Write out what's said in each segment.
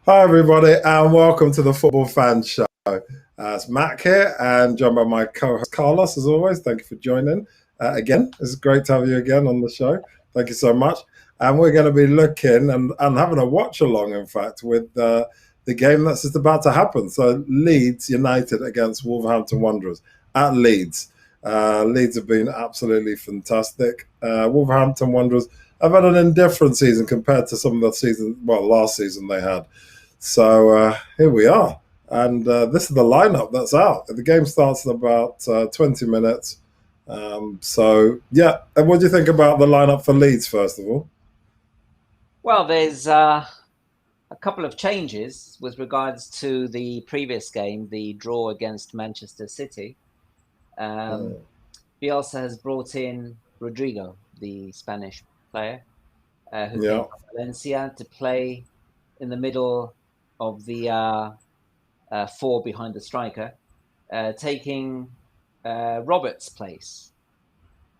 Hi, everybody, and welcome to the Football Fan Show. It's Matt here, and joined by my co-host Carlos, as always. Thank you for joining again. It's great to have you again on the show. Thank you so much. And we're going to be looking and having a watch along, in fact, with the game that's just about to happen. So, Leeds United against Wolverhampton Wanderers at Leeds. Leeds have been absolutely fantastic. Wolverhampton Wanderers have had an indifferent season compared to some of the season, last season they had. So here we are. And this is the lineup that's out. The game starts in about 20 minutes. And what do you think about the lineup for Leeds, first of all? Well, there's a couple of changes with regards to the previous game, the draw against Manchester City. Bielsa has brought in Rodrigo, the Spanish player, who came from Valencia, to play in the middle of the four behind the striker, taking Roberts' place.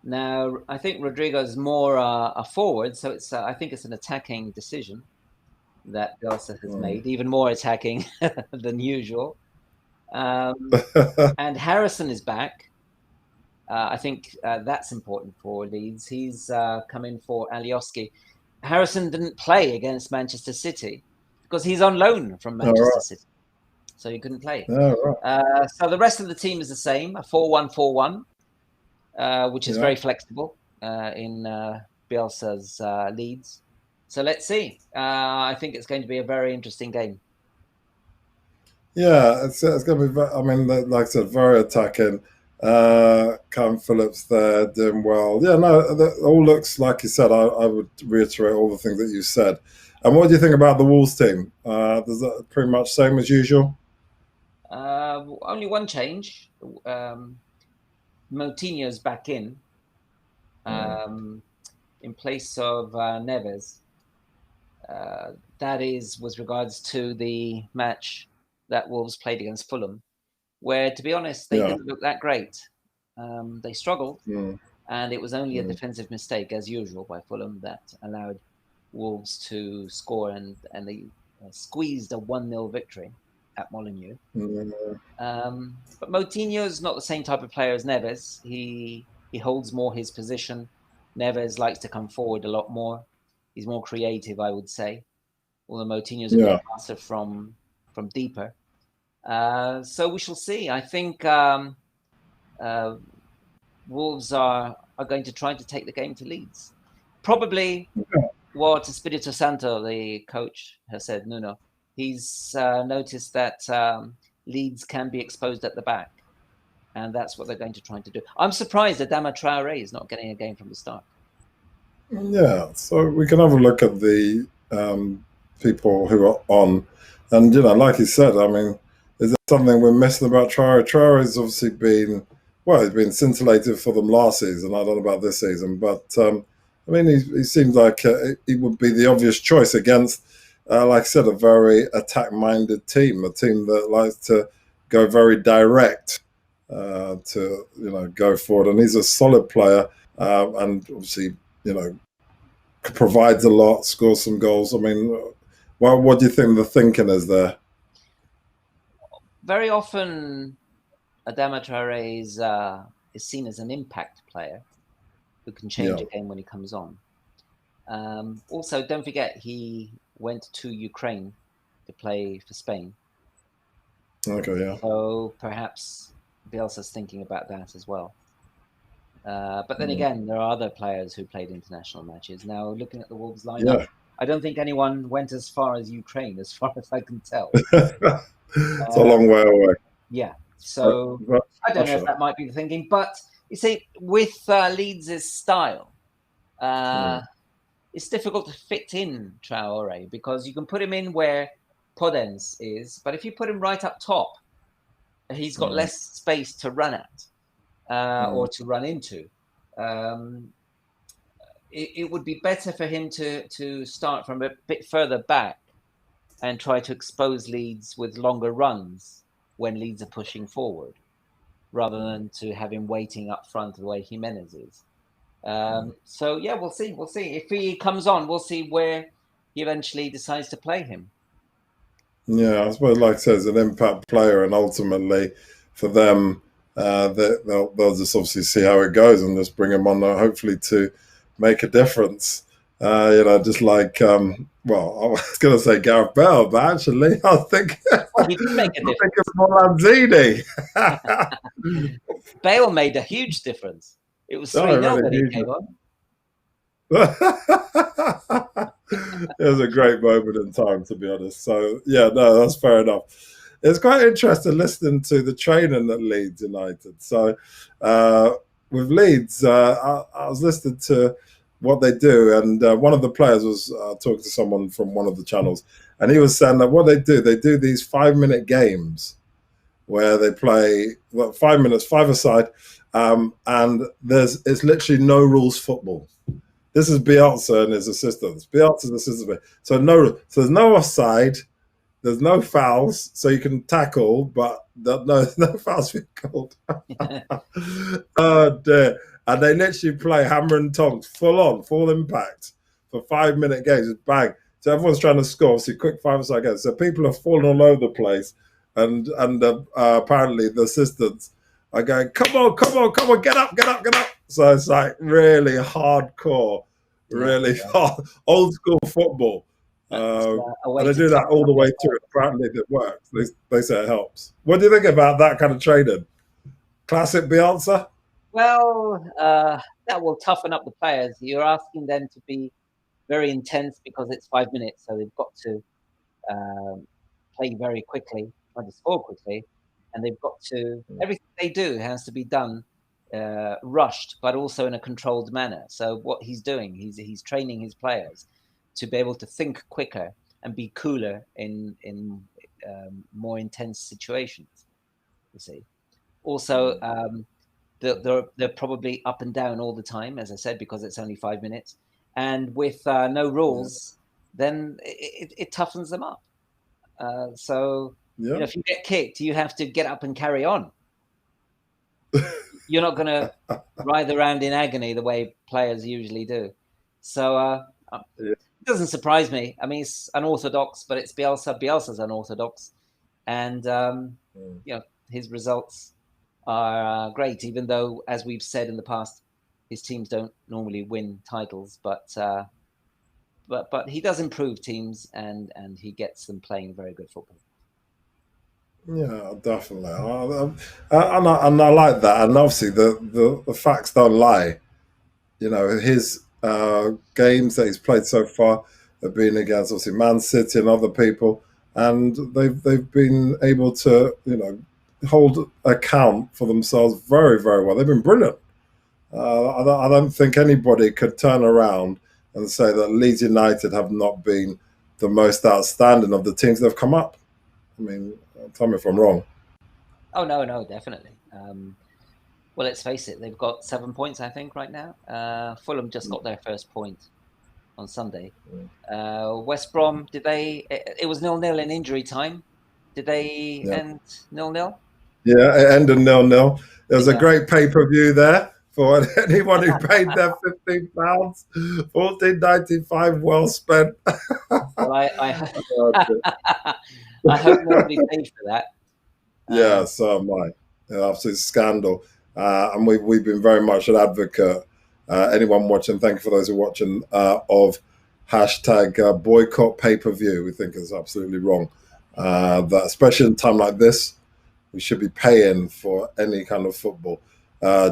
Now, I think Rodrigo's more a forward, so I think it's an attacking decision that Bielsa has made, even more attacking than usual. And Harrison is back. I think that's important for Leeds. He's come in for Alioski. Harrison didn't play against Manchester City because he's on loan from Manchester City, so he couldn't play. So the rest of the team is the same, a 4-1-4-1, which is very flexible in Bielsa's Leeds. So let's see. I think it's going to be a very interesting game. Yeah, it's going to be, like I said, very attacking. Cam Phillips there doing well. Yeah, no, it all looks like you said. I would reiterate all the things that you said. And what do you think about the Wolves team? Is that pretty much same as usual? Only one change. Moutinho's back in place of Neves. That is with regards to the match that Wolves played against Fulham, where, to be honest, they didn't look that great. They struggled, and it was only a defensive mistake, as usual, by Fulham that allowed Wolves to score, and they squeezed a 1-0 victory at Molineux. But Moutinho is not the same type of player as Neves. He holds more his position. Neves likes to come forward a lot more. He's more creative, I would say. Although Moutinho's a bit faster from deeper. So we shall see. I think Wolves are going to try to take the game to Leeds. Probably what Espírito Santo, the coach, has said, Nuno. He's noticed that Leeds can be exposed at the back. And that's what they're going to try to do. I'm surprised that Adama Traore is not getting a game from the start. Yeah, so we can have a look at the people who are on. And, like you said, is there something we're missing about Traore? Traore's obviously he's been scintillated for them last season. I don't know about this season. But, he seems like he would be the obvious choice against, like I said, a very attack-minded team, a team that likes to go very direct to, go forward. And he's a solid player and obviously, provides a lot, scores some goals. What do you think the thinking is there? Very often, Adama Traore is seen as an impact player who can change a game when he comes on. Also, don't forget, he went to Ukraine to play for Spain. Okay, yeah. So perhaps Bielsa's thinking about that as well. But then again, there are other players who played international matches. Now, looking at the Wolves lineup, I don't think anyone went as far as Ukraine, as far as I can tell. It's a long way away. Yeah. So I don't know if that might be the thinking. But you see, with Leeds' style, it's difficult to fit in Traore because you can put him in where Podence is, but if you put him right up top, he's got less space to run at. Or to run into. It would be better for him to start from a bit further back and try to expose Leeds with longer runs when Leeds are pushing forward, rather than to have him waiting up front the way Jimenez is. So, yeah, we'll see. We'll see. If he comes on, we'll see where he eventually decides to play him. Yeah, I suppose, like I said, it's an impact player, and ultimately, for them, they'll just obviously see how it goes and just bring him on, hopefully to make a difference. Just like well, I was going to say Gareth Bale, but actually, I think Well, he did make a I think difference. it's more Lanzini. Bale made a huge difference. It was Oh, 3-0 really when he huge. came on. It was a great moment in time, to be honest. So yeah, no, that's fair enough. It's quite interesting listening to the training at Leeds United. So with Leeds, I was listening to what they do, and one of the players was talking to someone from one of the channels, and he was saying that what they do these 5 minute games where they play 5 minutes, five aside, and it's literally no rules football. This is Bielsa and his assistants. Bielsa's assistants. So there's no offside, there's no fouls, so you can tackle, but no fouls being called. Oh dear! And they literally play hammer and tongs, full impact for 5 minute games. Just bang. So everyone's trying to score. Obviously, quick 5 aside games. So people are falling all over the place, and apparently the assistants are going, come on, get up. So it's like really hardcore, really old school football. And they do that all the way through. Apparently it works. They say it helps. What do you think about that kind of training? Classic Bielsa? Well, that will toughen up the players. You're asking them to be very intense because it's 5 minutes, so they've got to play very quickly, try to score quickly, and they've got to everything they do has to be done rushed, but also in a controlled manner. So what he's doing, he's training his players to be able to think quicker and be cooler in more intense situations. You see, also they're probably up and down all the time, as I said, because it's only 5 minutes, and with no rules, then it toughens them up. So if you get kicked, you have to get up and carry on. You're not going to writhe around in agony the way players usually do. So it doesn't surprise me. I mean, it's unorthodox, but it's Bielsa. Bielsa's unorthodox, and his results are great. Even though, as we've said in the past, his teams don't normally win titles, but he does improve teams, and he gets them playing very good football. Yeah, definitely, and I like that. And obviously, the facts don't lie. His games that he's played so far have been against obviously Man City and other people, and they've been able to hold account for themselves very, very well. They've been brilliant. I don't think anybody could turn around and say that Leeds United have not been the most outstanding of the teams that have come up. I mean, tell me if I'm wrong. Oh, no, definitely. Well, let's face it, they've got 7 points, I think, right now. Fulham just got their first point on Sunday. West Brom, it was 0-0 in injury time. Did they end 0-0? Yeah, it ended 0-0. There was a great pay-per-view there for anyone who paid their £15, £14.95, well spent. Well, I hope nobody paid for that. Yeah, so am I. Absolute scandal. And we've been very much an advocate. Anyone watching, thank you for those who are watching, of hashtag boycott pay-per-view. We think it's absolutely wrong. That especially in a time like this, we should be paying for any kind of football.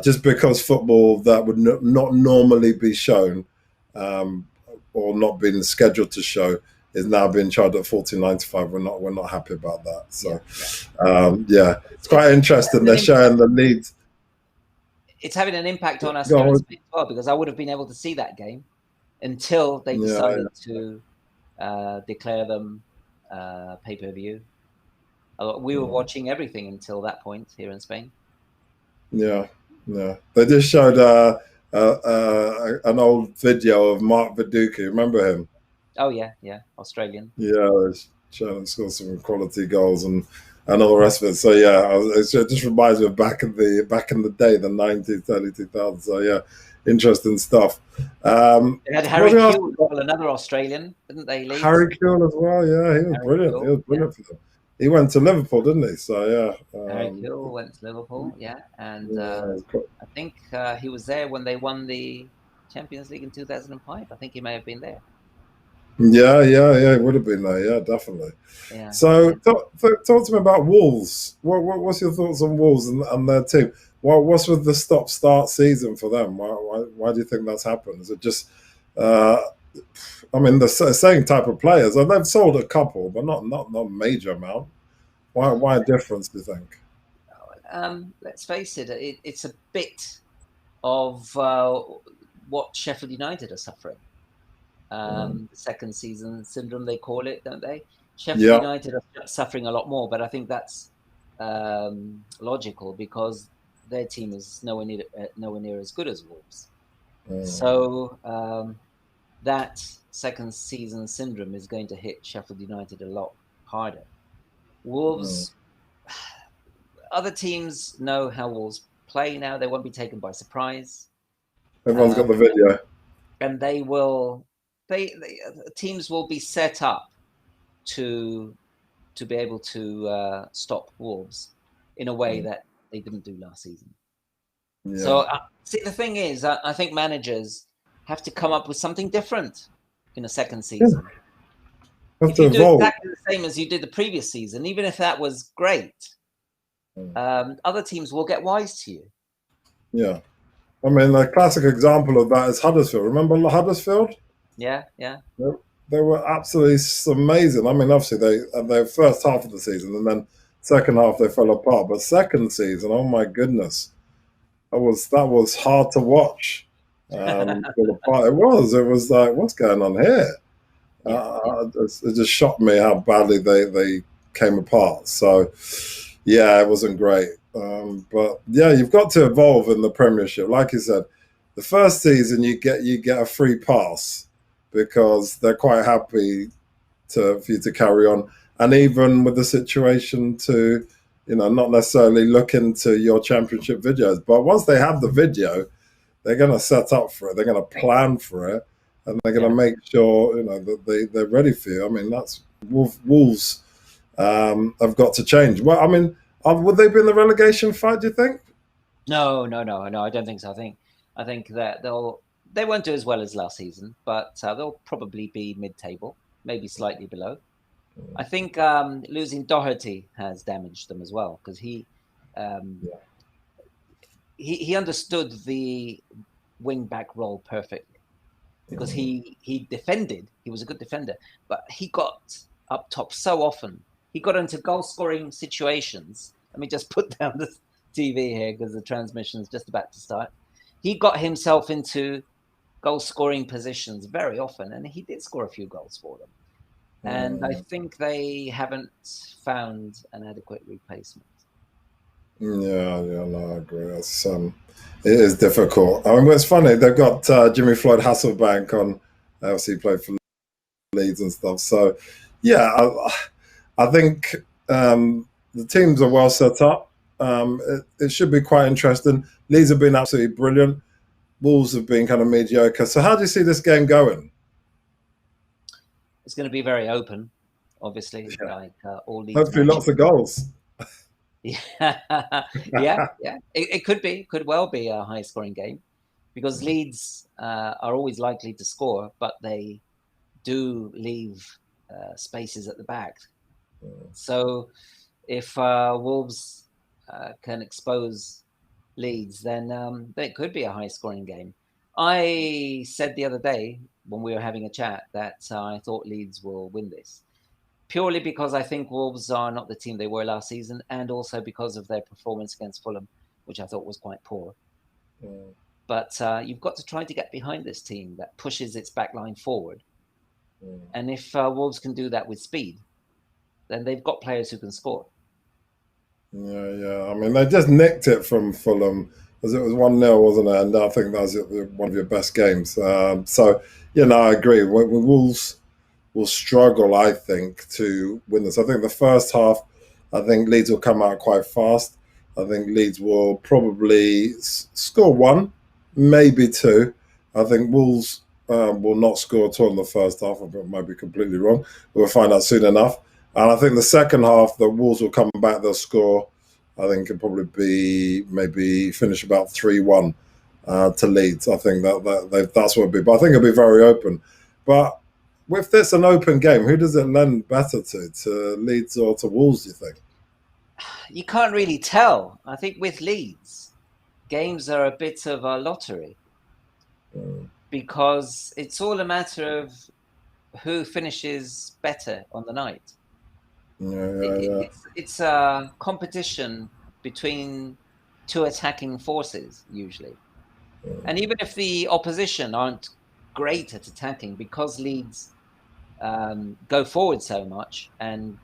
Just because football that would not normally be shown or not been scheduled to show is now being charged at $14.95. We're not happy about that. So it's quite interesting. They're showing the Leeds. It's having an impact on us here in Spain as well, because I would have been able to see that game until they decided to declare them pay-per-view. We were watching everything until that point here in Spain. Yeah. They just showed an old video of Mark Viduka. Remember him? Oh yeah, Australian. Yeah, showing scored some quality goals and all the rest of it. So yeah, it just reminds me of back in the day, the 90s, early 2000s. So yeah, interesting stuff. They had Harry Kewell, another Australian, didn't they, Leeds? Harry Kewell as well, yeah, he was brilliant. He was brilliant for them. He went to Liverpool, didn't he? So yeah, Harry Kewell went to Liverpool, and I think he was there when they won the Champions League in 2005. I think he may have been there. Yeah, it would have been there. Yeah, definitely. Yeah. So talk to me about Wolves. What's your thoughts on Wolves and their team? What's with the stop-start season for them? Why do you think that's happened? Is it just, I mean, the same type of players? And they've sold a couple, but not major amount. Why a difference, do you think? Let's face it, it's a bit of what Sheffield United are suffering. The second season syndrome, they call it, don't they? Sheffield United are suffering a lot more, but I think that's logical because their team is nowhere near as good as Wolves. So that second season syndrome is going to hit Sheffield United a lot harder. Wolves, other teams know how Wolves play now. They won't be taken by surprise. Everyone's got the video. And they will... teams will be set up to be able to stop Wolves in a way that they didn't do last season. Yeah. So see, the thing is, I think managers have to come up with something different in a second season. If you do exactly the same as you did the previous season, even if that was great, other teams will get wise to you. Yeah, I mean, a classic example of that is Huddersfield. Remember Huddersfield? Yeah. They were absolutely amazing. I mean, obviously they first half of the season, and then second half they fell apart. But second season, oh my goodness, that was hard to watch. It was like, what's going on here? It just shocked me how badly they came apart. So yeah, it wasn't great. But yeah, you've got to evolve in the Premiership. Like you said, the first season you get a free pass, because they're quite happy for you to carry on. And even with the situation to, not necessarily look into your championship videos. But once they have the video, they're going to set up for it. They're going to plan for it. And they're going to make sure, that they're ready for you. I mean, that's Wolves have got to change. Well, I mean, would they be in the relegation fight, do you think? No, I don't think so. I think that they won't do as well as last season, but they'll probably be mid-table, maybe slightly below. I think losing Doherty has damaged them as well, because he understood the wing-back role perfectly, because he defended. He was a good defender, but he got up top so often. He got into goal-scoring situations. Let me just put down the TV here because the transmission is just about to start. He got himself into goal-scoring positions very often, and he did score a few goals for them. And I think they haven't found an adequate replacement. Yeah, no, I agree. It is difficult. I mean, it's funny, they've got Jimmy Floyd Hasselbank on. Obviously, he played for Leeds and stuff. So, yeah, I think the teams are well set up. It should be quite interesting. Leeds have been absolutely brilliant. Wolves have been kind of mediocre. So how do you see this game going? It's going to be very open, obviously. Like all Leeds. Hopefully, lots of goals. Yeah. It could well be a high-scoring game, because Leeds are always likely to score, but they do leave spaces at the back. So if Wolves can expose Leeds, then it could be a high-scoring game. I said the other day when we were having a chat that I thought Leeds will win this, purely because I think Wolves are not the team they were last season, and also because of their performance against Fulham, which I thought was quite poor. But you've got to try to get behind this team that pushes its back line forward. And if Wolves can do that with speed, then they've got players who can score. Yeah. I mean, they just nicked it from Fulham, as it was 1-0, wasn't it? And I think that was one of your best games. So, I agree. Wolves will struggle, I think, to win this. I think the first half, I think Leeds will come out quite fast. I think Leeds will probably score one, maybe 2. I think Wolves will not score at all in the first half. I might be completely wrong. We'll find out soon enough. And I think the second half, the Wolves will come back. They'll score. I think it'll probably be maybe finish about 3-1 to Leeds. I think that's what it'll be. But I think it'll be very open. But with this an open game, who does it lend better to Leeds or to Wolves, do you think? You can't really tell. I think with Leeds, games are a bit of a lottery because it's all a matter of who finishes better on the night. It's a competition between 2 attacking forces usually. And even if the opposition aren't great at attacking, because Leeds go forward so much and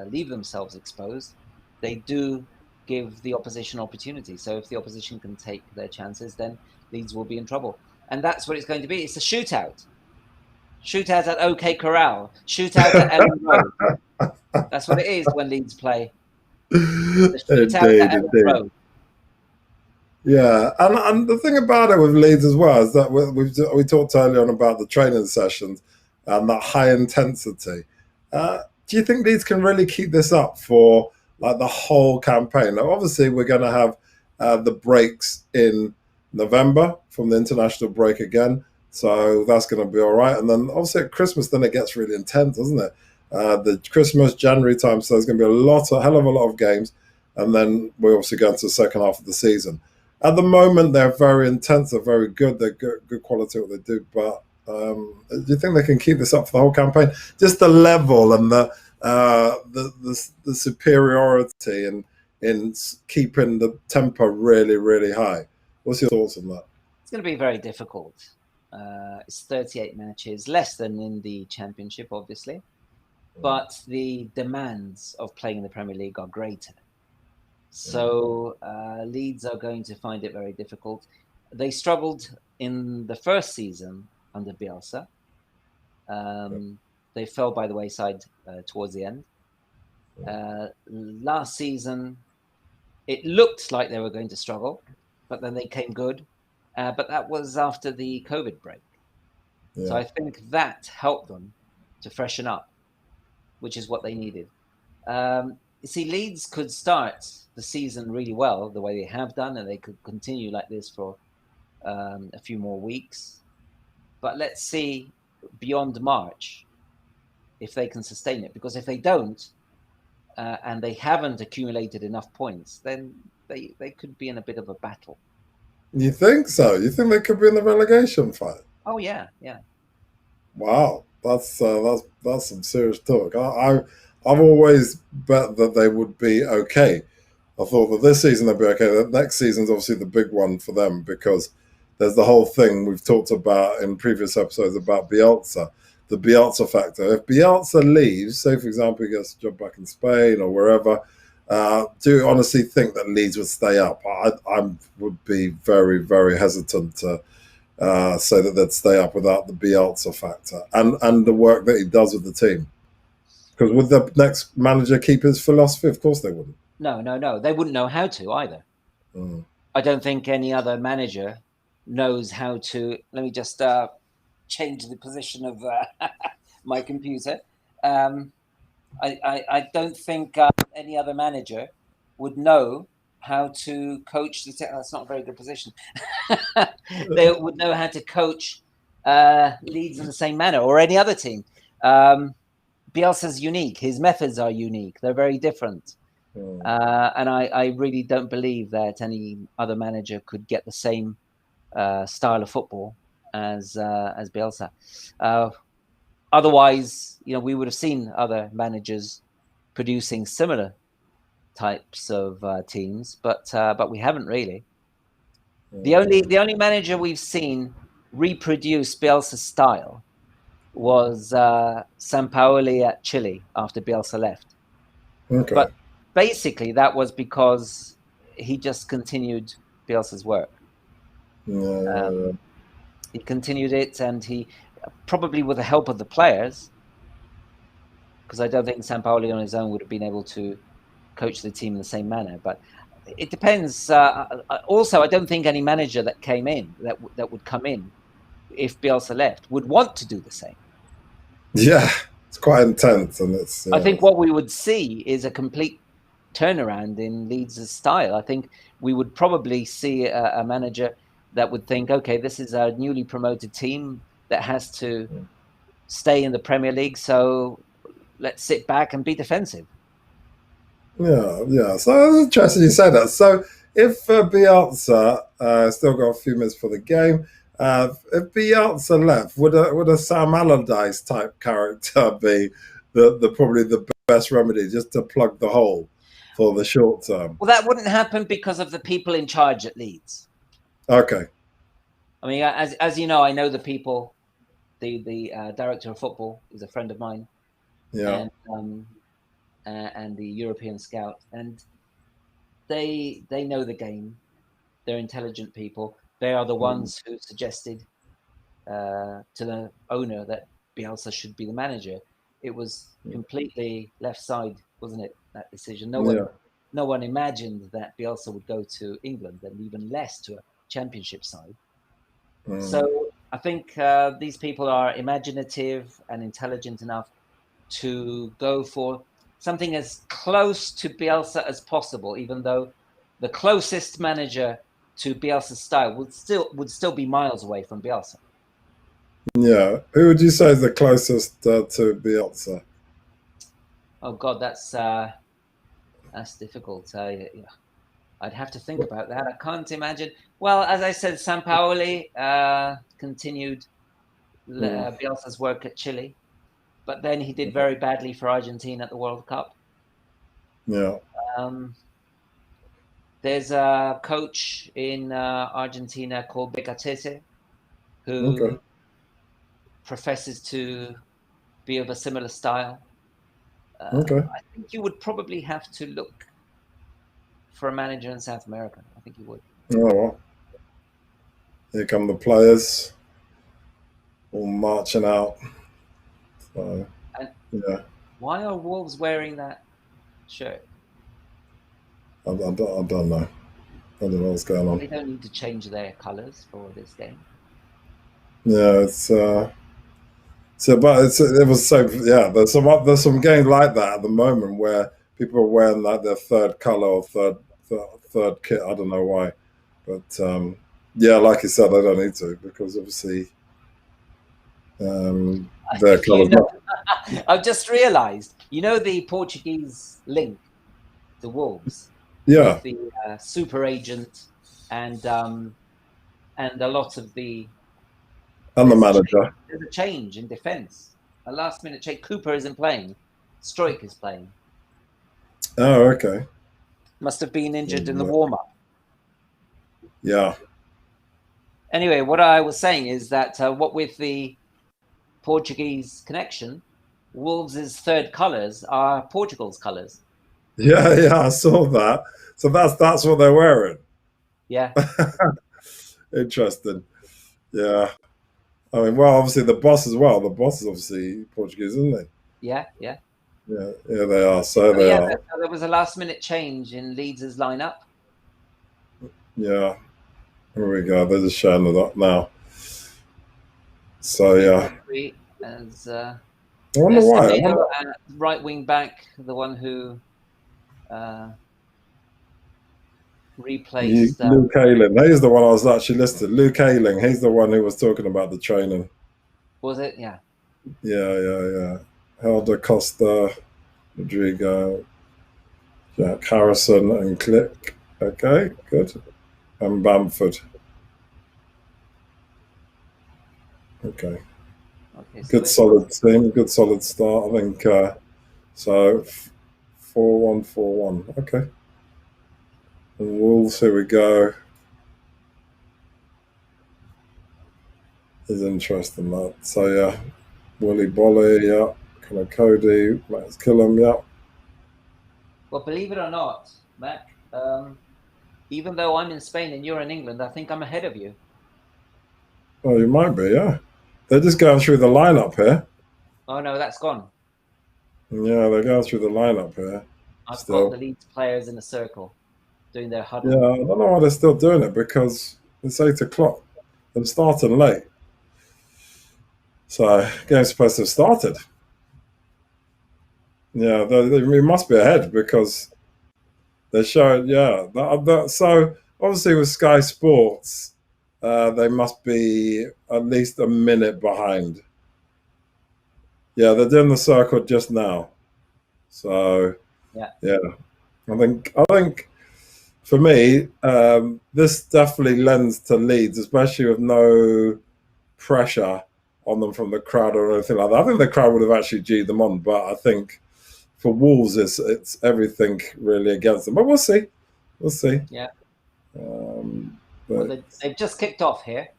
leave themselves exposed, they do give the opposition opportunity. So if the opposition can take their chances, then Leeds will be in trouble. And that's what it's going to be. It's a shootout. Shootout at OK Corral. Shootout at Ellen Road. That's what it is when Leeds play. The shootout at Ellen Road. Yeah, and the thing about it with Leeds as well is that we talked earlier on about the training sessions and that high intensity. Do you think Leeds can really keep this up for like the whole campaign? Now, obviously, we're going to have the breaks in November from the international break again, so that's going to be all right. And then obviously at Christmas, then it gets really intense, doesn't it? The Christmas, January time, so there's going to be a hell of a lot of games, and then we're obviously going to the second half of the season. At the moment, they're very intense. They're very good. They're good quality at what they do. But do you think they can keep this up for the whole campaign? Just the level and the superiority in keeping the tempo really, really high. What's your thoughts on that? It's going to be very difficult. It's 38 matches, less than in the Championship, obviously. But the demands of playing in the Premier League are greater. So Leeds are going to find it very difficult. They struggled in the first season under Bielsa. They fell by the wayside towards the end. Last season, it looked like they were going to struggle, but then they came good. But that was after the COVID break. Yeah. So I think that helped them to freshen up, which is what they needed. You see, Leeds could start the season really well, the way they have done, and they could continue like this for a few more weeks. But let's see beyond March if they can sustain it. Because if they don't, and they haven't accumulated enough points, then they could be in a bit of a battle. You think so? You think they could be in the relegation fight? Oh yeah, yeah. Wow, that's some serious talk. I've always bet that they would be okay. I thought that this season they'd be okay. The next season's obviously the big one for them because there's the whole thing we've talked about in previous episodes about Bielsa, the Bielsa factor. If Bielsa leaves, say for example he gets a job back in Spain or wherever, do you honestly think that Leeds would stay up? I would be very, very hesitant to say that they'd stay up without the Bielsa factor and the work that he does with the team. Because would the next manager keep his philosophy? Of course they wouldn't. No. They wouldn't know how to either. I don't think any other manager knows how to. Let me just change the position of my computer. I don't think any other manager would know how to coach the team. That's not a very good position. They would know how to coach Leeds in the same manner or any other team. Bielsa's unique. His methods are unique. They're very different. And I really don't believe that any other manager could get the same style of football as Bielsa. Otherwise, we would have seen other managers producing similar types of teams, but we haven't really. The only manager we've seen reproduce Bielsa's style was Sampaoli at Chile after Bielsa left. Okay. But basically, that was because he just continued Bielsa's work. He continued it, and he probably with the help of the players, because I don't think Sampaoli on his own would have been able to coach the team in the same manner. But it depends. Also, I don't think any manager that came in that would come in if Bielsa left would want to do the same. Yeah, it's quite intense, and it's. I think what we would see is a complete turnaround in Leeds' style. I think we would probably see a manager that would think, okay, this is a newly promoted team that has to stay in the Premier League, so let's sit back and be defensive. Yeah. So it's interesting you say that. So if Bielsa still got a few minutes for the game, if Bielsa left, would a Sam Allardyce type character be the probably the best remedy just to plug the hole for the short term? Well, that wouldn't happen because of the people in charge at Leeds. Okay. I mean, as you know, I know the people. The director of football is a friend of mine. Yeah. And the European scout, and they know the game. They're intelligent people. They are the ones who suggested to the owner that Bielsa should be the manager. It was completely left side, wasn't it? That decision. No one imagined that Bielsa would go to England, and even less to a championship side. So I think these people are imaginative and intelligent enough to go for something as close to Bielsa as possible, even though the closest manager to Bielsa's style would still be miles away from Bielsa. Yeah. Who would you say is the closest to Bielsa? Oh God, that's difficult. I'd have to think about that. I can't imagine. Well, as I said, Sampaoli continued Bielsa's work at Chile, but then he did very badly for Argentina at the World Cup. Yeah. There's a coach in Argentina called Becatese who professes to be of a similar style. I think you would probably have to look for a manager in South America. I think you would. Oh, well. Here come the players all marching out. So, yeah. Why are Wolves wearing that shirt? I don't know. I don't know what's going on. They don't need to change their colours for this game. Yeah, it's but it was so There's some games like that at the moment where people are wearing like their third colour or third kit. I don't know why, but like you said, I don't need to because obviously their colours. I've just realised, the Portuguese link to Wolves. Yeah. With the super agent and a lot of the. And the manager. There's a change in defence. A last-minute change. Cooper isn't playing. Struijk is playing. Oh, okay. Must have been injured in the warm-up. Yeah. Anyway, what I was saying is that what with the Portuguese connection, Wolves' third colours are Portugal's colours. Yeah, I saw that. So that's what they're wearing. Yeah. Interesting. Yeah. I mean, well, obviously the boss as well. The boss is obviously Portuguese, isn't he? Yeah. Yeah, they are. So they are. There was a last-minute change in Leeds' lineup. Yeah. Here we go. They're just showing it up now. So yeah. As I wonder why. Right wing back, the one who replaced Luke Ayling. He's the one I was actually listed. Luke Ayling. He's the one who was talking about the training. Was it? Yeah. Yeah. Helder Costa, Rodrigo, Jack Harrison, and Click. Okay, good. And Bamford. Okay. Good solid team. Good solid start. I think. So 4-1-4-1. Okay. And Wolves, here we go. Is interesting that. So yeah, Willy Bolly, yeah, Connor Cody, Max Killam, yeah. Well, believe it or not, Mac, even though I'm in Spain and you're in England, I think I'm ahead of you. Oh, you might be, yeah. They're just going through the lineup here. Oh no, that's gone. Yeah, they're going through the lineup here. I've got the Leeds players in a circle. doing their huddle. Yeah, I don't know why they're still doing it because it's 8 o'clock. They're starting late. So game's supposed to have started. Yeah, they must be ahead because they're showing. Yeah, so obviously with Sky Sports, they must be at least a minute behind. Yeah, they're doing the circle just now. So yeah, I think for me, this definitely lends to Leeds, especially with no pressure on them from the crowd or anything like that. I think the crowd would have actually G'd them on, but I think for Wolves, it's everything really against them. But we'll see. We'll see. Yeah. Well, they've just kicked off here.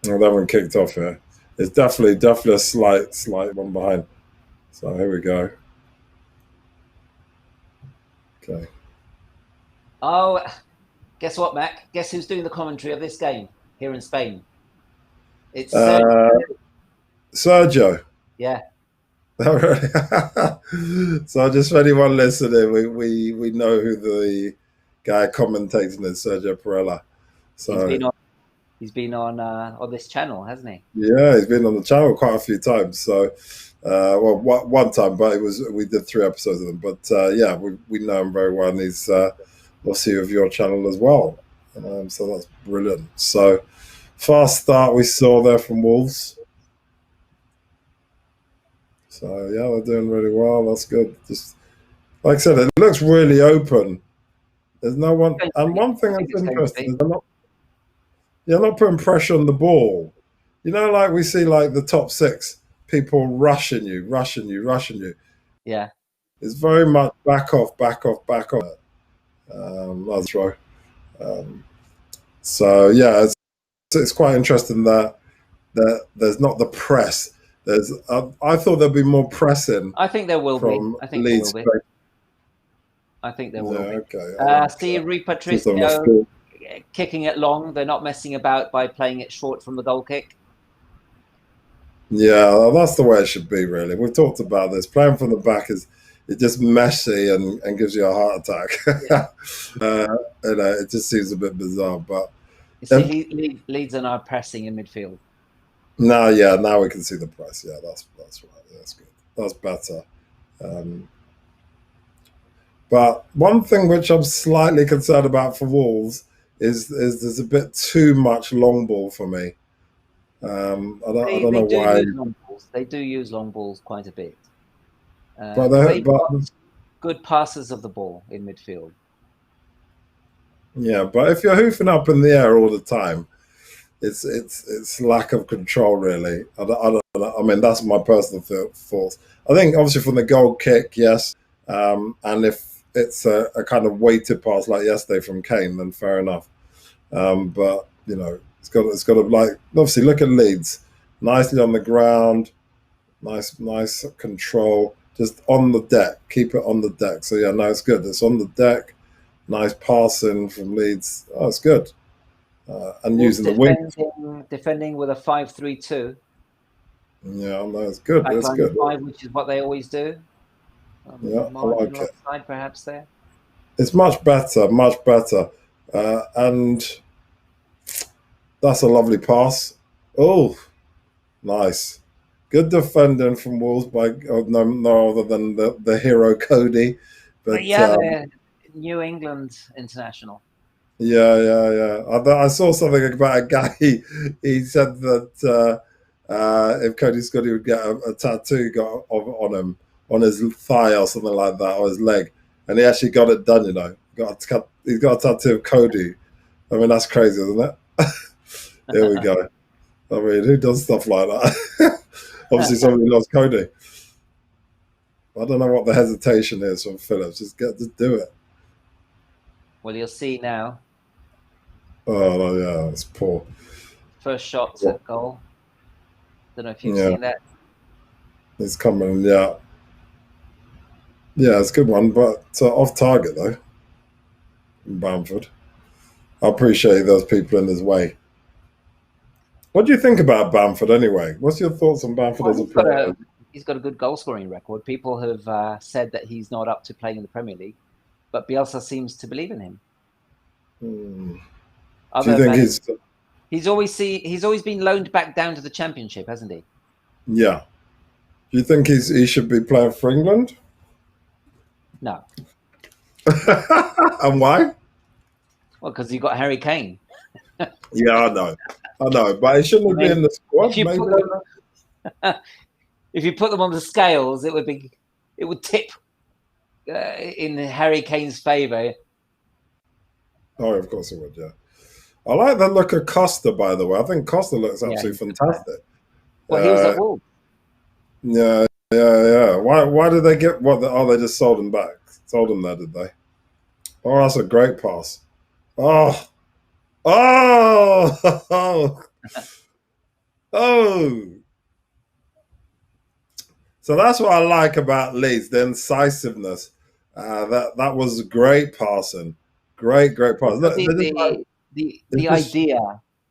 No, they haven't kicked off here. It's definitely a slight one behind. So here we go. Okay. Oh, guess what, Mac? Guess who's doing the commentary of this game here in Spain? It's Sergio. Yeah. So just for anyone listening, we know who the guy commentating is, Sergio Perella. So he's been on this channel, hasn't he? Yeah, he's been on the channel quite a few times. So, well, one time, but we did 3 episodes of them. But yeah, we know him very well, and he's obviously of your channel as well. So that's brilliant. So fast start we saw there from Wolves. So yeah, they're doing really well. That's good. Just like I said, it looks really open. There's no one, and one thing that's interesting is they're not putting pressure on the ball. You know, like we see, like the top 6 people rushing you. Yeah, it's very much back off. That's right. So yeah, it's quite interesting that there's not the press. There's I thought there'd be more pressing. I think there will be. I think Leeds. there will be. I think there will be. Okay. See Rui Patricio kicking it long. They're not messing about by playing it short from the goal kick. Yeah, that's the way it should be, really. We've talked about this. Playing from the back is just messy and gives you a heart attack. Yeah. It just seems a bit bizarre. But you see, Leeds are now pressing in midfield. Now we can see the press. Yeah, that's right. That's good. That's better. But one thing which I'm slightly concerned about for Wolves is there's a bit too much long ball for me. I don't know why. They do use long balls quite a bit. But they've got good passes of the ball in midfield. Yeah, but if you're hoofing up in the air all the time, it's lack of control, really. I don't know. I mean, that's my personal thoughts. I think obviously from the goal kick, yes, and if it's a kind of weighted pass like yesterday from Kane, then fair enough. But you know, it's got to, like, obviously look at Leeds, nicely on the ground, nice control, just on the deck, keep it on the deck. So yeah, no, it's good. It's on the deck, nice passing from Leeds. Oh, it's good. And using the wing, defending with a 5-3-2. Yeah, no, it's good. It's good. 5, which is what they always do. Yeah, I like it. Side, perhaps there. It's much better, and that's a lovely pass. Oh, nice, good defending from Wolves by no other than the hero Cody. But yeah, New England international. Yeah. I saw something about a guy. He said that if Cody Scotty would get a tattoo on him, on his thigh or something like that, or his leg, and he actually got it done. You know, he's got a tattoo of Cody. I mean, that's crazy, isn't it? Here we go. I mean, who does stuff like that? Obviously, somebody loves Cody. I don't know what the hesitation is from Phillips. Just do it. Well, you'll see now. Oh yeah, it's poor. First shot at goal. Don't know if you've seen that. It's coming, yeah. Yeah, it's a good one, but off target though. In Bamford. I appreciate those people in his way. What do you think about Bamford anyway? What's your thoughts on Bamford as a player? He's got a good goal scoring record. People have said that he's not up to playing in the Premier League, but Bielsa seems to believe in him. Do you Other think managers, he's always been loaned back down to the Championship, hasn't he? Yeah. Do you think he should be playing for England? No. And why? Well, because you've got Harry Kane. Yeah, I know, but he shouldn't be in the squad. Maybe. If you put them on the scales, it would tip in Harry Kane's favour. Oh, of course it would. Yeah, I like the look of Costa. By the way, I think Costa looks absolutely fantastic. Well, he was at Wolves. Yeah. Why did they get what? They just sold him back. Sold him there, did they? Oh, that's a great pass. Oh. So that's what I like about Leeds, the incisiveness. That was great passing. Great passing. The idea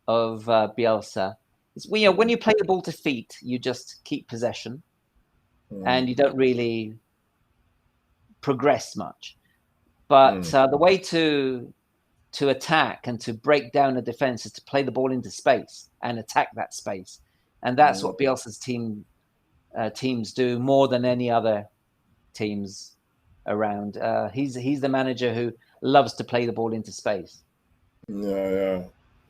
of Bielsa is when you play the ball to feet, you just keep possession and you don't really progress much. But the way to attack and to break down a defense is to play the ball into space and attack that space. And that's what Bielsa's teams do more than any other teams around. He's the manager who loves to play the ball into space. Yeah,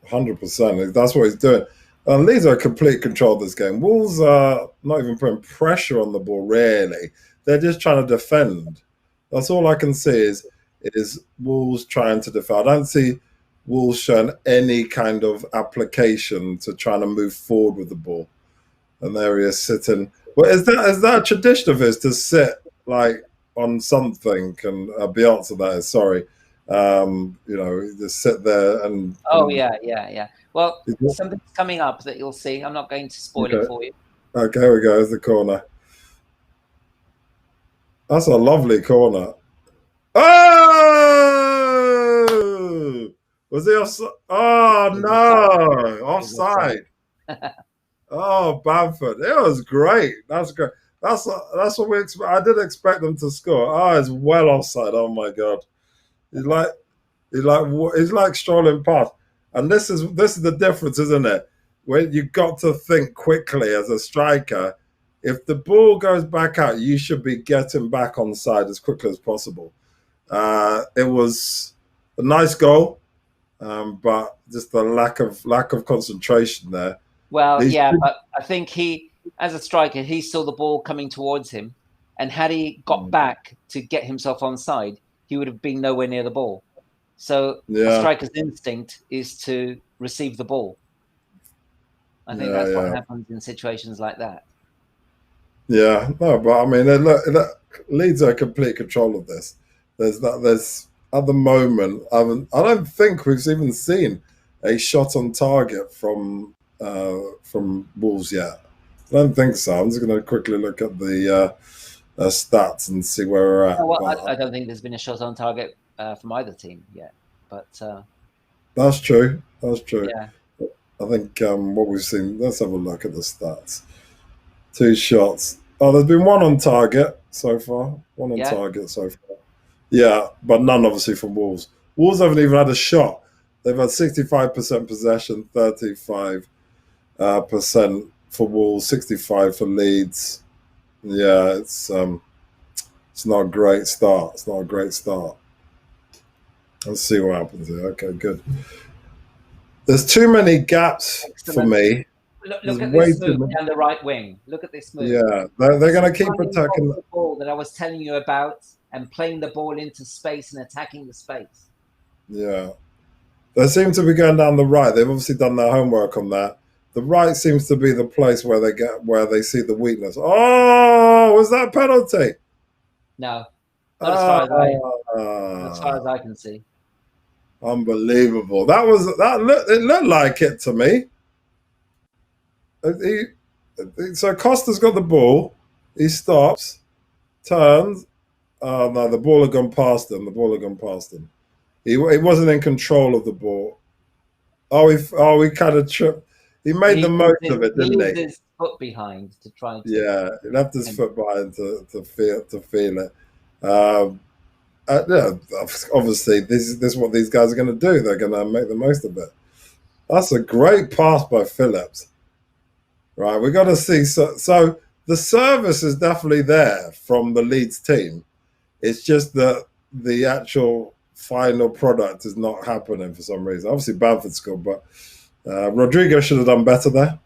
100%. That's what he's doing. And Leeds are in complete control of this game. Wolves are not even putting pressure on the ball, really. They're just trying to defend. That's all I can see is Wolves trying to defend. I don't see Wolves showing any kind of application to trying to move forward with the ball. And there he is sitting. Well, is that a tradition of his to sit like on something? And Bielsa, that is, sorry. Just sit there and. Yeah. Well, something's coming up that you'll see. I'm not going to spoil it for you. Okay, here we go. There's the corner. That's a lovely corner. Oh! Was he offside? Oh, no. Offside. Oh, Bamford. It was great. That's great. That's what we expect. I didn't expect them to score. Oh, it's well offside. Oh, my God. He's like strolling past. And this is the difference, isn't it? When you got to think quickly as a striker. If the ball goes back out, you should be getting back on side as quickly as possible. It was a nice goal, but just the lack of concentration there. Well, but I think he, as a striker, he saw the ball coming towards him, and had he got back to get himself on side, he would have been nowhere near the ball. So a striker's instinct is to receive the ball. I think that's what happens in situations like that. Yeah, no, but I mean, Leeds are in complete control of this. There's at the moment, I don't think we've even seen a shot on target from Wolves yet. I don't think so. I'm just going to quickly look at the stats and see where we're at. Well, I don't think there's been a shot on target from either team yet. But that's true. Yeah. I think what we've seen. Let's have a look at the stats. 2 shots. Oh, there's been 1 on target so far. 1 on target so far. Yeah, but none obviously from Wolves. Wolves haven't even had a shot. They've had 65% possession, 35% for Wolves, 65 for Leeds. Yeah, it's not a great start. Let's see what happens here. Okay, good. There's too many gaps for me. Look at this move down the right wing. Look at this move. Yeah, they're going to keep attacking the ball that I was telling you about, and playing the ball into space and attacking the space. Yeah, they seem to be going down the right. They've obviously done their homework on that. The right seems to be the place where they see the weakness. Oh, was that a penalty? No, not as far as I can see. Unbelievable. It looked like it to me. So Costa's got the ball. He stops, turns. Oh no, the ball had gone past him. He wasn't in control of the ball. He kind of tripped. He made the most of it, didn't he? He left his foot behind to try. He left his foot behind to feel it. Yeah, obviously, this is what these guys are going to do. They're going to make the most of it. That's a great pass by Phillips. Right, we got to see. So the service is definitely there from the Leeds team. It's just that the actual final product is not happening for some reason. Obviously, Bamford scored, but Rodrigo should have done better there.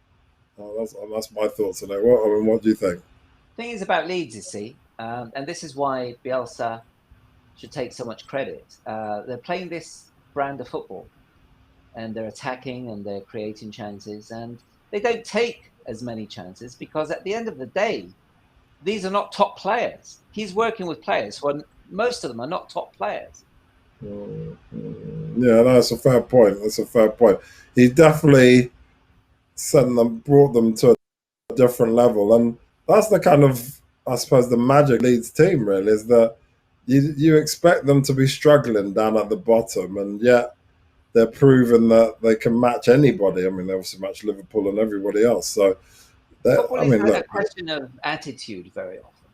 That's my thoughts on it. What do you think? Thing is about Leeds, you see, and this is why Bielsa should take so much credit. They're playing this brand of football, and they're attacking and they're creating chances, and they don't take as many chances because at the end of the day, these are not top players. He's working with players who most of them are not top players. Yeah, that's a fair point. That's a fair point. He definitely brought them to a different level, and that's the kind of, I suppose, the magic Leeds team really is that you expect them to be struggling down at the bottom, and yet they're proving that they can match anybody. I mean, they obviously match Liverpool and everybody else. So, Football I is mean, a look, question of attitude very often.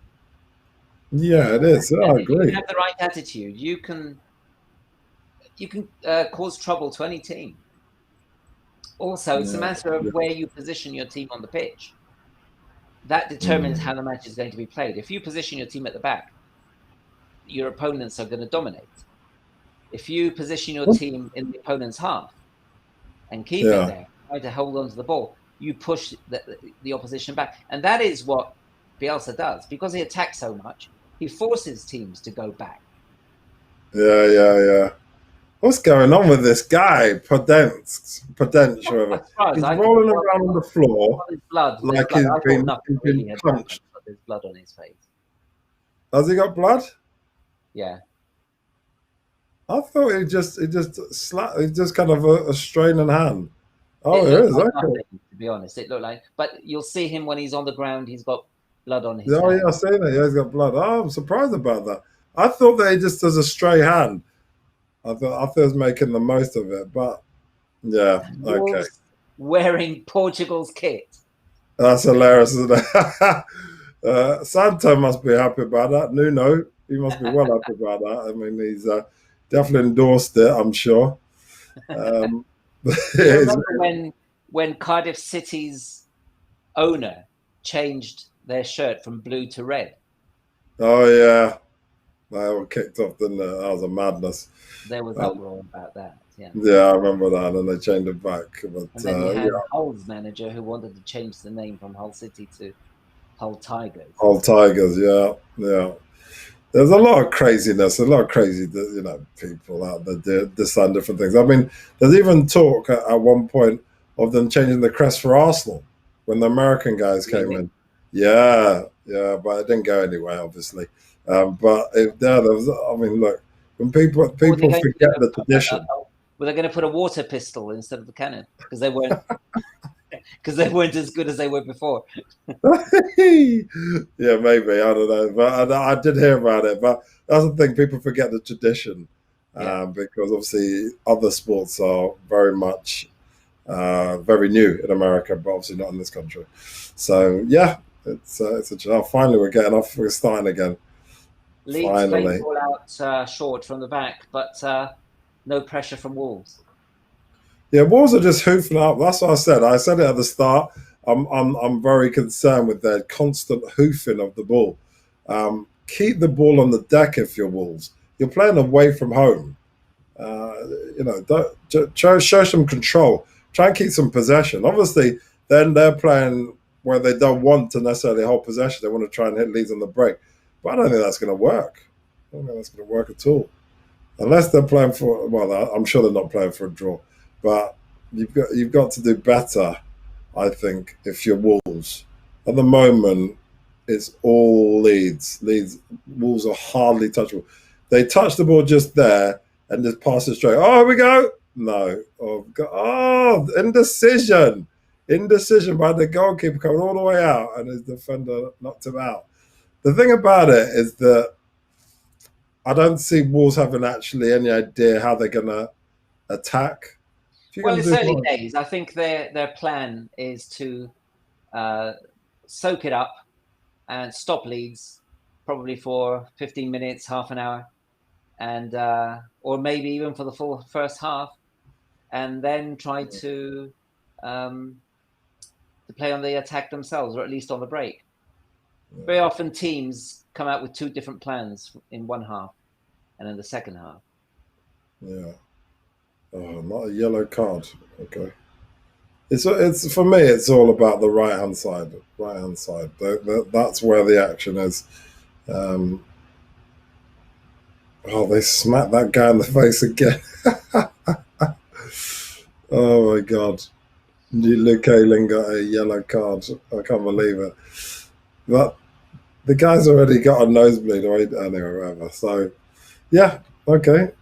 yeah, it is. Yeah, I If you agree. have the right attitude, you can cause trouble to any team. Also, it's a matter of where you position your team on the pitch. That determines how the match is going to be played. If you position your team at the back, your opponents are going to dominate. If you position your team in the opponent's half and keep it there, try to hold on to the ball, you push the opposition back. And that is what Bielsa does. Because he attacks so much, he forces teams to go back. Yeah. What's going on with this guy, Podence, whatever? He's rolling around on the floor like he's been punched. There's blood on his face. Has he got blood? Yeah. I thought he just slapped. He's just kind of a straining hand. Oh, it is. Like Okay. nothing, to be honest, it looked like. But you'll see him when he's on the ground. He's got blood on his. Oh, yeah, I see that. Yeah, he's got blood. Oh, I'm surprised about that. I thought that he just does a stray hand. I thought he was making the most of it, but yeah, okay. Wearing Portugal's kit. That's hilarious, isn't it? Santo must be happy about that. Nuno, he must be well happy about that. I mean, he's definitely endorsed it, I'm sure. Remember when Cardiff City's owner changed their shirt from blue to red? Oh, yeah. They were kicked off, didn't they? That was a madness. There was uproar about that. Yeah, I remember that, and they changed it back. But, and then you had Hull's manager who wanted to change the name from Hull City to Hull Tigers. Hull Tigers, yeah. There's a lot of craziness, a lot of crazy, people out there decide different things. I mean, there's even talk at one point of them changing the crest for Arsenal when the American guys came in. Yeah, but it didn't go anywhere, obviously. But there was. I mean, look, when people forget the tradition. Well, they're going to put a water pistol instead of the cannon because they weren't as good as they were before. Yeah, maybe, I don't know, but I did hear about it. But that's the thing, people forget the tradition because obviously other sports are very much very new in America, but obviously not in this country. So yeah, it's a job. Finally, we're starting again. Leeds played all out short from the back, but no pressure from Wolves. Yeah, Wolves are just hoofing up. That's what I said. I said it at the start. I'm very concerned with their constant hoofing of the ball. Keep the ball on the deck if you're Wolves. You're playing away from home. Show some control. Try and keep some possession. Obviously, then they're playing where they don't want to necessarily hold possession. They want to try and hit Leeds on the break. But I don't think that's going to work. I don't think that's going to work at all. Unless they're playing for, well, I'm sure they're not playing for a draw. But you've got to do better, I think, if you're Wolves. At the moment, it's all Leeds. Wolves are hardly touchable. They touch the ball just there and just pass it straight. Oh, here we go. No. Indecision. Indecision by the goalkeeper coming all the way out and his defender knocked him out. The thing about it is that I don't see Wolves having actually any idea how they're going to attack. Well, it's early days. I think their plan is to soak it up and stop Leeds probably for 15 minutes, half an hour, and or maybe even for the full first half, and then try to play on the attack themselves, or at least on the break. Yeah. Very often teams come out with 2 different plans in one half and in the second half. Yeah. Oh, not a yellow card. Okay. It's for me. It's all about the right hand side. Right hand side. That's where the action is. Oh, they smacked that guy in the face again. Oh my God. Luke Ayling got a yellow card. I can't believe it. But the guy's already got a nosebleed or anyway, whatever. So, yeah, okay.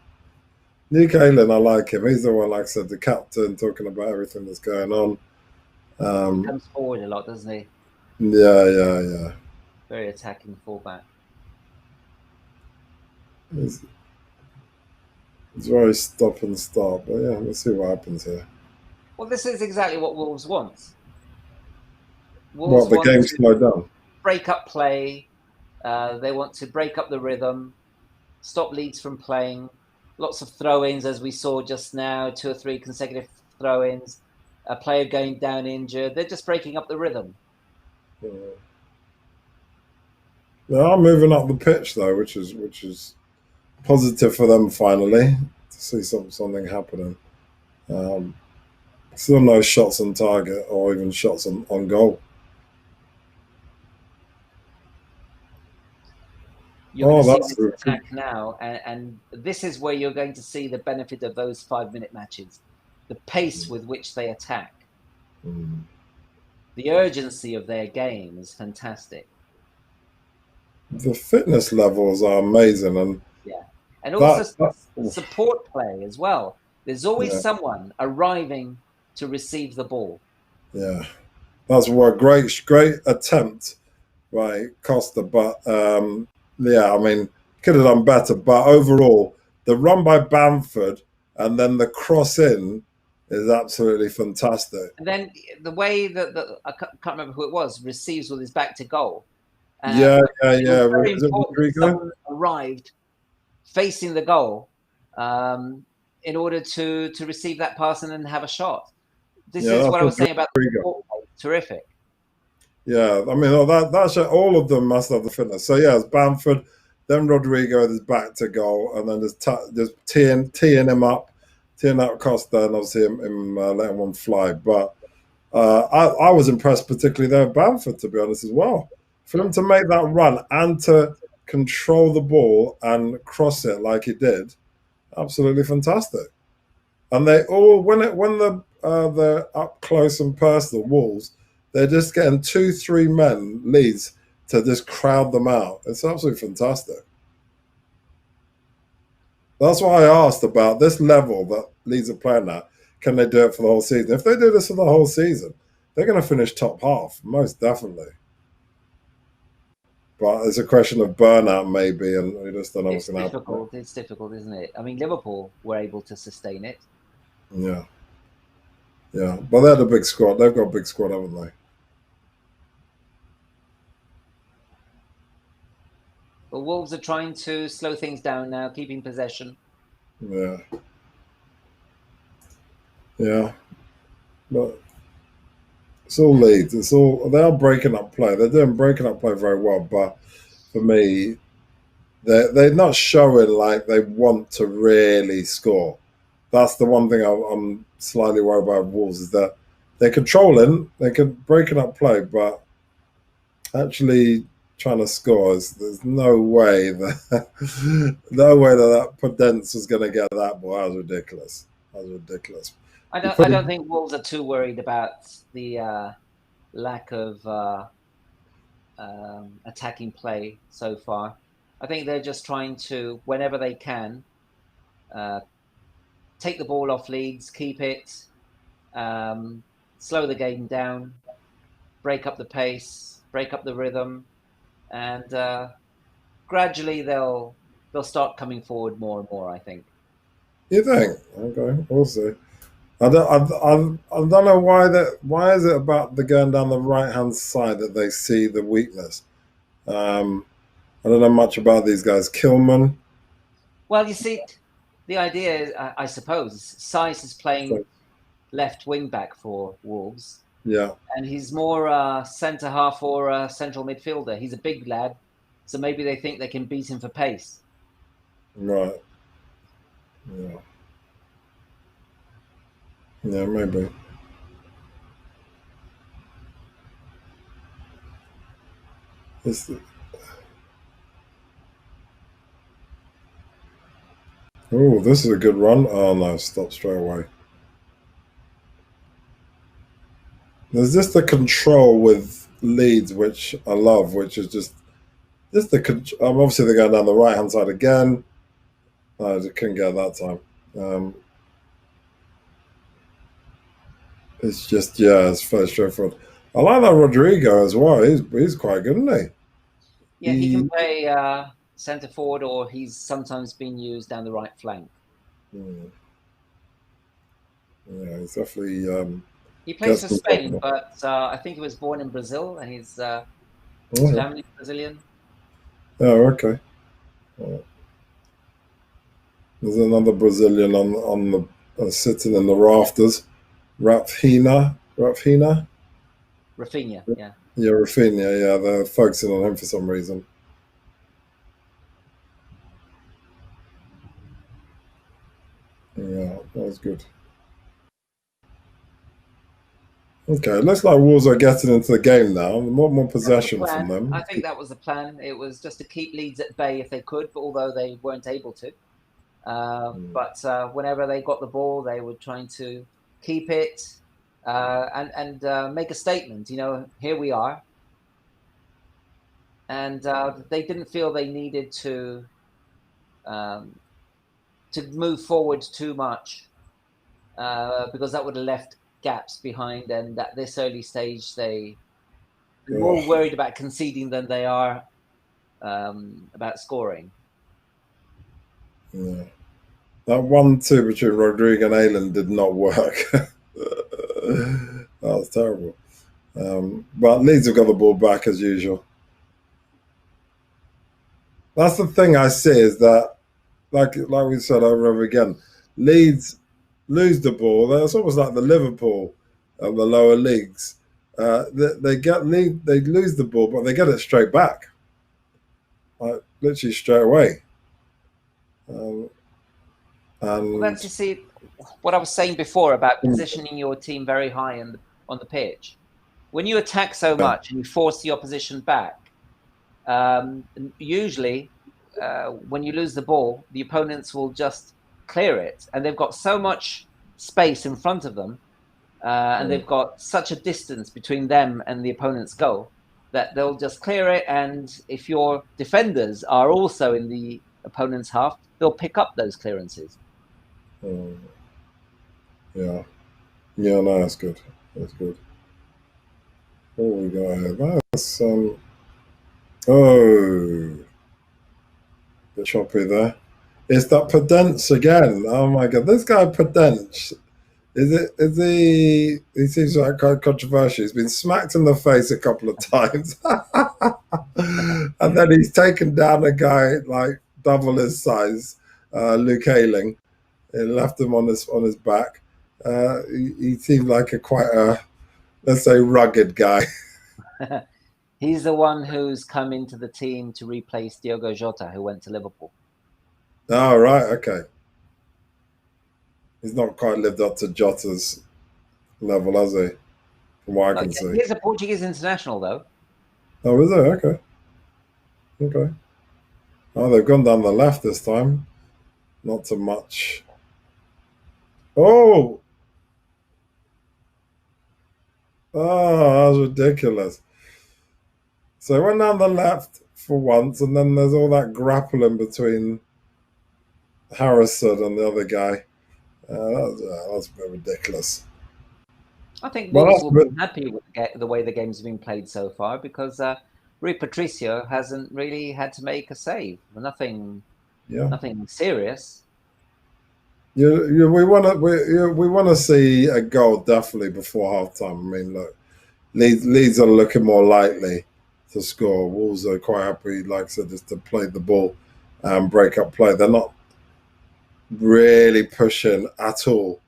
Luke Ayling, I like him. He's the one, like I said, the captain, talking about everything that's going on. He comes forward a lot, doesn't he? Yeah. Very attacking fullback. It's very stop and start, but yeah, let's see what happens here. Well, this is exactly what Wolves want. Wolves want the game slowed down. Break up play. They want to break up the rhythm, stop Leeds from playing. Lots of throw-ins, as we saw just now, 2 or 3 consecutive throw-ins. A player going down injured. They're just breaking up the rhythm. Yeah. They are moving up the pitch though, which is positive for them finally to see something happening. Still no shots on target or even shots on goal. You're going to see this attack now, and this is where you're going to see the benefit of those 5-minute matches. The pace with which they attack. The urgency of their game is fantastic. The fitness levels are amazing, and also support play as well. There's always someone arriving to receive the ball. Yeah, that's what great attempt by Costa, but yeah, I mean, could have done better. But overall, the run by Bamford and then the cross in is absolutely fantastic. And then the way that I can't remember who it was, receives with his back to goal. Yeah. Very important. Someone arrived facing the goal in order to receive that pass and then have a shot. This is what I was saying about the ball. Terrific. Yeah, I mean, that's all of them must have the fitness. So yeah, it's Bamford, then Rodrigo with his back to goal, and then just teeing him up Costa, and obviously him letting one fly. But I was impressed, particularly there with Bamford, to be honest, as well. For him to make that run and to control the ball and cross it like he did, absolutely fantastic. And they all when they're up close and personal, Wolves, they're just getting 2-3 men, Leeds, to just crowd them out. It's absolutely fantastic. That's why I asked about this level that Leeds are playing at. Can they do it for the whole season? If they do this for the whole season, they're going to finish top half, most definitely. But it's a question of burnout, maybe, and we just don't know what's going to happen. It's difficult, isn't it? I mean, Liverpool were able to sustain it. Yeah. But they had a big squad. They've got a big squad, haven't they? The Wolves are trying to slow things down now, keeping possession. Yeah. But it's all Leeds. They are breaking up play. They're doing breaking up play very well. But for me, they're not showing like they want to really score. That's the one thing I'm slightly worried about Wolves, is that they're controlling, they're breaking up play, but actually trying to score, there's no way that Podence was going to get that ball. That was ridiculous. I don't think Wolves are too worried about the lack of attacking play so far. I think they're just trying to, whenever they can, take the ball off Leeds, keep it, slow the game down, break up the pace, break up the rhythm, and gradually they'll start coming forward more and more, I think. You think? Okay, we'll see. I don't know why is it about the going down the right hand side that they see the weakness. I don't know much about these guys. Kilman, Well, you see, the idea is, I suppose, Size is playing left wing back for Wolves. Yeah. And he's more centre half or central midfielder. He's a big lad, so maybe they think they can beat him for pace. Right. Yeah. Yeah, maybe. Oh, this is a good run. Oh no, stop straight away. There's just the control with Leeds, which I love, which is just the. Obviously, they're going down the right hand side again. No, they couldn't get that time. It's just it's fairly straightforward. I like that Rodrigo as well. He's quite good, isn't he? Yeah, he can play centre forward, or he's sometimes been used down the right flank. Yeah, he's definitely. He plays for Spain, but I think he was born in Brazil, and his family's Brazilian. Oh, okay. There's another Brazilian on the sitting in the rafters. Rafinha. Rafinha, yeah. Yeah, Rafinha, yeah. They're focusing on him for some reason. Yeah, that was good. Okay, it looks like Wolves are getting into the game now. More possession from them. I think that was the plan. It was just to keep Leeds at bay if they could, but although they weren't able to. But whenever they got the ball, they were trying to keep it and make a statement. Here we are. And they didn't feel they needed to move forward too much because that would have left gaps behind. And at this early stage, they are more worried about conceding than they are about scoring. Yeah. That 1-2 between Rodrigo and Aylan did not work. That was terrible. But Leeds have got the ball back as usual. That's the thing I see is that, like we said over and over again, Leeds lose the ball. It's almost like the Liverpool of the lower leagues. They lose the ball, but they get it straight back, like literally straight away. And that's, you see, what I was saying before about positioning your team very high on the pitch. When you attack so much and you force the opposition back, usually when you lose the ball, the opponents will just clear it, and they've got so much space in front of them, and they've got such a distance between them and the opponent's goal that they'll just clear it. And if your defenders are also in the opponent's half, they'll pick up those clearances. Yeah, no, that's good. That's good. What we got here? That's bit choppy there. It's that Podence again. Oh my god, this guy Podence. Is he? He seems like quite controversial. He's been smacked in the face a couple of times, and then he's taken down a guy like double his size, Luke Ayling. He left him on his back. He seemed like quite a, let's say, rugged guy. He's the one who's come into the team to replace Diogo Jota, who went to Liverpool. Oh, right, okay. He's not quite lived up to Jota's level, has he? From what I can see. He's a Portuguese international, though. Oh, is it? Okay. Okay. Oh, they've gone down the left this time. Not so much. Oh! Oh, that was ridiculous. So I went down the left for once, and then there's all that grappling between Harrison and the other guy. That was a bit ridiculous. I think Wolves will be happy with the way the game's been played so far, because Rui Patricio hasn't really had to make a save. Nothing serious. We want to see a goal definitely before halftime. I mean, look, Leeds are looking more likely to score. Wolves are quite happy, like I said, just to play the ball and break up play. They're not really pushing at all.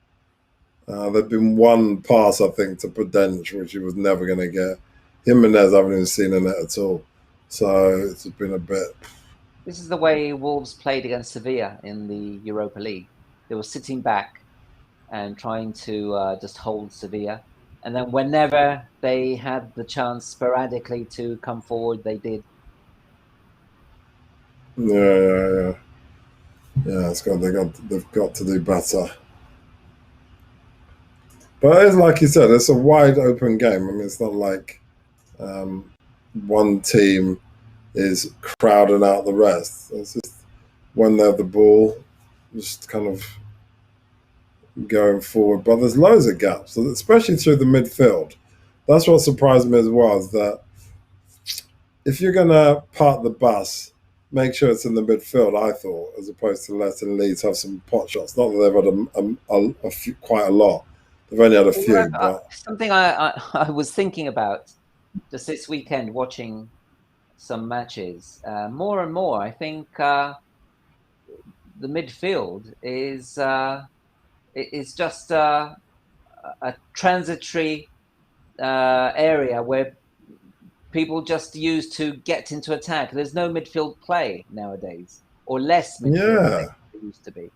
There'd been one pass, I think, to Prudence, which he was never going to get. Jimenez, I haven't even seen in it at all. So it's been a bit. This is the way Wolves played against Sevilla in the Europa League. They were sitting back and trying to just hold Sevilla. And then whenever they had the chance sporadically to come forward, they did. Yeah. They've got to do better. But it's like you said, it's a wide open game. I mean, it's not like one team is crowding out the rest. It's just when they have the ball, just kind of going forward. But there's loads of gaps, especially through the midfield. That's what surprised me as well, is that if you're going to park the bus, make sure it's in the midfield, I thought, as opposed to letting Leeds have some pot shots. Not that they've had a few, quite a lot. They've only had a few. But something I was thinking about just this weekend watching some matches, more and more, I think the midfield is just a transitory area where people just use to get into attack. There's no midfield play nowadays, or less midfield play than there used to be,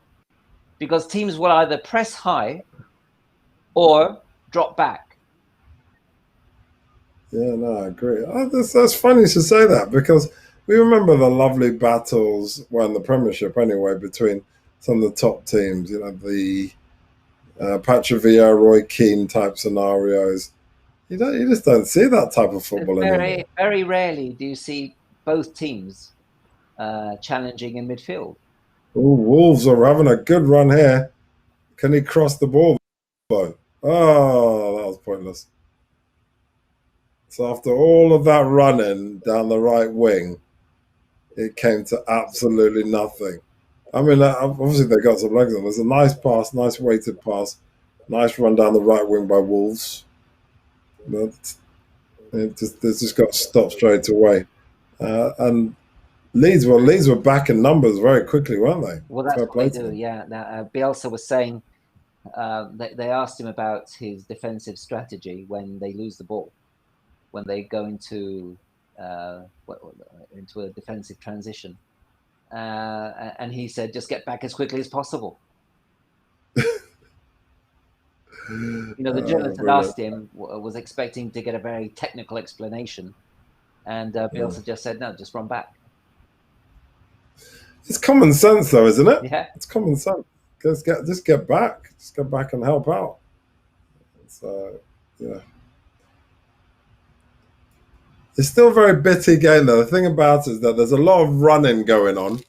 because teams will either press high or drop back. Yeah, no, I agree. That's funny to say that, because we remember the lovely battles, well, in the Premiership anyway, between some of the top teams. You know, the Patrick Vieira, Roy Keane type scenarios. You just don't see that type of football anymore. Very rarely do you see both teams challenging in midfield. Ooh, Wolves are having a good run here. Can he cross the ball though? Oh, that was pointless. So after all of that running down the right wing, it came to absolutely nothing. I mean, obviously they got some legs on. There's a nice pass, nice weighted pass, nice run down the right wing by Wolves. But it just got stopped straight away. And Leeds were back in numbers very quickly, weren't they? Well, that's what they do, yeah. Now, Bielsa was saying, they asked him about his defensive strategy when they lose the ball, when they go into a defensive transition. And he said, just get back as quickly as possible. You know, the journalist had asked him, was expecting to get a very technical explanation. And Bielsa just said, no, just run back. It's common sense, though, isn't it? Yeah. It's common sense. Just get back. Just get back and help out. So, yeah. It's still a very bitty game, though. The thing about it is that there's a lot of running going on,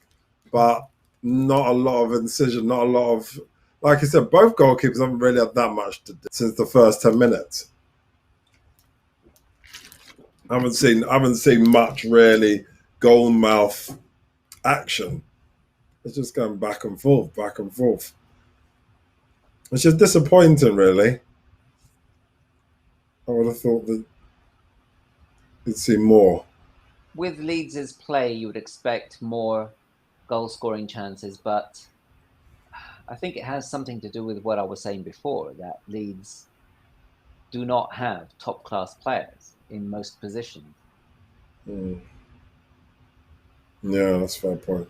but not a lot of incision, not a lot of... Like I said, both goalkeepers haven't really had that much to do since the first 10 minutes. I haven't seen much, really, goal mouth action. It's just going back and forth, which is disappointing, really. I would have thought that you'd see more. With Leeds' play, you would expect more goal-scoring chances, but I think it has something to do with what I was saying before, that Leeds do not have top-class players in most positions. Mm. Yeah, that's a fair point.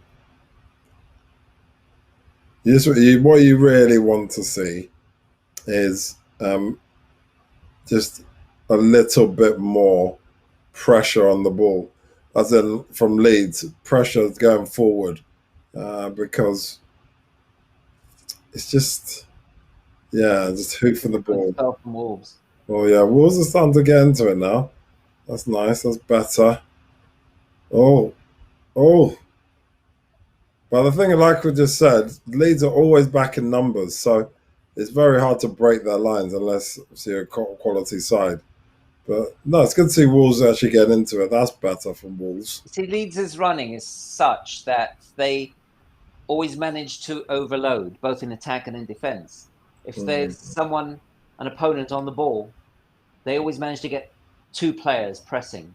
Yes, what you really want to see is just a little bit more pressure on the ball, as in from Leeds, pressure going forward, because it's just hoofing the ball. From Wolves. Oh yeah, Wolves are starting to get into it now. That's nice. That's better. Oh. But the thing, like we just said, Leeds are always back in numbers, so it's very hard to break their lines unless you're a quality side. But no, it's good to see Wolves actually getting into it. That's better from Wolves. See, Leeds' running is such that they always manage to overload, both in attack and in defence. If there's an opponent on the ball, they always manage to get two players pressing.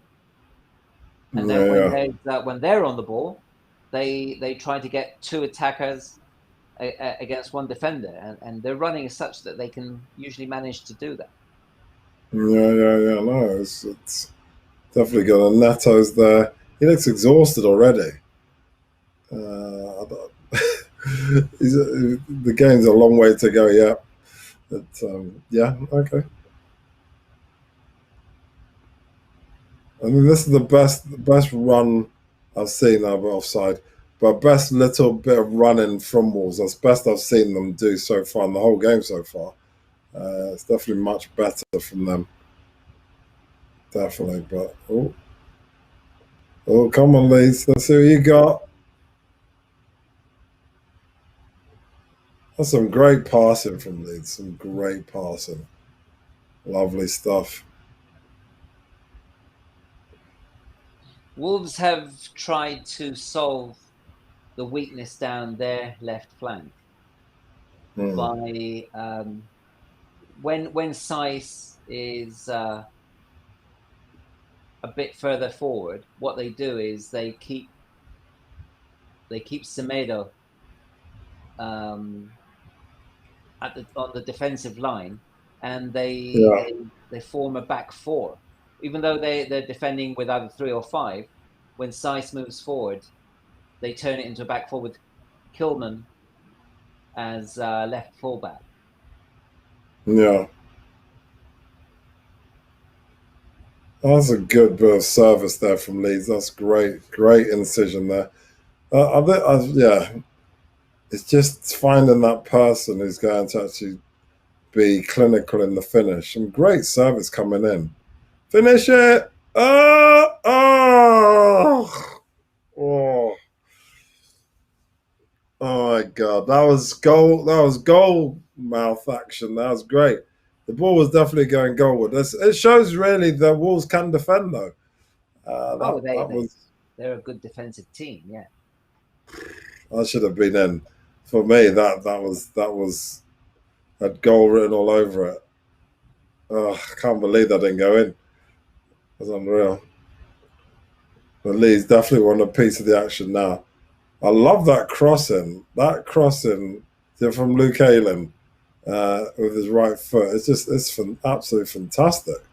And then when they're on the ball, they try to get two attackers against one defender, and their running is such that they can usually manage to do that. Yeah. No, it's definitely good. And Neto's there. He looks exhausted already. The game's a long way to go yet. But yeah, okay. I mean, this is the best run I've seen over offside, but best little bit of running from Wolves. That's best I've seen them do so far in the whole game so far. It's definitely much better from them. Definitely, but come on, Leeds. Let's see what you got. That's some great passing from Leeds. Some great passing. Lovely stuff. Wolves have tried to solve the weakness down their left flank by when Saiss is a bit further forward, what they do is they keep Semedo on the defensive line, and they form a back four. Even though they're defending with either 3 or 5, when Saiss moves forward, they turn it into a back four with Kilman as left fullback. Yeah. That's a good bit of service there from Leeds. That's great. Great incision there. Yeah. It's just finding that person who's going to actually be clinical in the finish. Some great service coming in. Finish it! Oh my God. That was goal. That was goal mouth action. That was great. The ball was definitely going goalward. It shows really that Wolves can defend, though. They're a good defensive team, yeah. That should have been in. For me, that was had goal written all over it. Oh, I can't believe that didn't go in. It was unreal. But Leeds definitely want a piece of the action now. I love that crossing. That crossing from Luke Ayling with his right foot. It's absolutely fantastic.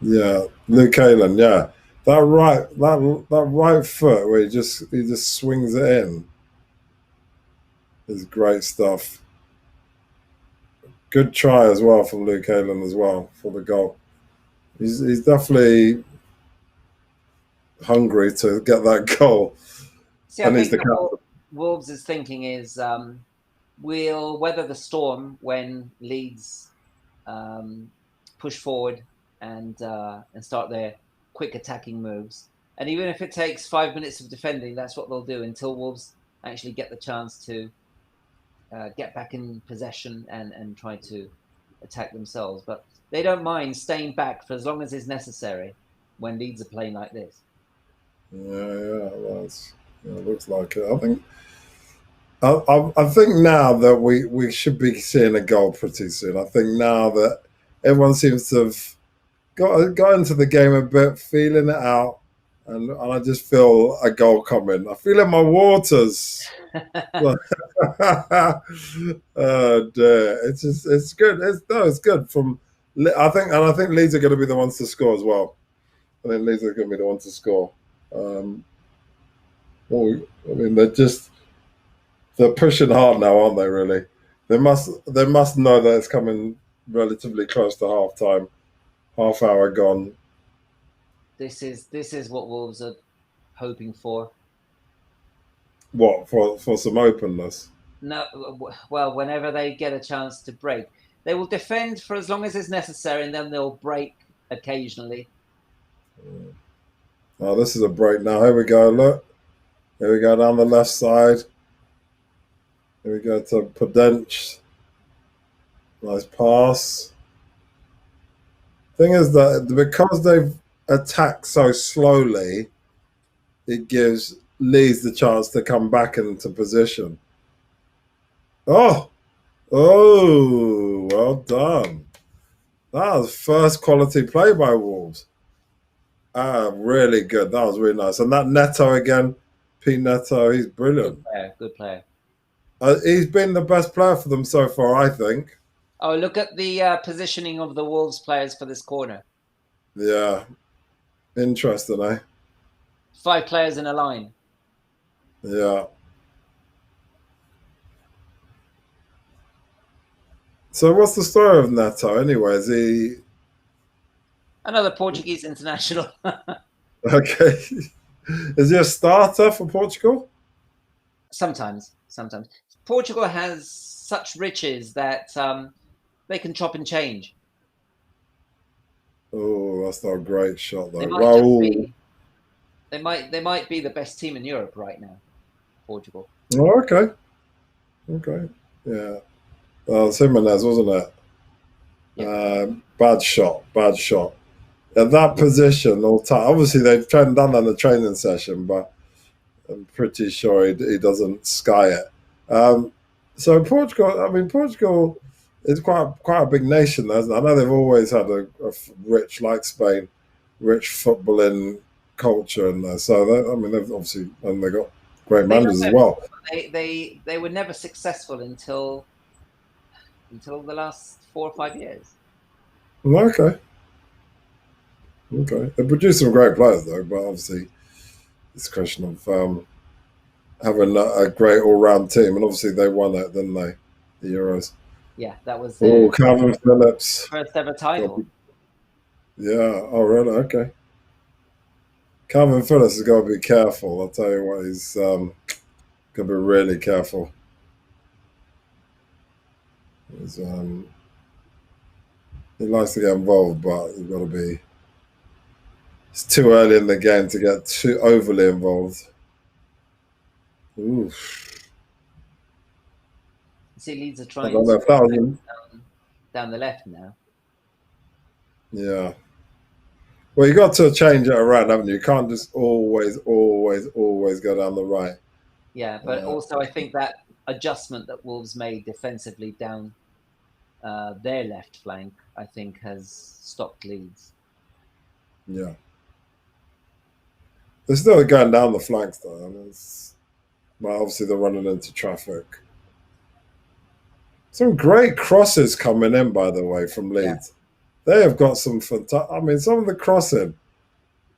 Yeah, Luke Ayling. Yeah, that right foot where he just swings it in is great stuff. Good try as well from Luke Ayling as well for the goal. He's definitely hungry to get that goal. See, I think what Wolves is thinking is we'll weather the storm when Leeds push forward and start their quick attacking moves. And even if it takes 5 minutes of defending, that's what they'll do until Wolves actually get the chance to get back in possession and try to attack themselves. But they don't mind staying back for as long as is necessary when Leeds are playing like this. Yeah, it looks like it. I think now that we should be seeing a goal pretty soon. I think now that everyone seems to have got into the game a bit, feeling it out, and I just feel a goal coming. I feel it in my waters. Oh dear! It's good. It's good. I think Leeds are going to be the ones to score as well. I think Leeds are going to be the ones to score. They're pushing hard now, aren't they? Really, they must know that it's coming relatively close to half time. Half hour gone. This is what Wolves are hoping for. What for some openness? No, well, whenever they get a chance to break, they will defend for as long as is necessary, and then they'll break occasionally. Oh, this is a break now. Here we go. Look, here we go down the left side. Here we go to Podench. Nice pass. Thing is that because they've attacked so slowly, it gives Leeds the chance to come back into position. Oh, well done. That was first quality play by Wolves. Really good. That was really nice. And that Neto again, Neto, he's brilliant. Good player. He's been the best player for them so far, I think. Oh, look at the positioning of the Wolves players for this corner. Yeah. Interesting, eh? 5 players in a line. Yeah. So what's the story of Neto anyway? Is he... Another Portuguese international. Okay. Is he a starter for Portugal? Sometimes. Portugal has such riches that they can chop and change. Oh, that's not a great shot though. They might Raul. they might be the best team in Europe right now, Portugal. Oh, okay. Okay. Yeah. It's Jimenez, wasn't it? Yeah. Bad shot. At that position all time. Obviously, they've done that in the training session, but I'm pretty sure he doesn't sky it. So Portugal is quite a big nation, isn't it? I know they've always had a rich, like Spain, rich footballing culture, and so they've obviously, and they got great managers as well. They were never successful until the last 4 or 5 years. Okay. They produced some great players though, but obviously it's a question of having a great all-round team, and obviously they won it, didn't they? The Euros. Yeah, that was their Calvin Phillips first ever title. Yeah. Oh, really? Okay. Calvin Phillips has got to be careful. I'll tell you what, he's got to be really careful. He likes to get involved, but you've got to be. It's too early in the game to get too overly involved. Oof. See, Leeds are trying to down the left now. Yeah. Well, you got to change it around, haven't you? You can't just always go down the right. Yeah, but also I think that adjustment that Wolves made defensively down their left flank, I think, has stopped Leeds. Yeah. They're still going down the flanks, though. Well, obviously, they're running into traffic. Some great crosses coming in, by the way, from Leeds. Yeah. They have got some fantastic. Some of the crossing,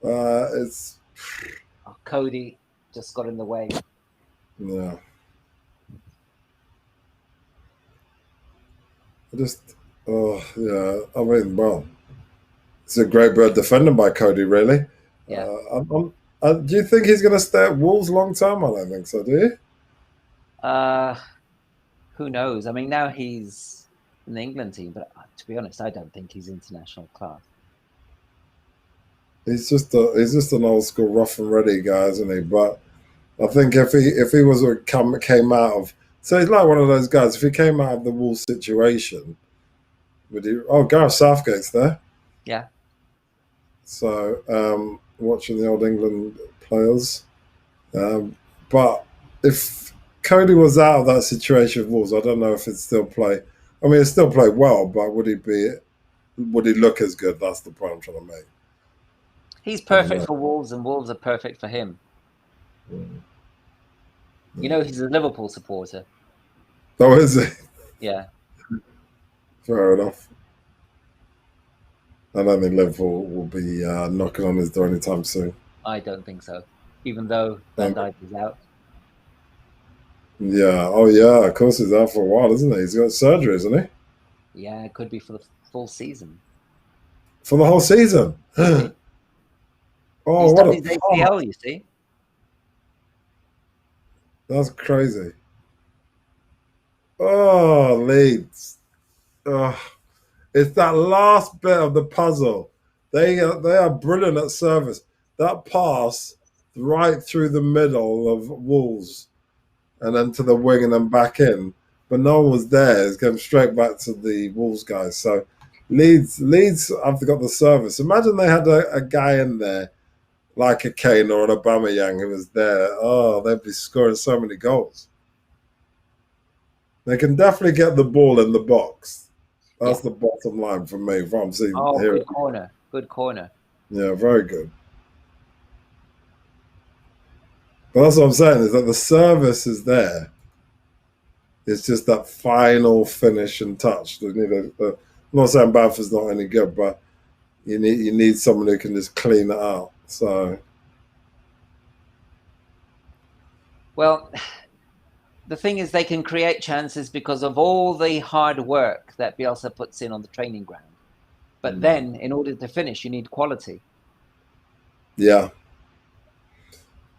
it's. Cody just got in the way. Yeah. Well, it's a great bird defended by Cody, really. Yeah. Do you think he's going to stay at Wolves long term? I don't think so, do you? Who knows? Now he's in the England team, but to be honest, I don't think he's international class. He's just an old school rough and ready guy, isn't he? But I think if he was came out of, so he's like one of those guys. If he came out of the Wolves situation, would he? Oh, Gareth Southgate's there. Yeah. So watching the old England players, but if Cody was out of that situation with Wolves, I don't know if he'd still play. He'd still play well, but would he look as good? That's the point I'm trying to make. He's perfect for Wolves, and Wolves are perfect for him. He's a Liverpool supporter. Oh, is he? Yeah. Fair enough. I don't think Liverpool will be knocking on his door anytime soon. I don't think so, even though Van Dijk is out. Yeah. Oh, yeah. Of course, he's out for a while, isn't he? He's got surgery, isn't he? Yeah, it could be for the full season. For the whole season? Oh, he's done his ACL, you see. That's crazy. Oh, Leeds. Oh, it's that last bit of the puzzle. They are brilliant at service. That pass right through the middle of Wolves and then to the wing and then back in. But no one was there. It's going straight back to the Wolves guys. So Leeds have got the service. Imagine they had a guy in there like a Kane or an Aubameyang who was there. Oh, they'd be scoring so many goals. They can definitely get the ball in the box. That's the bottom line for me. From seeing here. Good corner. Yeah, very good. But that's what I'm saying, is that the service is there. It's just that final finish and touch. You need I'm not saying Bamford's not any good, but you need someone who can just clean it out. So, well, the thing is, they can create chances because of all the hard work that Bielsa puts in on the training ground. But then, in order to finish, you need quality. Yeah.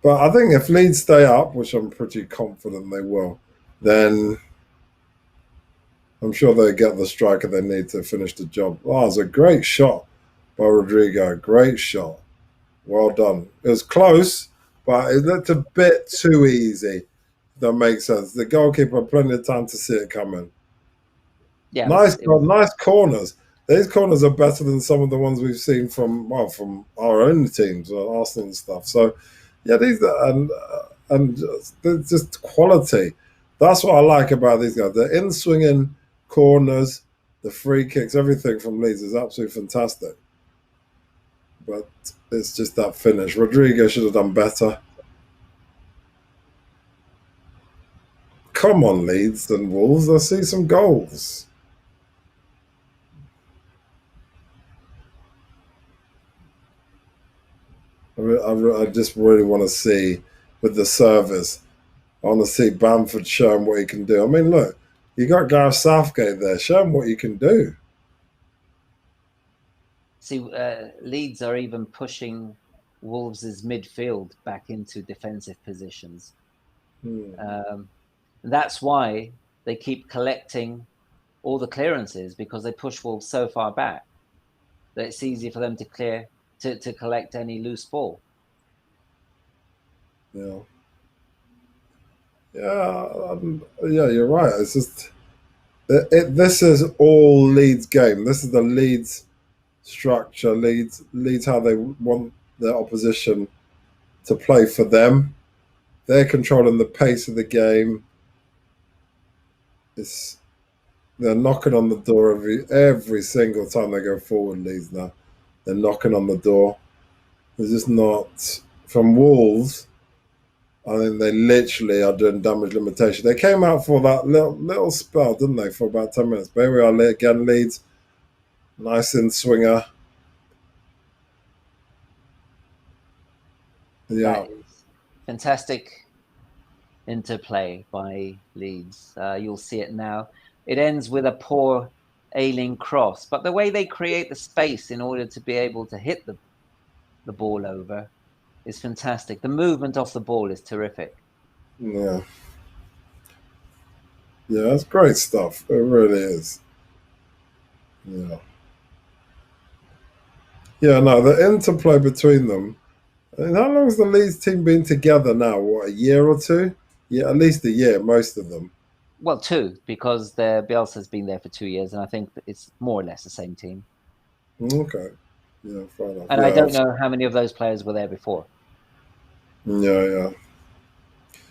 But I think if Leeds stay up, which I'm pretty confident they will, then I'm sure they'll get the striker they need to finish the job. Oh, it was a great shot by Rodrigo. Great shot. Well done. It was close, but it looked a bit too easy. That makes sense. The goalkeeper had plenty of time to see it coming. Yeah, nice corners. These corners are better than some of the ones we've seen from our own teams, Arsenal and stuff. So, yeah, these and just quality. That's what I like about these guys. The in-swinging corners, the free kicks, everything from Leeds is absolutely fantastic. But it's just that finish. Rodrigo should have done better. Come on, Leeds and Wolves. I see some goals. I just really want to see with the service. I want to see Bamford show him what he can do. I mean, look, you got Gareth Southgate there. Show him what you can do. See, Leeds are even pushing Wolves' midfield back into defensive positions. That's why they keep collecting all the clearances, because they push Wolves so far back that it's easy for them to clear to collect any loose ball. Yeah. Yeah, you're right. It's just this is all Leeds game. This is the Leeds structure. Leeds how they want their opposition to play for them. They're controlling the pace of the game. They're knocking on the door every single time they go forward. Leeds now, they're knocking on the door. They're just not from Wolves. I think they literally are doing damage limitation. They came out for that little spell, didn't they, for about 10 minutes. But here we are again, Leeds. Nice in swinger. Yeah. That is fantastic interplay by Leeds. You'll see it now. It ends with a poor Ayling cross. But the way they create the space in order to be able to hit the ball over is fantastic. The movement off the ball is terrific. Yeah. Yeah, it's great stuff. It really is. Yeah. Yeah, no, the interplay between them. I mean, how long has the Leeds team been together now? What, a year or two? Yeah, at least a year, most of them. Well, 2, because the Bielsa's been there for 2 years, and I think it's more or less the same team. Okay. Yeah, fair enough. And I don't know how many of those players were there before. Yeah.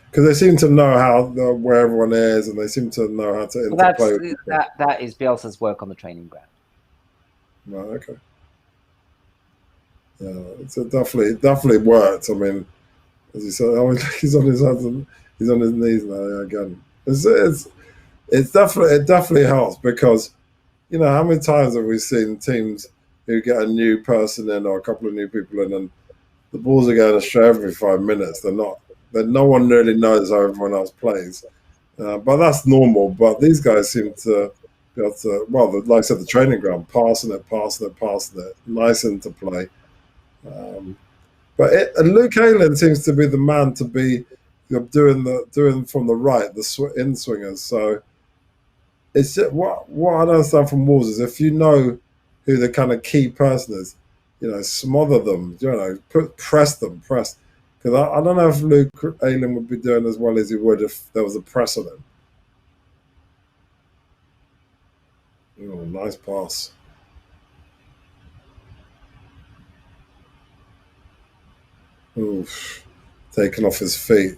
Because they seem to know where everyone is, and they seem to know how to interplay. That is Bielsa's work on the training ground. Right, okay. Yeah, it's definitely worked. I mean, as you said, he's on his hands and he's on his knees now again. It definitely helps, because how many times have we seen teams who get a new person in or a couple of new people in, and the balls are going astray every 5 minutes. No one really knows how everyone else plays, but that's normal. But these guys seem to be able to, like I said, the training ground, passing it, nice interplay. But Luke Ayling seems to be the man to be doing from the right, the in swingers. So it's just, what I don't understand from Wolves is, if you know who the kind of key person is, smother them, press them. Because I don't know if Luke Ayling would be doing as well as he would if there was a press on him. Oh, nice pass. Oof. Taken off his feet.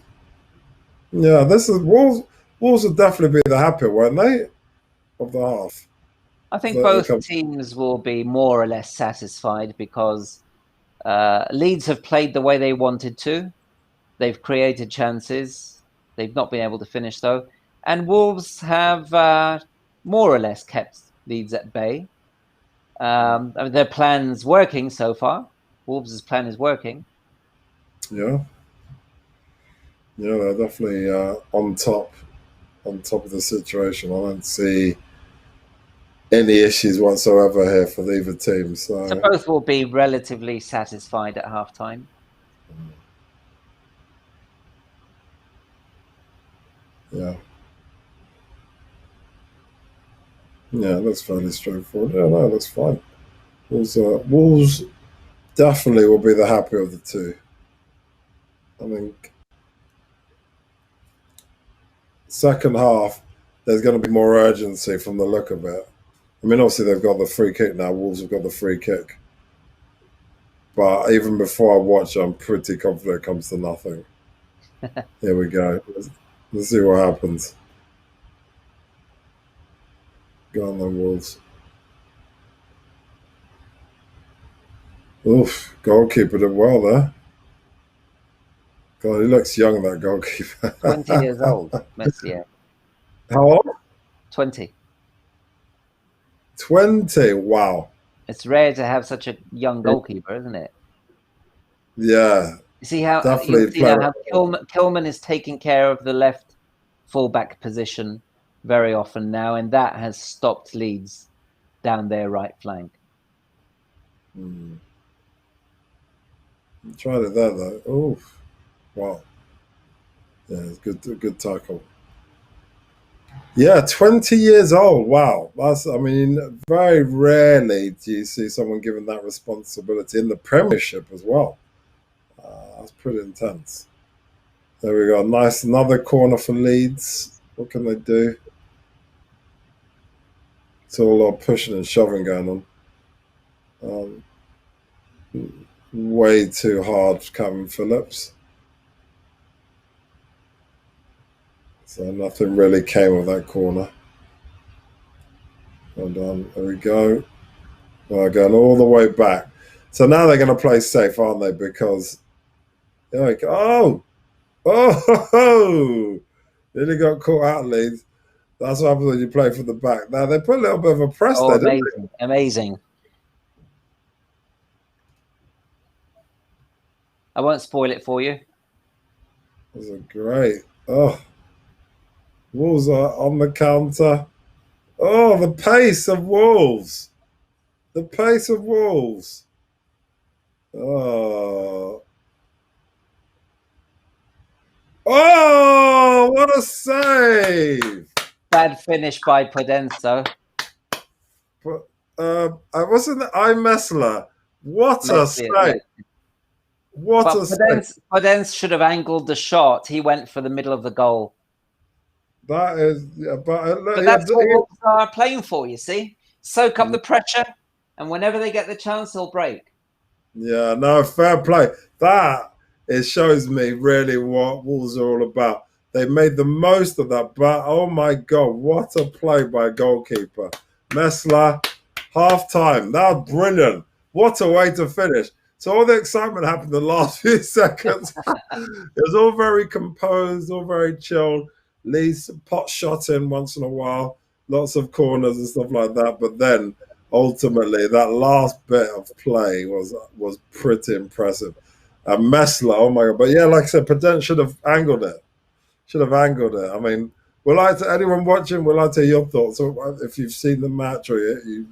Yeah, this is Wolves. Wolves would definitely be the happier, won't they, of the half? I think both teams will be more or less satisfied, because Leeds have played the way they wanted to. They've created chances. They've not been able to finish, though. And Wolves have more or less kept Leeds at bay. I mean, their plan's working so far. Wolves' plan is working. Yeah. Yeah, they're definitely on top of the situation. I don't see any issues whatsoever here for either team. So both will be relatively satisfied at halftime. Yeah. Yeah, that's fairly straightforward. Yeah, no, that's fine. Wolves definitely will be the happier of the two. I think second half, there's going to be more urgency from the look of it. I mean, obviously they've got the free kick now. Wolves have got the free kick. But even before I watch, I'm pretty confident it comes to nothing. Here we go. Let's see what happens. Go on then, Wolves. Oof, goalkeeper did well there. God, he looks young, that goalkeeper. 20 years old, Messier. How old? 20. 20, wow. It's rare to have such a young goalkeeper, isn't it? Yeah. You see how definitely how Kilman is taking care of the left fullback position very often now, and that has stopped Leeds down their right flank. Tried it there though. Oh, wow. Yeah, it's good tackle. Yeah, 20 years old. Wow. I mean, very rarely do you see someone given that responsibility in the Premiership as well. That's pretty intense. There we go. Nice. Another corner for Leeds. What can they do? It's all a lot of pushing and shoving going on. Way too hard for Calvin Phillips. So nothing really came of that corner. Hold on. There we go. Well, going all the way back. So now they're going to play safe, aren't they? Because they're like, oh, nearly got caught out, Leeds. That's what happens when you play from the back. Now they put a little bit of a press there. Amazing, amazing. I won't spoil it for you. Those are great. Oh, Wolves are on the counter. Oh, the pace of Wolves. The pace of Wolves. Oh. Oh, what a save! Bad finish by Podenso. Wasn't it Messler? What a save! What a save! Podense should have angled the shot. He went for the middle of the goal. That is, yeah, but that's what Wolves are playing for. You see, soak up the pressure, and whenever they get the chance, they'll break. Yeah, no, fair play. It shows me really what Wolves are all about. They made the most of that, but oh my God, what a play by a goalkeeper. Messler, half time. That was brilliant. What a way to finish. So all the excitement happened in the last few seconds. It was all very composed, all very chilled. Leeds pot shot in once in a while, lots of corners and stuff like that. But then ultimately that last bit of play was pretty impressive. And Messler, oh my God. But yeah, like I said, Pedent should have angled it. I mean, anyone watching, would like to hear your thoughts? So if you've seen the match or you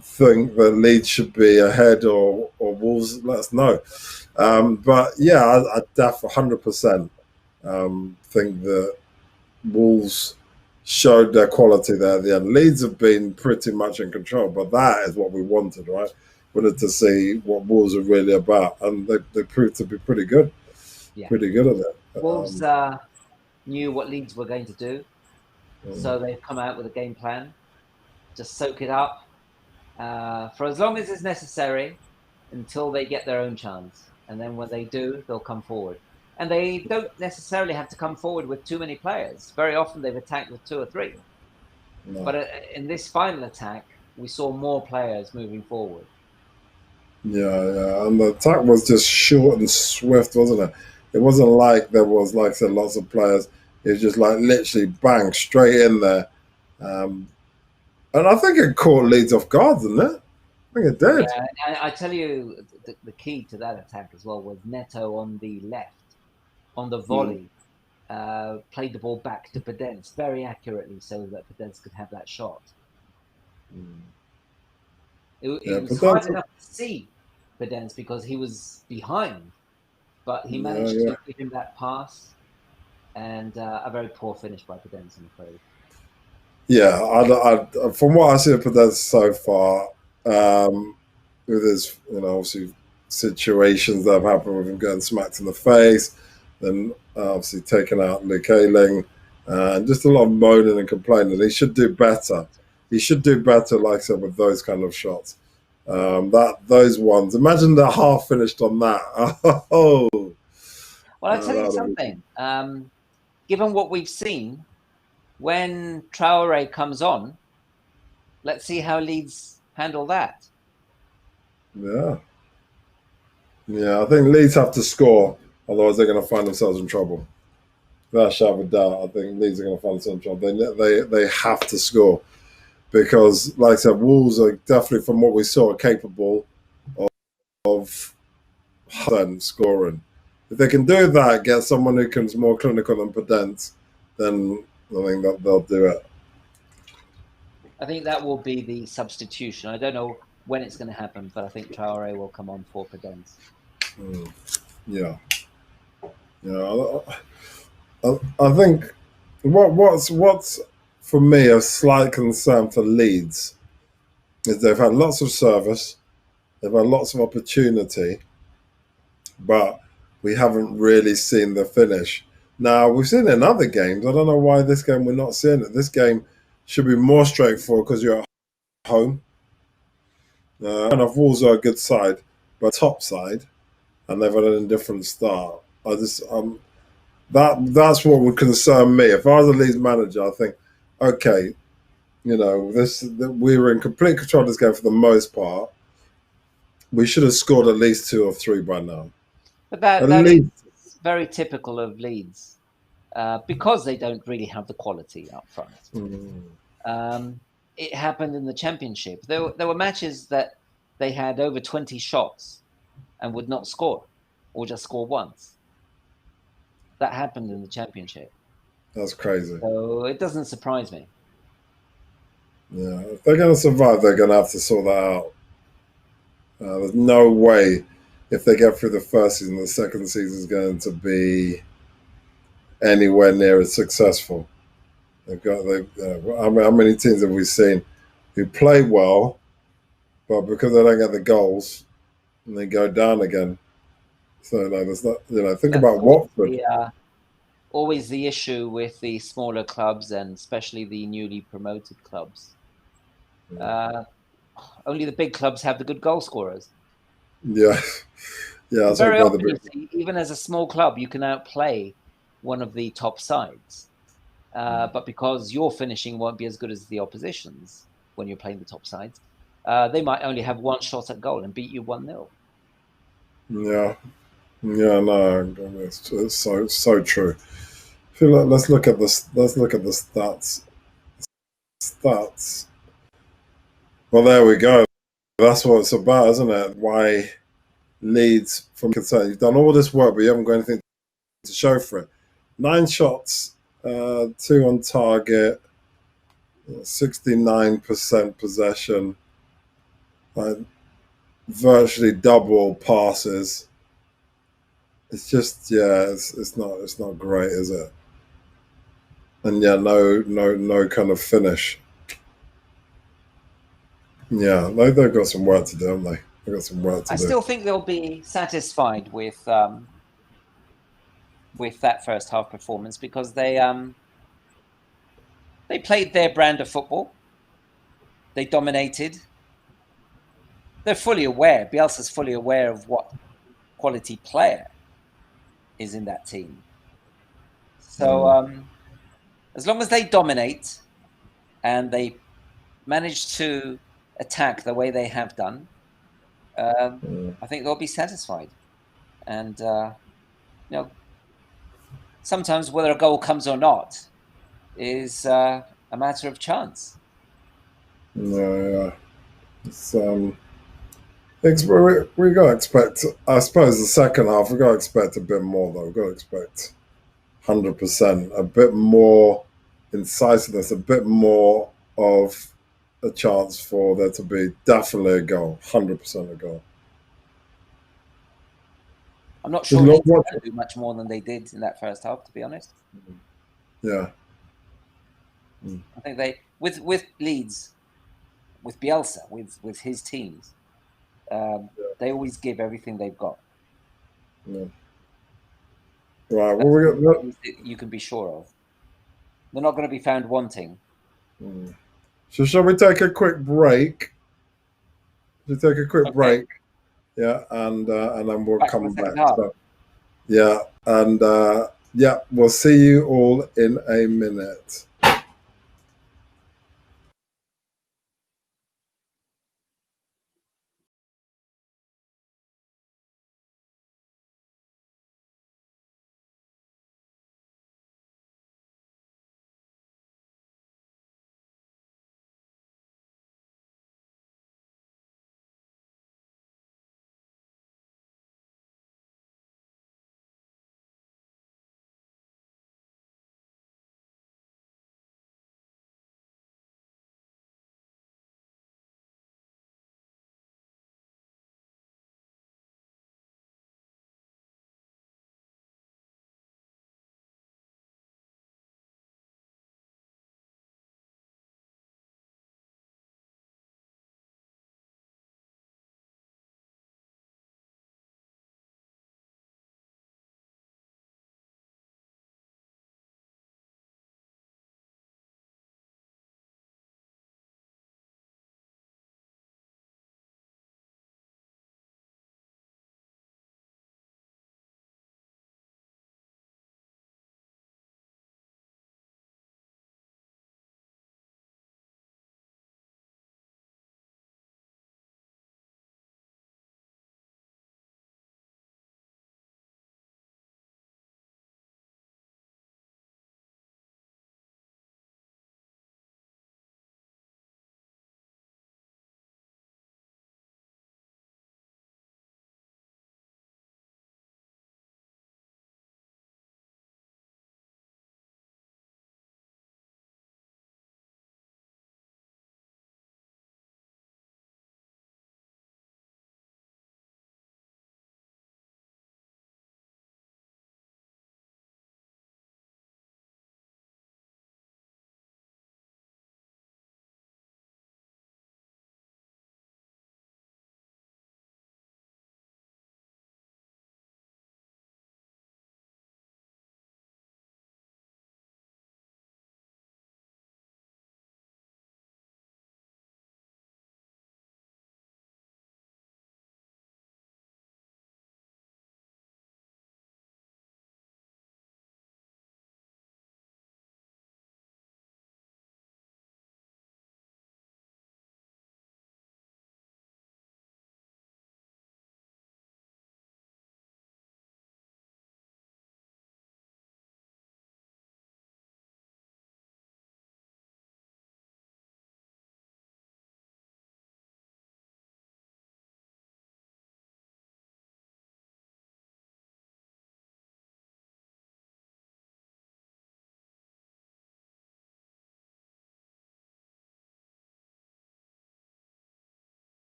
think that Leeds should be ahead or Wolves, let us know. But yeah, I definitely 100% think that Wolves showed their quality there at the end. Leeds have been pretty much in control, but that is what we wanted, right? Wanted to see what Wolves are really about, and they proved to be pretty good. Yeah. Pretty good at it. Wolves knew what Leeds were going to do, so they've come out with a game plan. Just soak it up for as long as it's necessary until they get their own chance. And then when they do, they'll come forward. And they don't necessarily have to come forward with too many players. Very often they've attacked with 2 or 3. No. But in this final attack, we saw more players moving forward. Yeah. And the attack was just short and swift, wasn't it? It wasn't like there was, like I said, lots of players. It was just like literally bang straight in there, and I think it caught Leeds off guard, didn't it? I think it did. Yeah, I tell you, the key to that attack as well was Neto on the left, on the volley, played the ball back to Podence very accurately so that Podence could have that shot. It was hard enough to see Podence because he was behind, but he managed to give him that pass, and a very poor finish by Podence, I'm afraid. Yeah, I, from what I see of Podence so far, with his, obviously situations that have happened with him getting smacked in the face, then obviously taking out Luke Ayling, and just a lot of moaning and complaining. He should do better. He should do better, like I said, with those kind of shots. Those ones. Imagine the half finished on that. Oh. Well, I'll tell you something. Given what we've seen, when Traore comes on, let's see how Leeds handle that. Yeah. Yeah, I think Leeds have to score, otherwise they're going to find themselves in trouble. Without a shadow of a doubt, I think Leeds are going to find themselves in trouble. They have to score because, like I said, Wolves are definitely, from what we saw, capable of scoring. If they can do that, get someone who is more clinical than Podence, then I think that they'll do it. I think that will be the substitution. I don't know when it's going to happen, but I think Traore will come on for Podence. Yeah. I think what's for me a slight concern for Leeds is they've had lots of service, they've had lots of opportunity, but we haven't really seen the finish. Now, we've seen it in other games. I don't know why this game we're not seeing it. This game should be more straightforward because you're at home. And Wolves are a good side, but top side, and they've had an indifferent start. That's what would concern me. If I was a Leeds manager, I think, okay, we were in complete control of this game for the most part. We should have scored at least 2 or 3 by now. But that is very typical of Leeds because they don't really have the quality up front. It happened in the Championship. There were matches that they had over 20 shots and would not score or just score once. That happened in the Championship. That's crazy. So it doesn't surprise me. Yeah, if they're going to survive, they're going to have to sort that out. There's no way if they get through the first season, the second season is going to be anywhere near as successful. How many teams have we seen who play well, but because they don't get the goals, and they go down again? So there's not. Think about Watford. Always the issue with the smaller clubs and especially the newly promoted clubs. Only the big clubs have the good goal scorers. Yeah. Very often, even as a small club, you can outplay one of the top sides. But because your finishing won't be as good as the opposition's when you're playing the top sides, they might only have one shot at goal and beat you 1-0. Yeah, no, it's so true. I feel like let's look at the stats. Well, there we go. That's what it's about, isn't it? Why Leeds, from concern, you've done all this work, but you haven't got anything to show for it. 9 shots, 2 on target, 69% possession, virtually double passes. It's just, it's not great, is it? And no kind of finish. Yeah, they've got some work to do, haven't they? They've got some work to do. I still think they'll be satisfied with that first half performance because they played their brand of football. They dominated. They're fully aware. Bielsa's fully aware of what quality player is in that team. So as long as they dominate and they manage to attack the way they have done, I think they'll be satisfied. And sometimes whether a goal comes or not is a matter of chance. Yeah. It's, we got to expect, I suppose, the second half, we got to expect a bit more, though. We've got to expect 100%, a bit more incisiveness, a bit more of a chance for there to be definitely a goal, 100% a goal. I'm not sure Leeds are going to do much more than they did in that first half, to be honest. Yeah. I think they, with Leeds, with Bielsa, with his teams, they always give everything they've got. Yeah. Right. Well, you can be sure of. They're not going to be found wanting. So shall we take a quick break? Should we take a quick break? Yeah, and then we'll come back. So, yeah, and yeah, we'll see you all in a minute.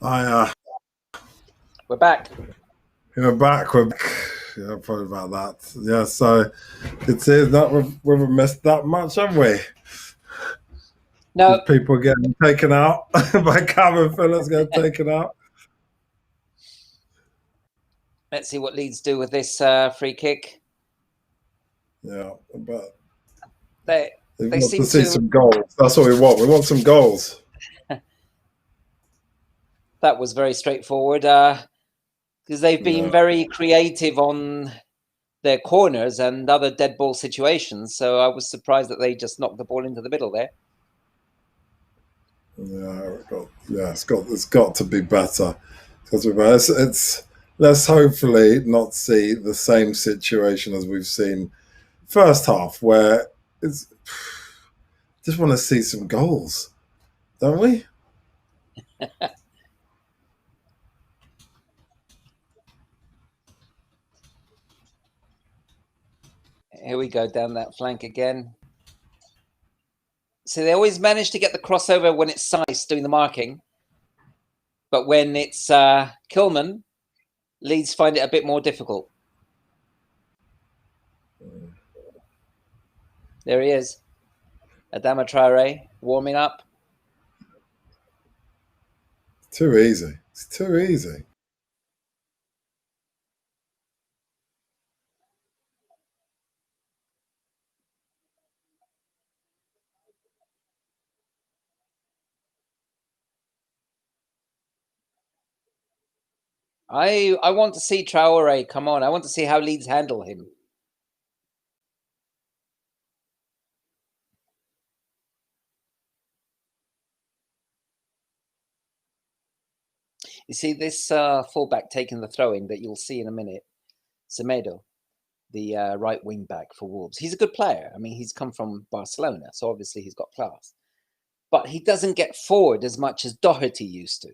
We're back. We're back. We're back. Yeah, probably about that. Yeah, so it's that we've missed that much, haven't we? No. With people getting taken out by Calvin Phillips getting taken out. Let's see what Leeds do with this free kick. Yeah, but they want seem to see some goals. That's what we want. We want some goals. That was very straightforward because they've been very creative on their corners and other dead ball situations. So I was surprised that they just knocked the ball into the middle there. Yeah, it's got to be better. It's let's hopefully not see the same situation as we've seen first half, where it's just want to see some goals, don't we? Here we go down that flank again. So they always manage to get the crossover when it's Seiss doing the marking. But when it's Kilman, Leeds find it a bit more difficult. There he is. Adama Traore warming up. Too easy. It's too easy. I want to see Traore come on. I want to see how Leeds handle him. You see this fullback taking the throw-in that you'll see in a minute. Semedo, the right wing back for Wolves. He's a good player. I mean, he's come from Barcelona, so obviously he's got class. But he doesn't get forward as much as Doherty used to.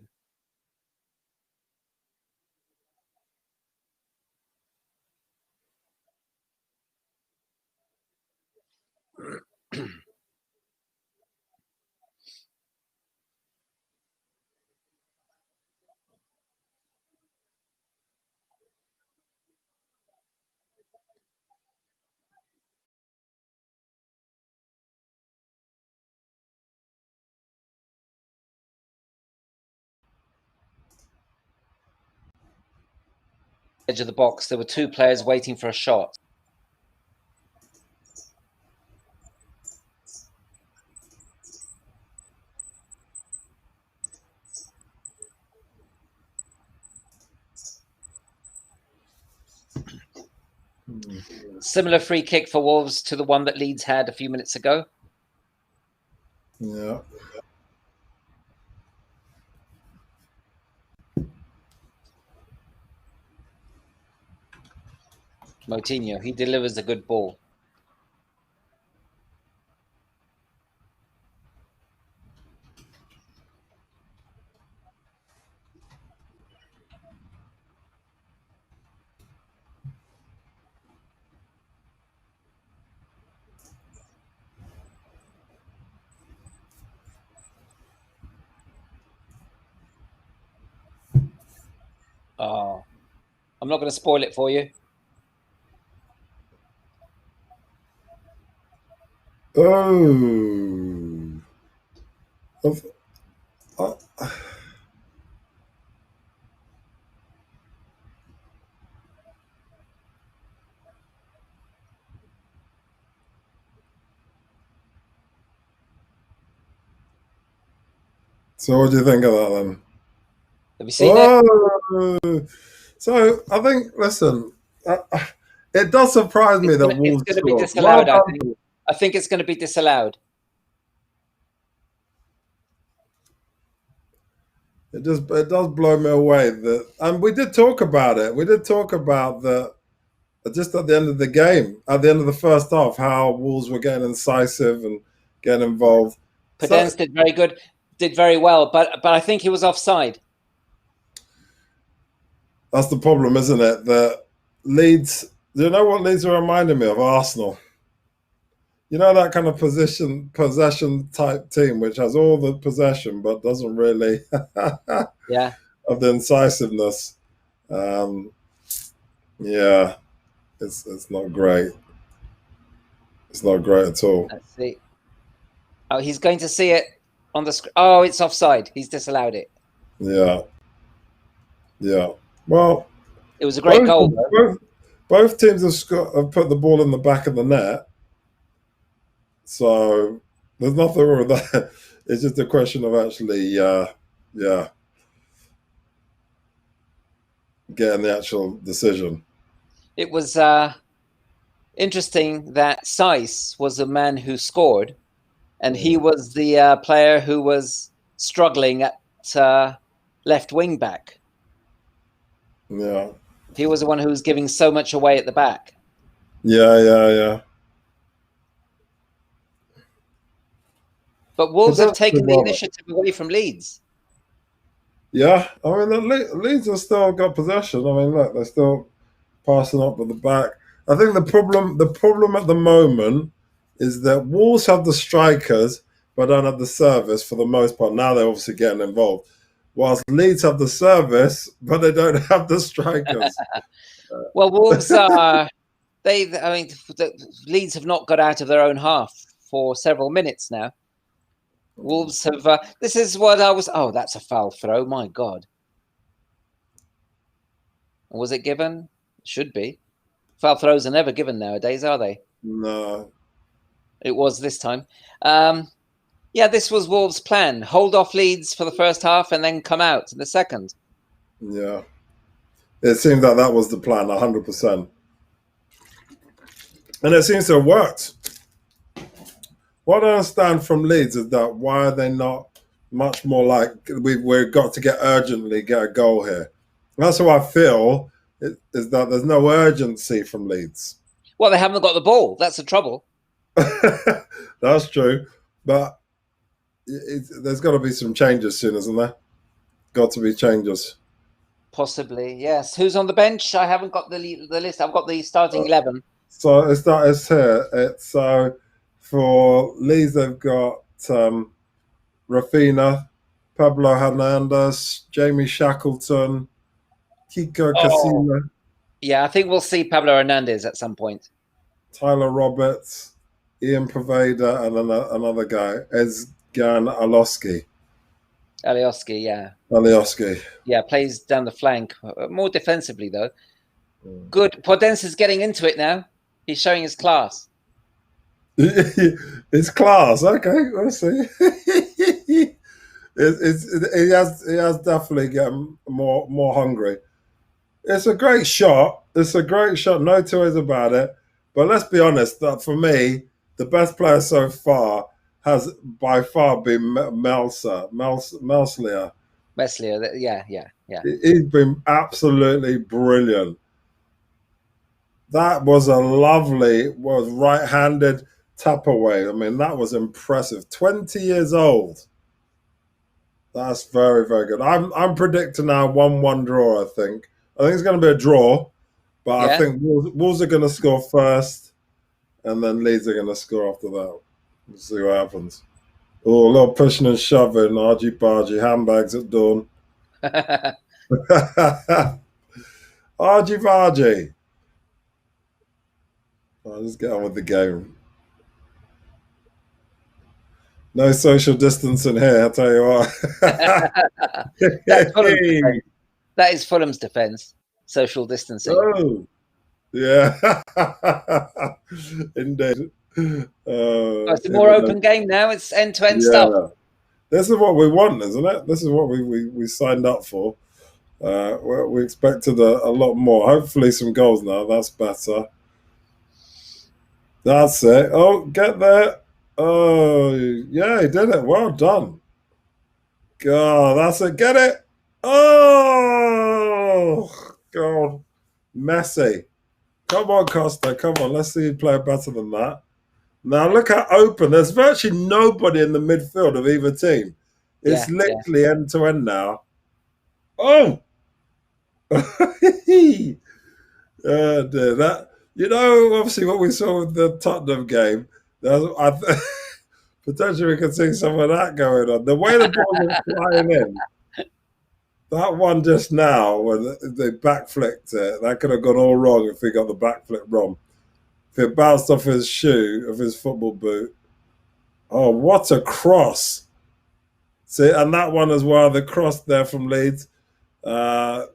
Edge of the box, there were two players waiting for a shot. Similar free kick for Wolves to the one that Leeds had a few minutes ago. Yeah. Moutinho, he delivers a good ball. Oh, I'm not going to spoil it for you. Oh. So what do you think of that then? Have you seen it? So I think, listen, it does surprise me that Wolves it's going to be disallowed. I think it's going to be disallowed. It does blow me away that, and we did talk about it. We did talk about that just at the end of the game, at the end of the first half, how Wolves were getting incisive and getting involved. Podence did very good, did very well, but I think he was offside. That's the problem, isn't it? That Leeds, do you know what Leeds are reminding me of? Arsenal. you know, that kind of possession type team, which has all the possession but doesn't really Yeah. of the incisiveness. Um, yeah, it's not great. It's not great at all. Let's see. Oh, he's going to see it on the screen. Oh, it's offside. He's disallowed it. Yeah, yeah. Well, It was a great goal, though. both teams have put the ball in the back of the net, so there's nothing wrong with that. It's just a question of actually, yeah, getting the actual decision. It was interesting that Seiss was the man who scored, and he was the player who was struggling at left wing back. Yeah. He was the one who was giving so much away at the back. Yeah. But Wolves have taken the initiative away from Leeds. Yeah, I mean, Leeds have still got possession. I mean, look, they're still passing up at the back. I think the problem at the moment is that Wolves have the strikers, but don't have the service for the most part. Now they're obviously getting involved, whilst Leeds have the service, but they don't have the strikers. Well, Wolves are Leeds have not got out of their own half for several minutes now. Wolves have. This is what I was. Oh, that's a foul throw. My God. Was it given? Should be. Foul throws are never given nowadays, are they? No. It was this time. Yeah, this was Wolves' plan. Hold off Leeds for the first half and then come out in the second. Yeah. It seemed that was the plan, 100%. And it seems to have worked. What I understand from Leeds is that why are they not much more like, we've got to urgently get a goal here. That's how I feel, is that there's no urgency from Leeds. Well, they haven't got the ball. That's the trouble. That's true. But there's got to be some changes soon, isn't there? Got to be changes. Possibly, yes. Who's on the bench? I haven't got the list. I've got the starting 11. So it's here. It's for Leeds, they've got Rafinha, Pablo Hernandez, Jamie Shackleton, Kiko Casilla. Yeah, I think we'll see Pablo Hernandez at some point. Tyler Roberts, Ian Poveda, and another guy, Ezgan Alioski, yeah. Alioski. Yeah, plays down the flank. More defensively, though. Good. Podence is getting into it now. He's showing his class. His class, okay, we'll see. He has definitely gotten more hungry. It's a great shot. No two ways about it. But let's be honest, that for me, the best player so far has by far been Meslier. Meslier, yeah. He's been absolutely brilliant. That was a was right-handed tap away. I mean, that was impressive. 20 years old. That's very, very good. I'm predicting now 1-1 draw, I think. I think it's going to be a draw, but yeah. I think Wolves are going to score first, and then Leeds are going to score after that. We'll see what happens. Oh, a little pushing and shoving, argy-bargy, handbags at dawn. Argy-bargy. I'll just get on with the game. No social distancing here, I'll tell you what. That is Fulham's defence. Social distancing. Oh, yeah. Indeed. It's a more open game now. It's end-to-end stuff. This is what we want, isn't it? This is what we signed up for. We expected a lot more. Hopefully some goals now. That's better. That's it. Oh, get there. Oh, yeah, he did it. Well done. God, that's it. Get it. Oh, God. Messi. Come on, Costa. Come on. Let's see you play better than that. Now, look how open. There's virtually nobody in the midfield of either team. It's literally end-to-end now. Oh! Dear, that, obviously what we saw with the Tottenham game, Potentially we could see some of that going on. The way the ball was flying in, that one just now when they backflicked it, that could have gone all wrong if he got the backflip wrong. If it bounced off his shoe, of his football boot. Oh, what a cross! See, and that one as well, the cross there from Leeds. Uh,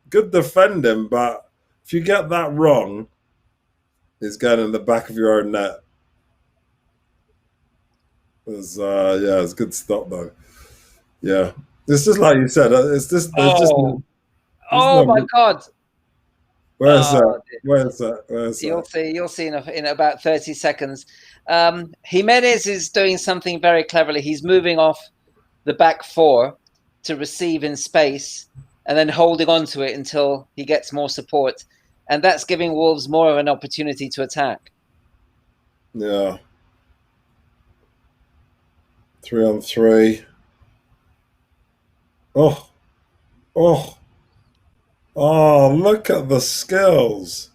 Good defending, but if you get that wrong, it's going in the back of your own net. It's a good stop though. Yeah, it's just like you said. It's just there's Oh my no. God! Where's that? Where's that? Where's You'll that? see. You'll see in about 30 seconds. Jimenez is doing something very cleverly. He's moving off the back four to receive in space, and then holding on to it until he gets more support, and that's giving Wolves more of an opportunity to attack. Yeah. 3-on-3. Oh, oh, oh! Look at the skills.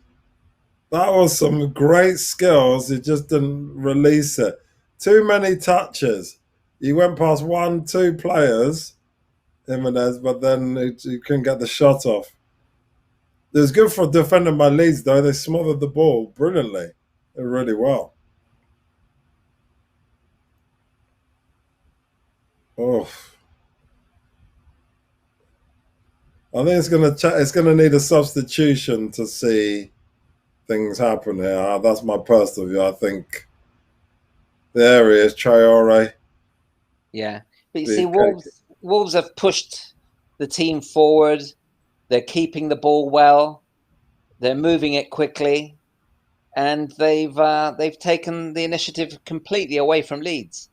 That was some great skills. He just didn't release it. Too many touches. He went past 1, 2 players, Jimenez, but then he couldn't get the shot off. It was good for defending by Leeds, though. They smothered the ball brilliantly. Really well. Oh, I think it's gonna need a substitution to see things happen here. That's my personal view. I think there he is, Traore. Yeah, but you see, Wolves have pushed the team forward. They're keeping the ball well. They're moving it quickly, and they've taken the initiative completely away from Leeds.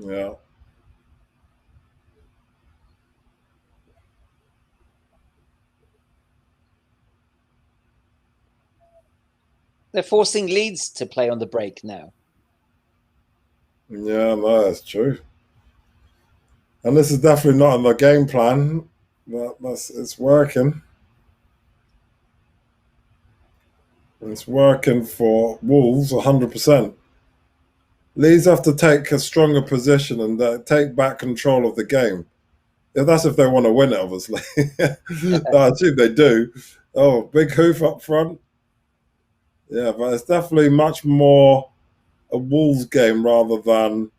Yeah. They're forcing Leeds to play on the break now. Yeah, no, that's true. And this is definitely not in the game plan, but it's working. It's working for Wolves 100%. Leeds have to take a stronger position and take back control of the game. That's if they want to win it, obviously. I assume they do. Oh, big hoof up front. Yeah, but it's definitely much more a Wolves game rather than.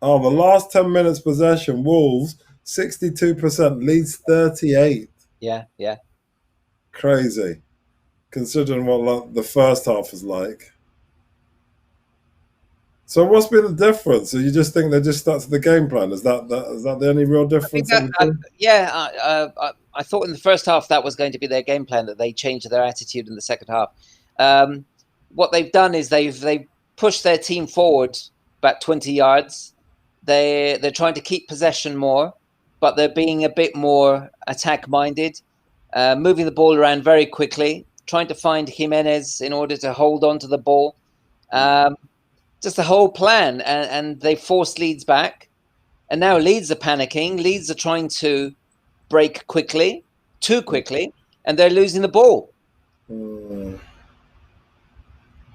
Oh, the last 10 minutes possession, Wolves 62%, Leeds 38. Yeah. Crazy, considering what the first half was like. So what's been the difference? So you just think they just stuck to the game plan? Is that the only real difference? I thought in the first half that was going to be their game plan, that they changed their attitude in the second half. What they've done is they've pushed their team forward about 20 yards. They're trying to keep possession more, but they're being a bit more attack-minded, moving the ball around very quickly, trying to find Jimenez in order to hold on to the ball. Just the whole plan, and they forced Leeds back. And now Leeds are panicking. Leeds are trying to break quickly, too quickly, and they're losing the ball.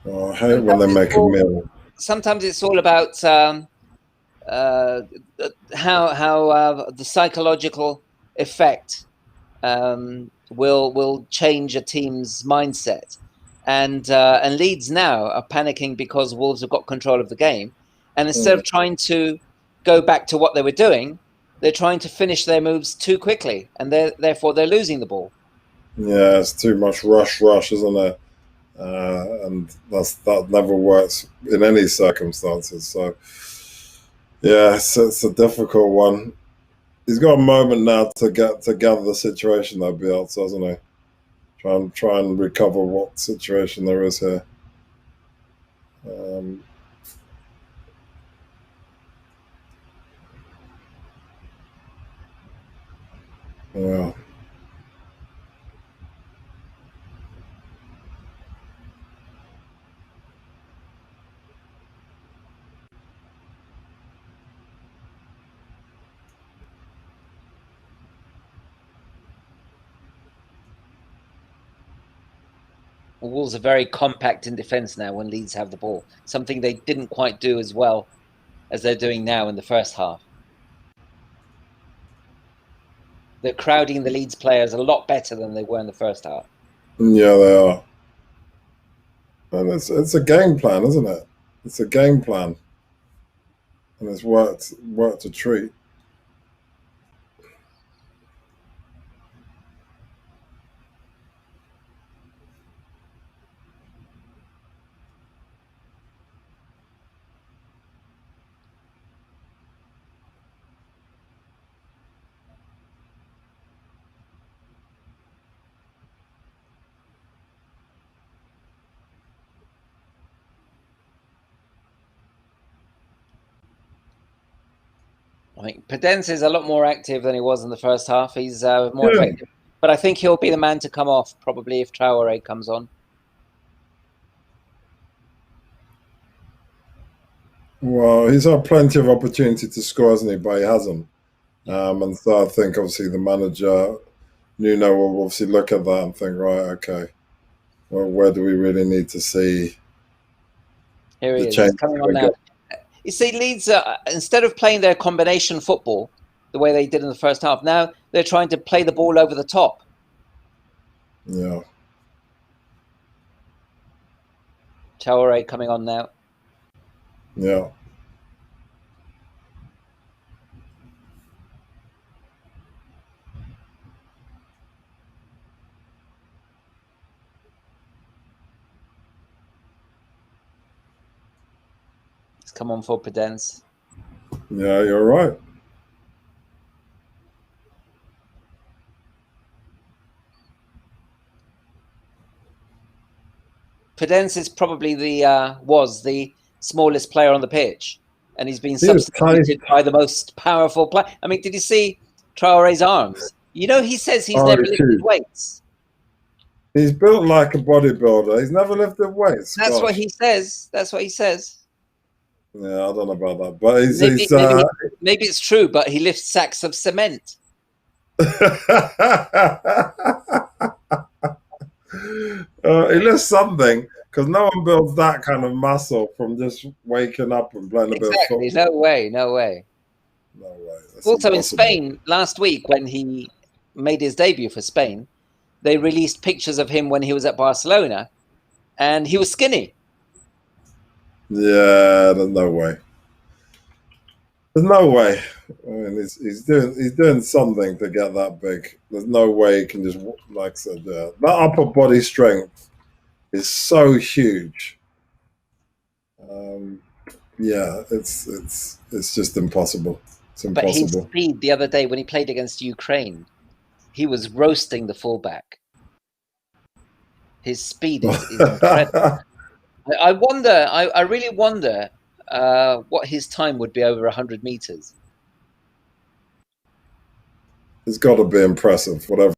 Oh, I hate when they make a mill. Sometimes it's all about how the psychological effect will change a team's mindset. And Leeds now are panicking because Wolves have got control of the game, and instead of trying to go back to what they were doing, they're trying to finish their moves too quickly, and therefore they're losing the ball. Yeah, it's too much rush, isn't it? And that never works in any circumstances. So yeah, it's a difficult one. He's got a moment now to gather the situation though, Bielsa, hasn't he? Try and recover what situation there is here. Yeah. Wolves are very compact in defence now when Leeds have the ball, something they didn't quite do as well as they're doing now in the first half. They're crowding the Leeds players a lot better than they were in the first half. Yeah, they are. And it's a game plan, isn't it? It's a game plan. And it's worked a treat. I think Pedence is a lot more active than he was in the first half. He's more effective. But I think he'll be the man to come off, probably, if Traoré comes on. Well, he's had plenty of opportunity to score, hasn't he? But he hasn't. And so I think, obviously, the manager, Nuno, will obviously look at that and think, right, okay, well, where do we really need to see Here he is. He's coming on now. You see, Leeds, instead of playing their combination football the way they did in the first half, now they're trying to play the ball over the top. Yeah. Traoré coming on now. Yeah. He's come on for Pedence. Yeah, you're right. Pedence is probably was the smallest player on the pitch, and he's been substituted by the most powerful player. I mean, did you see Traoré's arms? You know, he says he's never lifted weights. He's built like a bodybuilder. He's never lifted weights. That's what he says. That's what he says. Yeah, I don't know about that, but maybe it's true. But he lifts sacks of cement. He lifts something, because no one builds that kind of muscle from just waking up and playing a bit of football. No way. No way. That's also impossible. In Spain last week, when he made his debut for Spain, they released pictures of him when he was at Barcelona, and he was skinny. Yeah, there's no way. There's no way. I mean, he's doing something to get that big. There's no way he can just, like I said, that upper body strength is so huge. Yeah, it's just impossible. It's impossible. But his speed the other day when he played against Ukraine, he was roasting the fullback. His speed is incredible. I wonder. I really wonder what his time would be over 100 meters. It's got to be impressive, whatever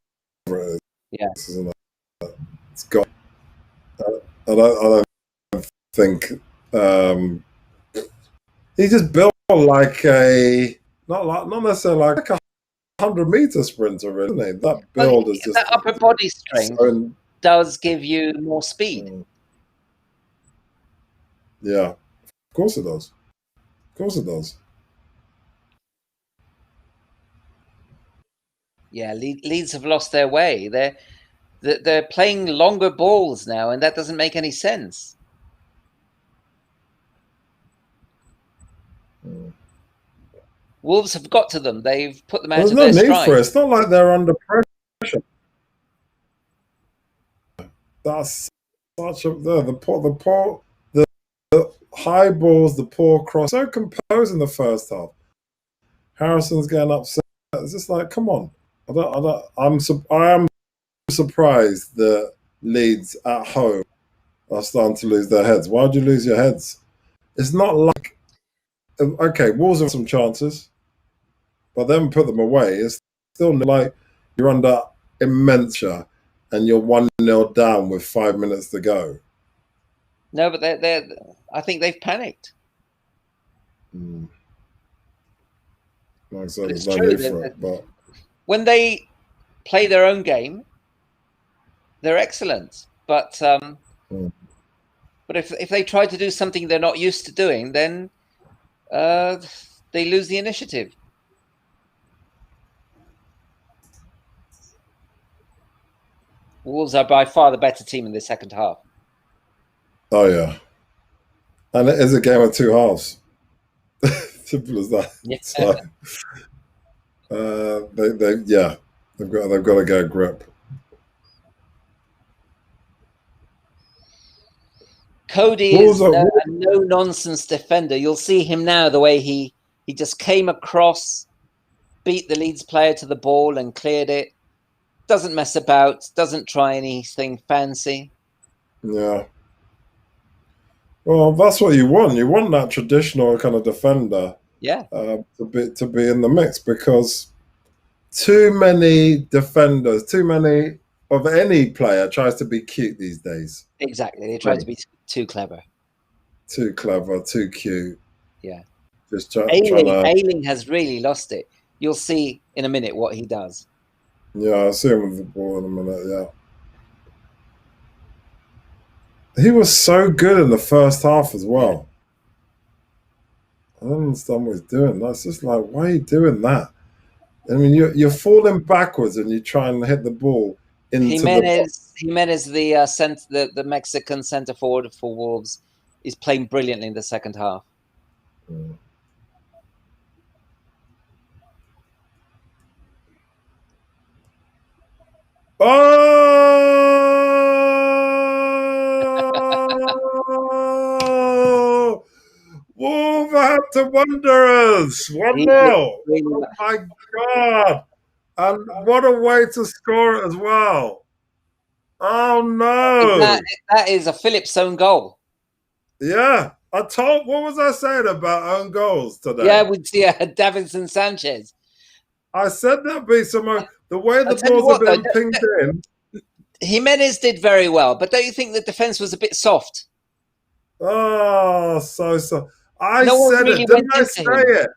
it is. Yeah, isn't it? It's got. I don't think he just built like a not necessarily like a 100-meter sprinter, really. Isn't he? That build is just that upper body strength does give you more speed. Yeah, of course it does. Of course it does. Yeah, Leeds have lost their way. They're playing longer balls now, and that doesn't make any sense. Wolves have got to them. They've put them out of their stride. There's no need for it. It's not like they're under pressure. That's such a the high balls, the poor cross. So composed in the first half. Harrison's getting upset. It's just like, come on. I am surprised that Leeds at home are starting to lose their heads. Why would you lose your heads? It's not like, okay, Wolves have some chances, but they haven't put them away. It's still like you're under immense pressure and you're 1-0 down with 5 minutes to go. No, but I think they've panicked. Like I said, there's no need for it. But when they play their own game, they're excellent. But if they try to do something they're not used to doing, then they lose the initiative. Wolves are by far the better team in the second half. Oh yeah, and it is a game of two halves. Simple as that. Yeah. So they've got to go grip. Cody is a no-nonsense defender. You'll see him now, the way he just came across, beat the Leeds player to the ball and cleared it. Doesn't mess about, doesn't try anything fancy. Yeah. Well, that's what you want. You want that traditional kind of defender to be in the mix, because too many defenders, too many of any player tries to be cute these days. Exactly. They try to be too clever. Too clever, too cute. Yeah. Just trying to... Ayling has really lost it. You'll see in a minute what he does. Yeah, I'll see him with the ball in a minute, yeah. He was so good in the first half as well. I don't understand what he's doing. That's just like, why are you doing that? I mean, you're falling backwards and you try and hit the ball into Jimenez, the Mexican centre forward for Wolves, is playing brilliantly in the second half. Mm. Oh! Wolverhampton Wanderers 1-0. Oh my God! And what a way to score it as well. Oh no! That is a Phillips own goal. Yeah, what was I saying about own goals today? Yeah, with Davinson Sanchez. I said there'd be some. The way the balls have been pinged in. Jimenez did very well, but don't you think the defense was a bit soft? Oh, so. I said it. Didn't I say it?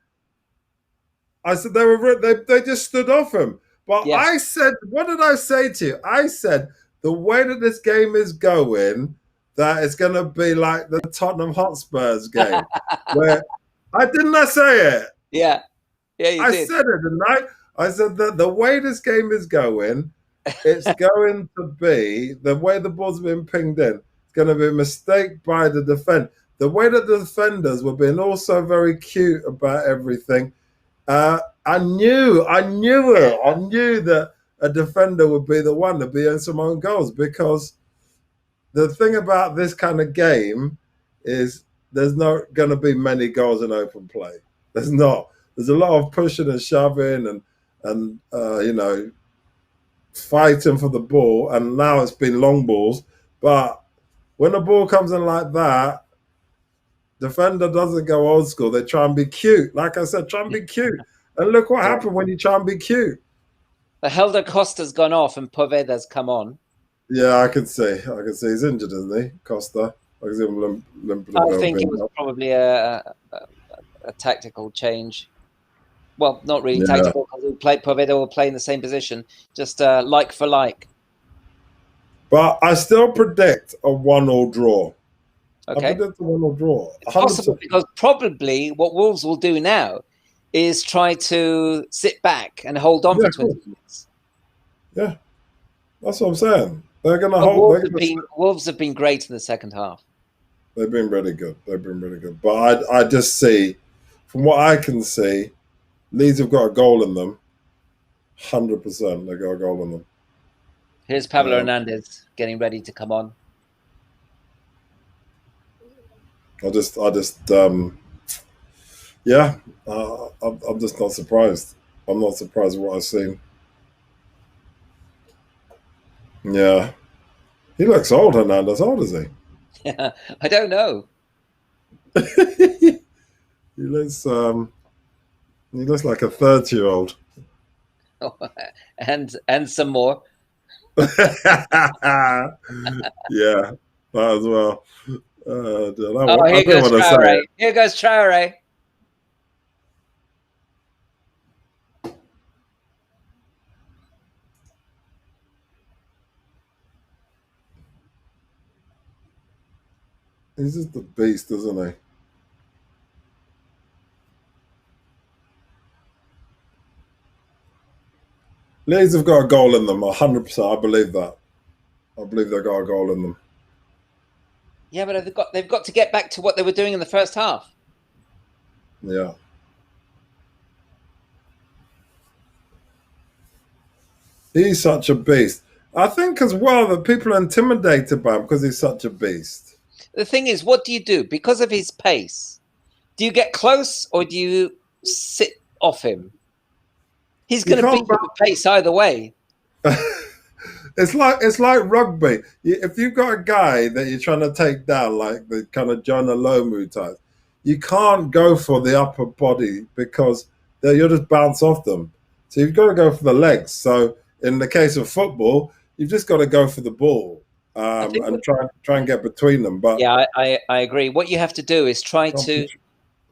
I said they just stood off him. But I said, what did I say to you? I said the way that this game is going, that it's going to be like the Tottenham Hotspurs game, where I say it. Yeah, you did. I said it, didn't I? I said that the way this game is going, it's going to be the way the ball's been pinged in. It's going to be a mistake by the defense. The way that the defenders were being also very cute about everything. I knew it. I knew that a defender would be the one to be in some own goals, because the thing about this kind of game is there's not going to be many goals in open play. There's not. There's a lot of pushing and shoving and fighting for the ball, and now it's been long balls. But when the ball comes in like that, defender doesn't go old school. They try and be cute. Like I said, try and be cute. And look what happened when you try and be cute. The Helder Costa's gone off and Poveda's come on. Yeah, I can see. He's injured, isn't he, Costa? I can see him limping. I think it was probably a tactical change. Well, not really tactical, because Poveda will play in the same position, just like for like. But I still predict a 1-1 draw. Okay. I predict a 1-1 draw. It's possible, because probably what Wolves will do now is try to sit back and hold on for 20 minutes. Yeah, that's what I'm saying. They're going to hold. Wolves have been great in the second half. They've been really good. But I just see, from what I can see, Leeds have got a goal in them. 100%, they got a goal in them. Here's Pablo Hernandez getting ready to come on. I'm just not surprised. I'm not surprised with what I've seen. Yeah. He looks old, Hernandez. How old is he? Yeah, I don't know. He looks like a 30-year-old. and some more. Yeah, that as well. Here goes Traore. Here goes Traore. He's just a beast, isn't he? Leeds have got a goal in them, 100%. I believe that. I believe they've got a goal in them. Yeah, but they've got to get back to what they were doing in the first half. Yeah. He's such a beast. I think as well that people are intimidated by him because he's such a beast. The thing is, what do you do? Because of his pace, do you get close or do you sit off him? He's going to beat you with pace either way. It's like rugby. If you've got a guy that you're trying to take down, like the kind of Jonah Lomu type, you can't go for the upper body because you'll just bounce off them. So you've got to go for the legs. So in the case of football, you've just got to go for the ball and try and get between them. But yeah, I agree. What you have to do is try to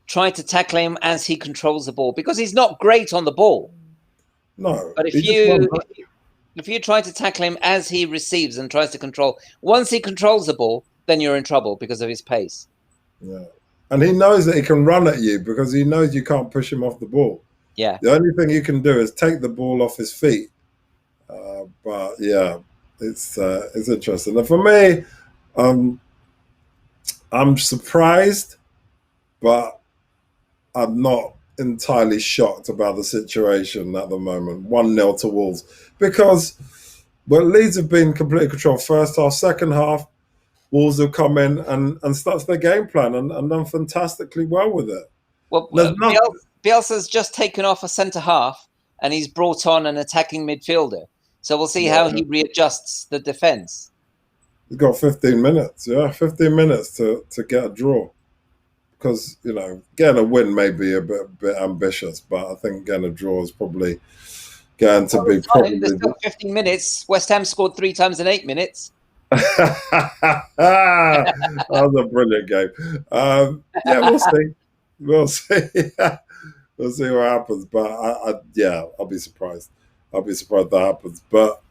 tackle him as he controls the ball, because he's not great on the ball. No, but if you try to tackle him as he receives and tries to control, once he controls the ball, then you're in trouble because of his pace. Yeah. And he knows that he can run at you because he knows you can't push him off the ball. Yeah. The only thing you can do is take the ball off his feet. But yeah, it's interesting. And for me, I'm surprised, but I'm not entirely shocked about the situation at the moment. 1-0 to Wolves. Because Leeds have been completely controlled first half, second half, Wolves have come in and starts their game plan and done fantastically well with it. Well, Bielsa's just taken off a centre half and he's brought on an attacking midfielder. So we'll see how he readjusts the defence. He's got 15 minutes, 15 minutes to get a draw. Because, getting a win may be a bit ambitious, but I think getting a draw is probably going to be probably... There's still 15 minutes. West Ham scored 3 times in 8 minutes. That was a brilliant game. We'll see. We'll see. We'll see what happens. But I'll be surprised. I'll be surprised that happens. But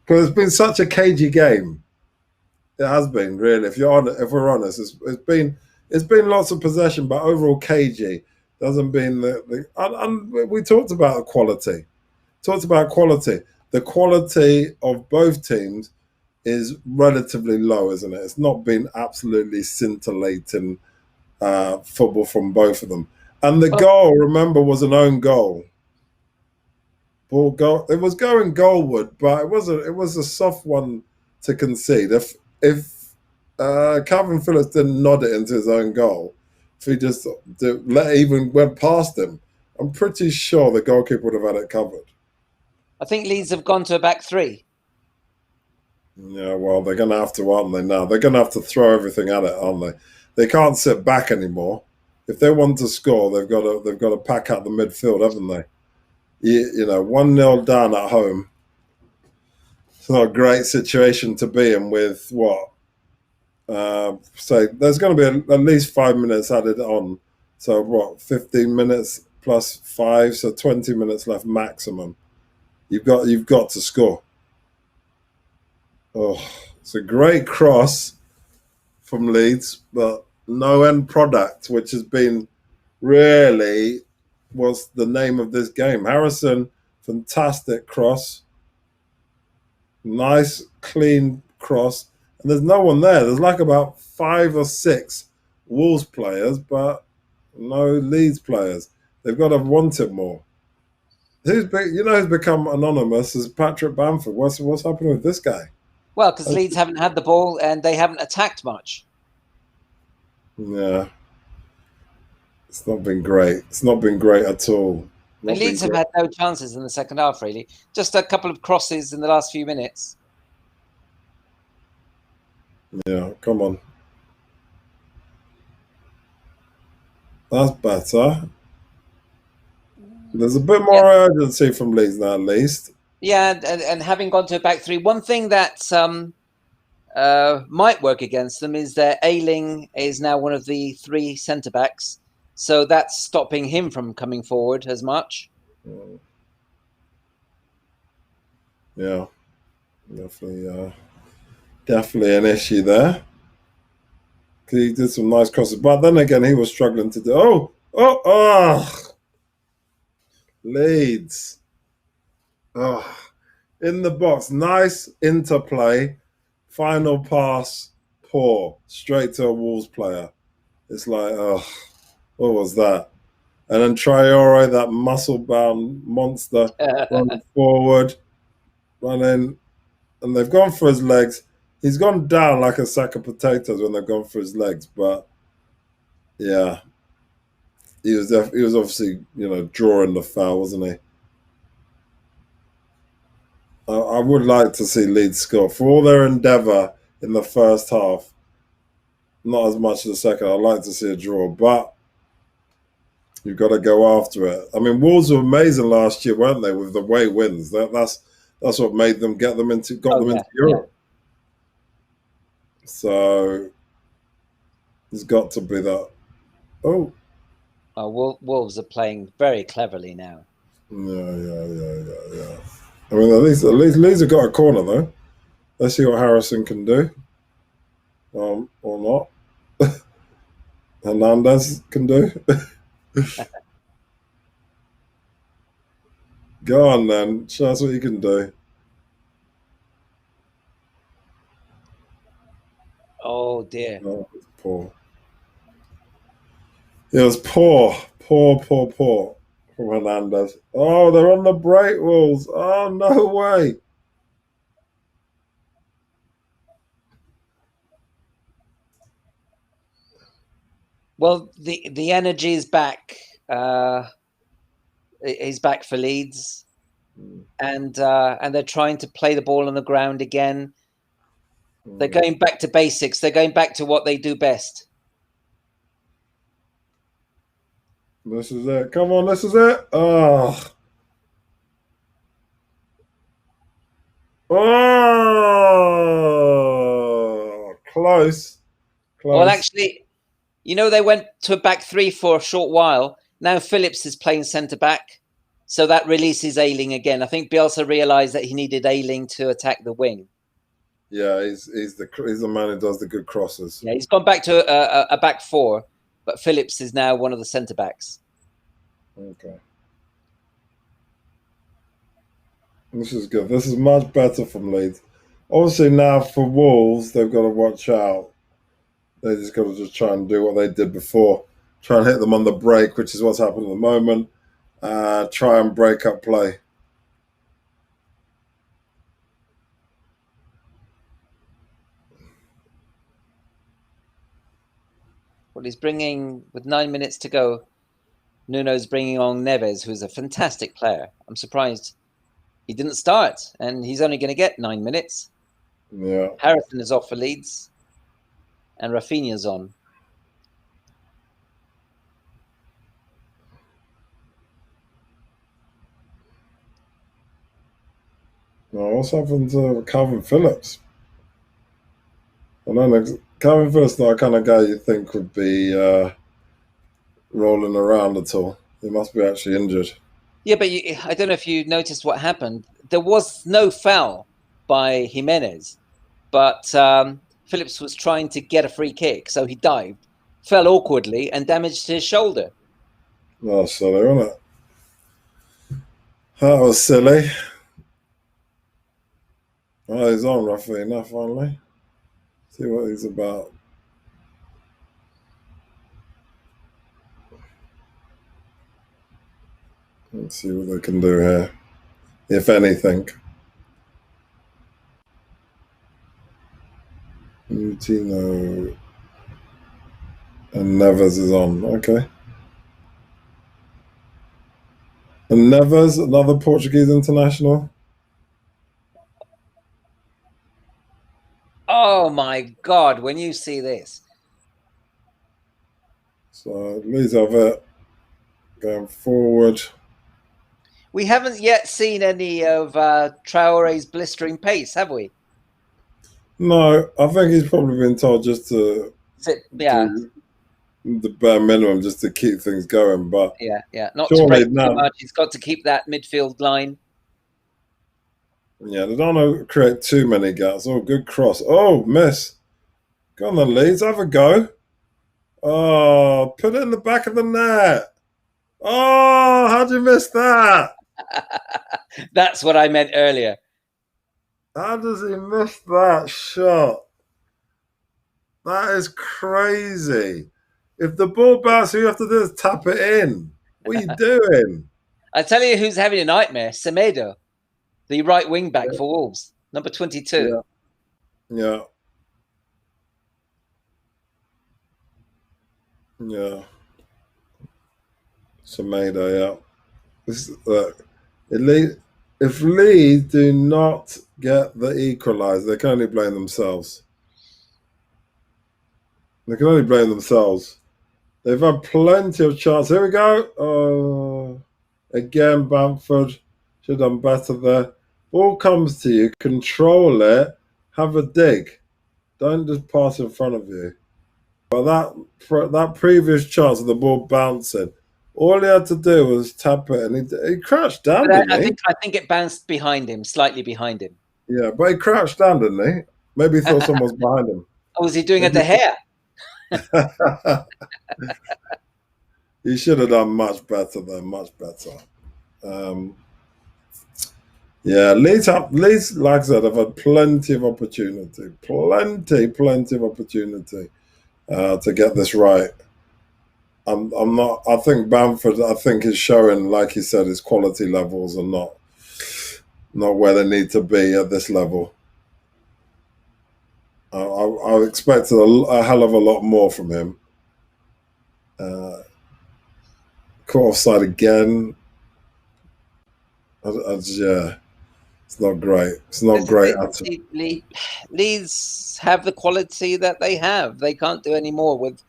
because it's been such a cagey game, it has been really. If we're honest, it's been lots of possession, but overall cagey. Doesn't mean and we talked about quality. The quality of both teams is relatively low, isn't it? It's not been absolutely scintillating football from both of them. And the goal, remember, was an own goal. It was going goalward, but it was a soft one to concede. If Calvin Phillips didn't nod it into his own goal, if he just even went past him, I'm pretty sure the goalkeeper would have had it covered. I think Leeds have gone to a back 3. Yeah, well, they're going to have to, aren't they, now? They're going to have to throw everything at it, aren't they? They can't sit back anymore. If they want to score, they've got to pack out the midfield, haven't they? 1-0 down at home. It's not a great situation to be in with what? So there's going to be at least 5 minutes added on. So what? 15 minutes plus 5, so 20 minutes left maximum. You've got to score. Oh, it's a great cross from Leeds, but no end product, which has been really was the name of this game. Harrison, fantastic cross. Nice, clean cross. And there's no one there. There's like about 5 or 6 Wolves players, but no Leeds players. They've got to want it more. Who's become anonymous is Patrick Bamford. What's happening with this guy? Well, because Leeds haven't had the ball and they haven't attacked much. Yeah. It's not been great. It's not been great at all. Leeds have had no chances in the second half, really. Just a couple of crosses in the last few minutes. Yeah, come on. That's better. There's a bit more urgency from Leeds now, at least. Yeah, and having gone to a back 3, one thing that might work against them is that Ayling is now one of the 3 centre-backs. So that's stopping him from coming forward as much. Yeah, definitely an issue there. He did some nice crosses, but then again, he was struggling to do. Leeds. In the box, nice interplay. Final pass, poor, straight to a Wolves player. It's like, what was that? And then Traore, that muscle-bound monster, running forward, running, and they've gone for his legs. He's gone down like a sack of potatoes when they've gone for his legs, but yeah, he was obviously drawing the foul, wasn't he? I would like to see Leeds score for all their endeavour in the first half. Not as much in the second. I'd like to see a draw, but you've got to go after it. I mean, Wolves were amazing last year, weren't they? With the away wins, that's what made them got them into Europe. Yeah. So there's got to be that. Wolves are playing very cleverly now. Yeah. I mean, at least Leeds have got a corner though. Let's see what Harrison can do, or not. Hernandez can do. Go on then, show us what you can do. Oh dear. Oh, it was poor. It was poor from Hernandez. Oh, they're on the break, Wolves. Oh, no way. Well, the energy is back. He's back for Leeds, and they're trying to play the ball on the ground again. They're going back to basics. They're going back to what they do best. This is it. Come on, this is it. Oh, close. Well, actually, they went to a back three for a short while. Now Phillips is playing centre-back, so that releases Ayling again. I think Bielsa realised that he needed Ayling to attack the wing. Yeah, he's the man who does the good crosses. Yeah, he's gone back to a back four, but Phillips is now one of the centre-backs. Okay. This is good. This is much better from Leeds. Obviously now for Wolves, they've got to watch out. They just got to try and do what they did before. Try and hit them on the break, which is what's happening at the moment. Try and break up play. Well, he's bringing, with 9 minutes to go, Nuno's bringing on Neves, who's a fantastic player. I'm surprised he didn't start, and he's only going to get 9 minutes. Yeah. Harrison is off for Leeds, and Rafinha's on. Now, what's happened to Calvin Phillips? I don't know. Calvin Phillips is not the kind of guy you think would be rolling around at all. He must be actually injured. Yeah, but I don't know if you noticed what happened. There was no foul by Jimenez, but Phillips was trying to get a free kick, so he dived, fell awkwardly, and damaged his shoulder. Oh, silly, wasn't it? That was silly. Oh, he's on, roughly enough, finally. See what he's about. Let's see what they can do here, if anything. Utino and Neves is on. Okay. And Neves, another Portuguese international. Oh my God, when you see this. So Leeds have it going forward. We haven't yet seen any of Traore's blistering pace, have we? No, I think he's probably been told just to do the bare minimum just to keep things going. But not to break too much. He's got to keep that midfield line. Yeah, they don't want to create too many gaps. Oh, good cross. Oh, miss. Go on then, Leeds. Have a go. Oh, put it in the back of the net. Oh, how'd you miss that? That's what I meant earlier. How does he miss that shot? That is crazy. If the ball bounces, all you have to do is tap it in. What are you doing? I tell you who's having a nightmare. Semedo, the right wing back Yeah, for Wolves, number 22. yeah, yeah, yeah. Semedo, yeah. This, if Leeds do not get the equaliser, they can only blame themselves. They can only blame themselves. They've had plenty of chances. Here we go. Again, Bamford should have done better there. Ball comes to you, control it, have a dig. Don't just pass in front of you. But that previous chance of the ball bouncing, all he had to do was tap it, and he crouched down, But didn't he? I think it bounced behind him, slightly behind him. Yeah, but he crouched down, didn't he? Maybe he thought someone was behind him. Oh, was he doing it Maybe to hair? he should have done much better, though. Much better. Um, Yeah, Leeds, like I said, have had plenty of opportunity, plenty of opportunity to get this right. I'm not. I think Bamford, I think, is showing, like he said, his quality levels are not where they need to be at this level. I expected a hell of a lot more from him. Caught offside again. Yeah, it's not great. It's not great at all. Leeds have the quality that they have. They can't do any more with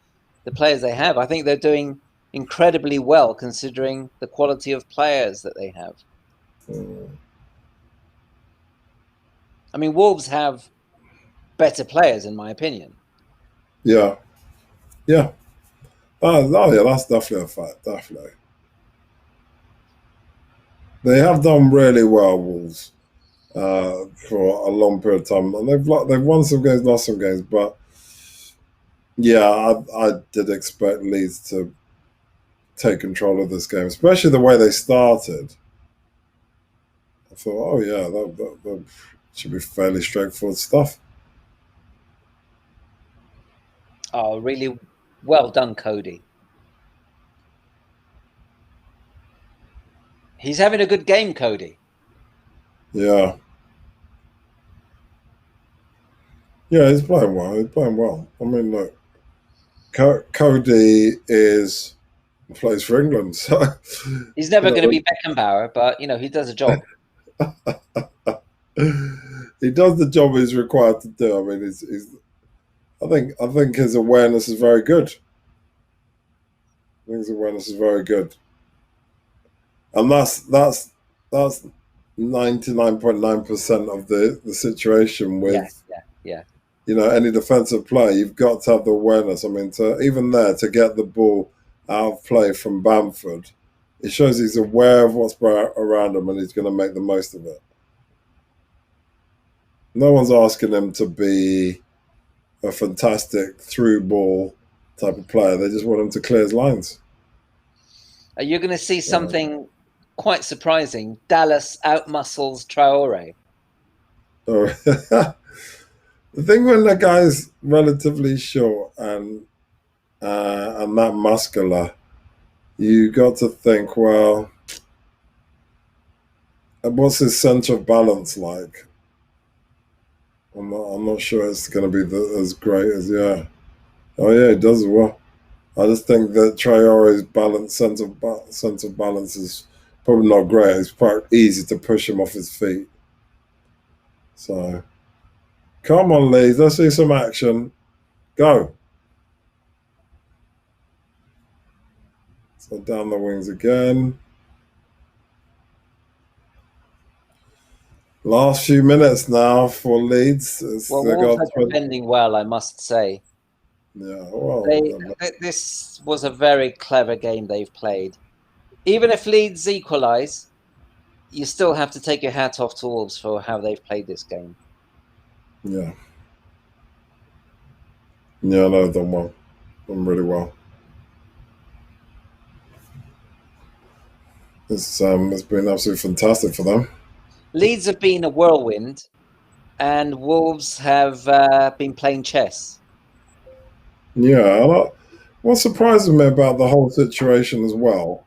the players they have. I think they're doing incredibly well considering the quality of players that they have. I mean, Wolves have better players, in my opinion. Yeah, yeah. Oh, yeah, that's definitely a fact. Definitely. They have done really well, Wolves, for a long period of time, and they've won some games, lost some games, but yeah, I did expect Leeds to take control of this game, especially the way they started. I thought, oh yeah, that should be fairly straightforward stuff. Oh, really well done, Cody. He's having a good game, Cody. Yeah, yeah, he's playing well. He's playing well. I mean, look, Cody plays for England, so He's never you going to know, be Beckenbauer, but he does a job. he does the job he's required to do. I mean, I think his awareness is very good. I think his awareness is very good, and that's 99.9% of the situation with Yeah. any defensive play. You've got to have the awareness. I mean, to get the ball out of play from Bamford, it shows he's aware of what's around him and he's going to make the most of it. No one's asking him to be a fantastic through ball type of player. They just want him to clear his lines. Are you going to see something quite surprising? Dallas outmuscles Traore. Oh, the thing when the guy's relatively short and that muscular, you got to think, well, what's his centre of balance like? I'm not sure it's going to be as great as yeah. Oh yeah, it does well. I just think that Traore's sense of balance is probably not great. It's quite easy to push him off his feet. So, come on, Leeds. Let's see some action. Go. So down the wings again. Last few minutes now for Leeds. Well, Wolves are defending well, I must say. Yeah, well, this was a very clever game they've played. Even if Leeds equalise, you still have to take your hat off to Wolves for how they've played this game. Yeah. Yeah, no, done well. done really well. It's been absolutely fantastic for them. Leeds have been a whirlwind, and Wolves have been playing chess. Yeah, what surprises me about the whole situation as well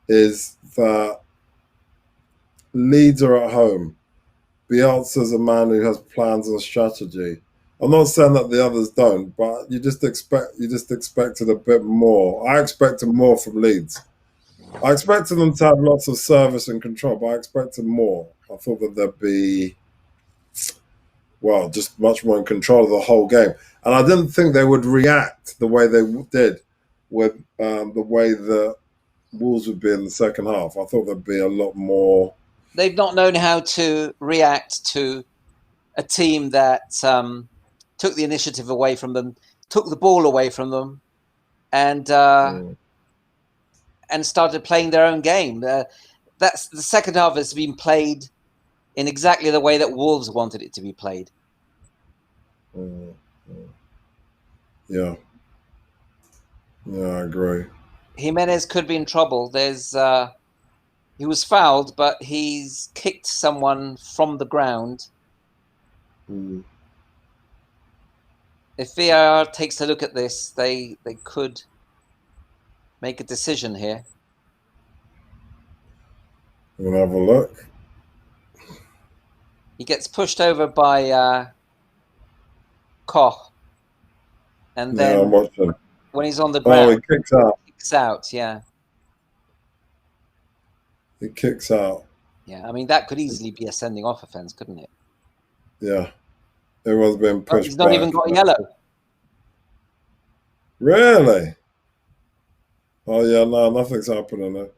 is that Leeds are at home. Bielsa's a man who has plans and strategy. I'm not saying that the others don't, but you just expected a bit more. I expected more from Leeds. I expected them to have lots of service and control, but I expected more. I thought that they'd be, well, just much more in control of the whole game. And I didn't think they would react the way they did with the way the Wolves would be in the second half. I thought there'd be a lot more. They've not known how to react to a team that took the initiative away from them, took the ball away from them, and started playing their own game. That's the second half has been played in exactly the way that Wolves wanted it to be played. Yeah, I agree. Jimenez could be in trouble. He was fouled, but he's kicked someone from the ground. If VAR takes a look at this, they could make a decision here. You want to have a look? He gets pushed over by Koch, and then I'm watching. When he's on the ground, he kicks out. He kicks out, yeah. He kicks out. Yeah, I mean that could easily be a sending off offence, couldn't it? Yeah, everyone's been pushed. He's not even got a yellow. Really? Oh yeah, no, nothing's happening there.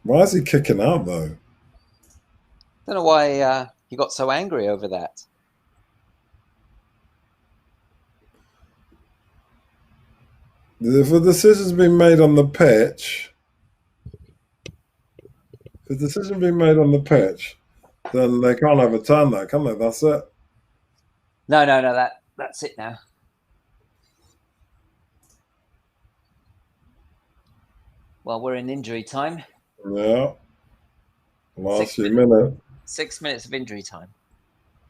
Why is he kicking out though? I don't know why he got so angry over that. If a decision's been made on the pitch, then they can't overturn that, can they? That's it. No, that's it now. Well, we're in injury time. Yeah. Last few minutes. 6 minutes of injury time.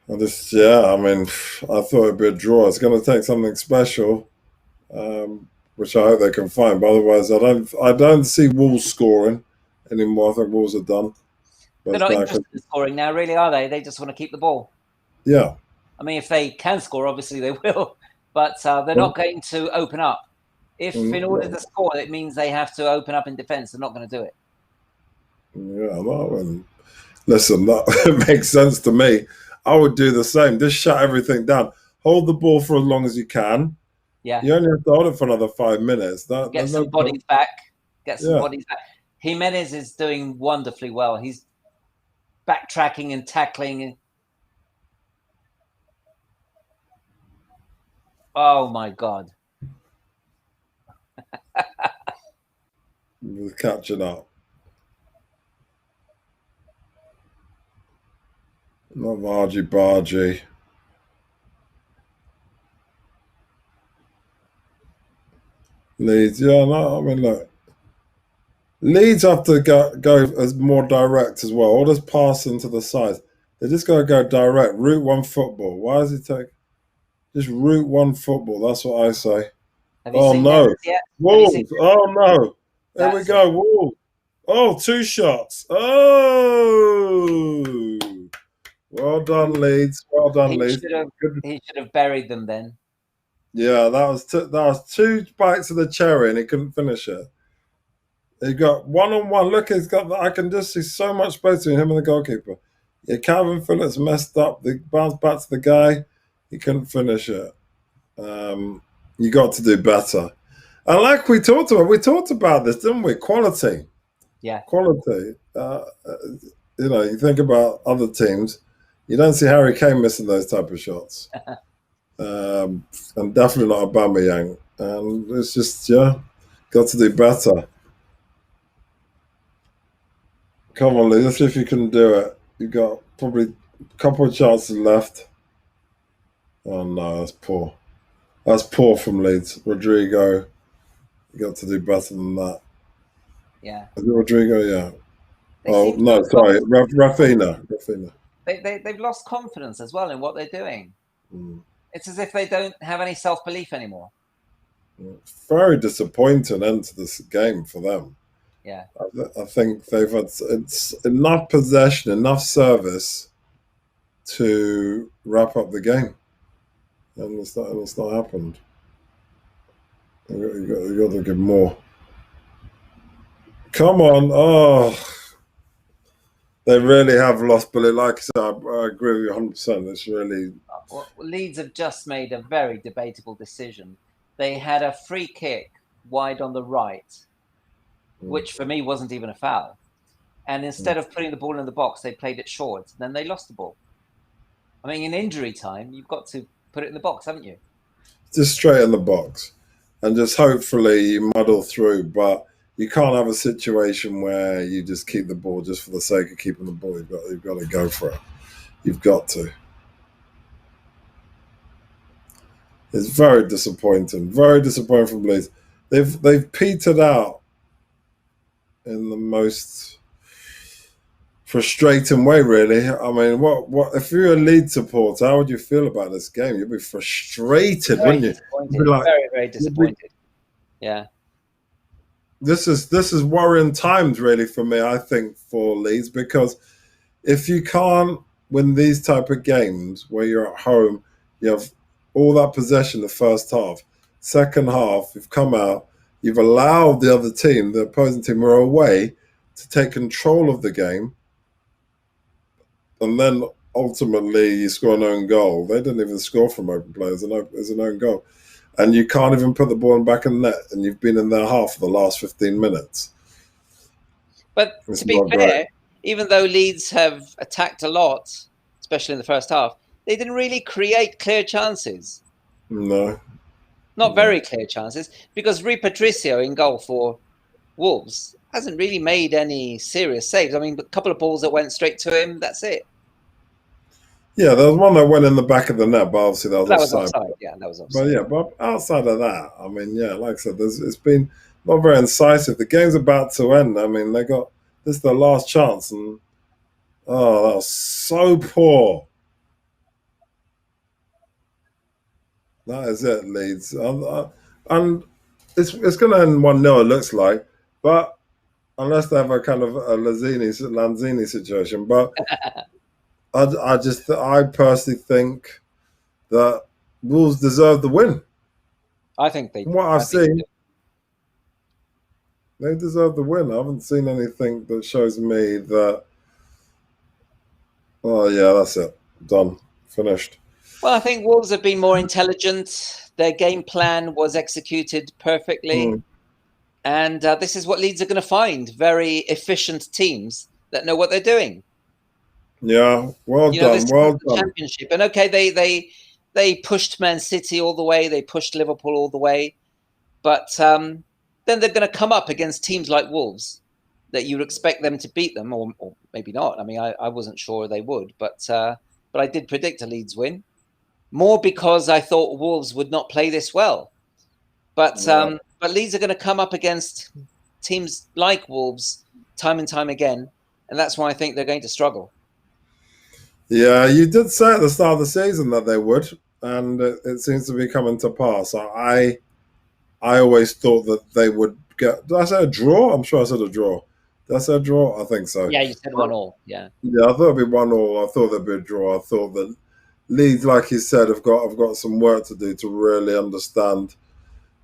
I mean, I thought it'd be a draw. It's going to take something special, which I hope they can find. But otherwise, I don't see Wolves scoring anymore. I think Wolves are done. They're not interested in scoring now, really, are they? They just want to keep the ball. Yeah. I mean, if they can score, obviously they will. But they're not going to open up. If in order to score, it means they have to open up in defence. They're not going to do it. Yeah, no, listen, that makes sense to me. I would do the same. Just shut everything down. Hold the ball for as long as you can. Yeah. You only have to hold it for another 5 minutes. Get some bodies back. Jimenez is doing wonderfully well. He's backtracking and tackling. Oh my God. We're catching up. Not bargy. Leeds, yeah, no, I mean, look. Leeds have to go as more direct as well, or just pass into the sides. They just got to go direct. Route one football. Why does he take? Just route one football. That's what I say. Oh no! Wolves! Oh no! There we go. Wolves! Oh, 2 shots. Oh! Well done, Leeds. Well done, Leeds. He should have buried them then. Yeah, that was 2 bites of the cherry, and he couldn't finish it. He got 1-on-1. Look, I can just see so much space between him and the goalkeeper. Yeah, Calvin Phillips messed up. They bounced back to the guy. He couldn't finish it. You got to do better. And like we talked about this, didn't we? Quality. Yeah. Quality. You think about other teams, you don't see Harry Kane missing those type of shots. And definitely not Aubameyang. And it's just, got to do better. Come on, Lee. Let's see if you can do it. You've got probably a couple of chances left. Oh no, that's poor. That's poor from Leeds. Rodrigo, you got to do better than that. Yeah. Is it Rodrigo? Yeah. They Oh seem to no, have sorry, lost, Rafinha. Rafinha. they've lost confidence as well in what they're doing. Mm. It's as if they don't have any self-belief anymore. Very disappointing end to this game for them. Yeah. I think they've had it's enough possession, enough service to wrap up the game, and it's not happened. You got to give more. Come on, oh, they really have lost. But like I said, I agree with you 100%. It's really Well, Leeds have just made a very debatable decision. They had a free kick wide on the right, which for me wasn't even a foul. And instead of putting the ball in the box, they played it short. Then they lost the ball. I mean, in injury time, you've got to put it in the box, haven't you? just straight in the box, and just hopefully you muddle through. But you can't have a situation where you just keep the ball just for the sake of keeping the ball. You've got to go for it. You've got to. It's very disappointing. Very disappointing from Leeds. They've petered out in the most frustrating way, really. I mean, what if you're a Leeds supporter, how would you feel about this game? You'd be frustrated, Very wouldn't you? disappointed. You'd be like, Very, very disappointed. Yeah. this is worrying times, really, for me. I think for Leeds, because if you can't win these type of games where you're at home, you have all that possession the first half. Second half, you've come out, you've allowed the other team, the opposing team who are away, to take control of the game, and then ultimately you score an own goal. They didn't even score from open play as an own goal. And you can't even put the ball in back in the net, and you've been in their half for the last 15 minutes. But It's to be fair, great. even though Leeds have attacked a lot, especially in the first half, they didn't really create clear chances. No. Not very clear chances, because Rui Patricio in goal for Wolves hasn't really made any serious saves. I mean, a couple of balls that went straight to him, that's it. Yeah, there was one that went in the back of the net, but obviously that was offside. Yeah, that was But offside. yeah, but outside of that, I mean, yeah, like I said, it's been not very incisive. The game's about to end. I mean, this is their last chance, and oh, that was so poor. That is it, Leeds, and it's going to end 1-0. It looks like, but unless they have a kind of a Lanzini situation, but I personally think that Wolves deserve the win. I think they. From what I've I think seen, they deserve the win. I haven't seen anything that shows me that. Oh yeah, that's it. Done. Finished. Well, I think Wolves have been more intelligent. Their game plan was executed perfectly. And this is what Leeds are going to find. Very efficient teams that know what they're doing. Yeah, well This done. is Well the done. Championship. And okay, they pushed Man City all the way. They pushed Liverpool all the way. But then they're going to come up against teams like Wolves that you'd expect them to beat them, or maybe not. I mean, I wasn't sure they would, but I did predict a Leeds win. More because I thought Wolves would not play this well. But Leeds are going to come up against teams like Wolves time and time again, and that's why I think they're going to struggle. Yeah, you did say at the start of the season that they would, and it seems to be coming to pass. I always thought that they would get. Did I say a draw? I'm sure I said a draw. Did I say a draw? I think so. Yeah, you said 1-1. Yeah. Yeah, I thought it'd be 1-1. I thought there'd be a draw. I thought that Leeds, like you said, have got some work to do to really understand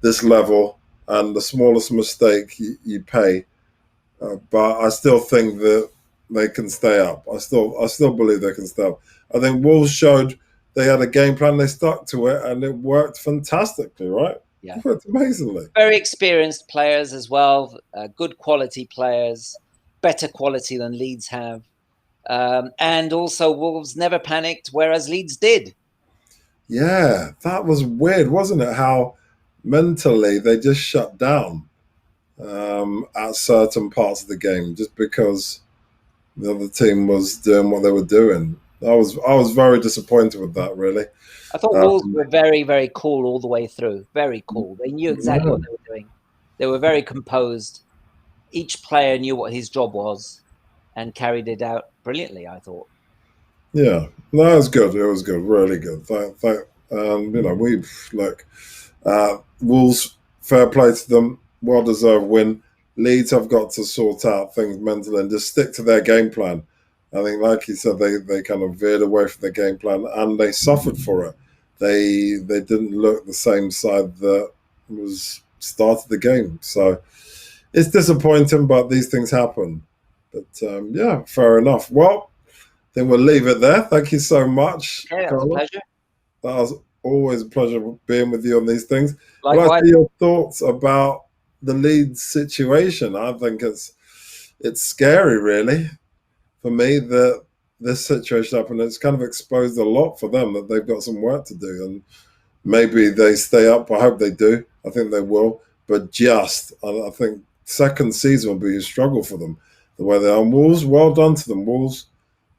this level, and the smallest mistake you pay. But I still think that they can stay up. I still believe they can stay up. I think Wolves showed they had a game plan, they stuck to it, and it worked fantastically, right? Yeah. It worked amazingly. Very experienced players as well, good quality players, better quality than Leeds have. And also Wolves never panicked, whereas Leeds did. Yeah, that was weird, wasn't it? How mentally they just shut down at certain parts of the game just because the other team was doing what they were doing. I was very disappointed with that, really. I thought Wolves were very, very cool all the way through. Very cool. They knew exactly what they were doing. They were very composed. Each player knew what his job was and carried it out brilliantly, I thought. Yeah, no, it was good. It was good, really good. We look, Wolves, fair play to them, well deserved win. Leeds have got to sort out things mentally and just stick to their game plan. I think, like you said, they kind of veered away from the game plan and they suffered for it. They didn't look the same side that was started the game. So it's disappointing, but these things happen. But yeah, fair enough. Well, then we'll leave it there. Thank you so much. Yeah, it was a pleasure. That was always a pleasure being with you on these things. Likewise. What are your thoughts about the Leeds situation? I think it's scary, really, for me, that this situation happened. It's kind of exposed a lot for them, that they've got some work to do. And maybe they stay up. I hope they do. I think they will. But I think second season will be a struggle for them, the way they are. Wolves, well done to them. Wolves,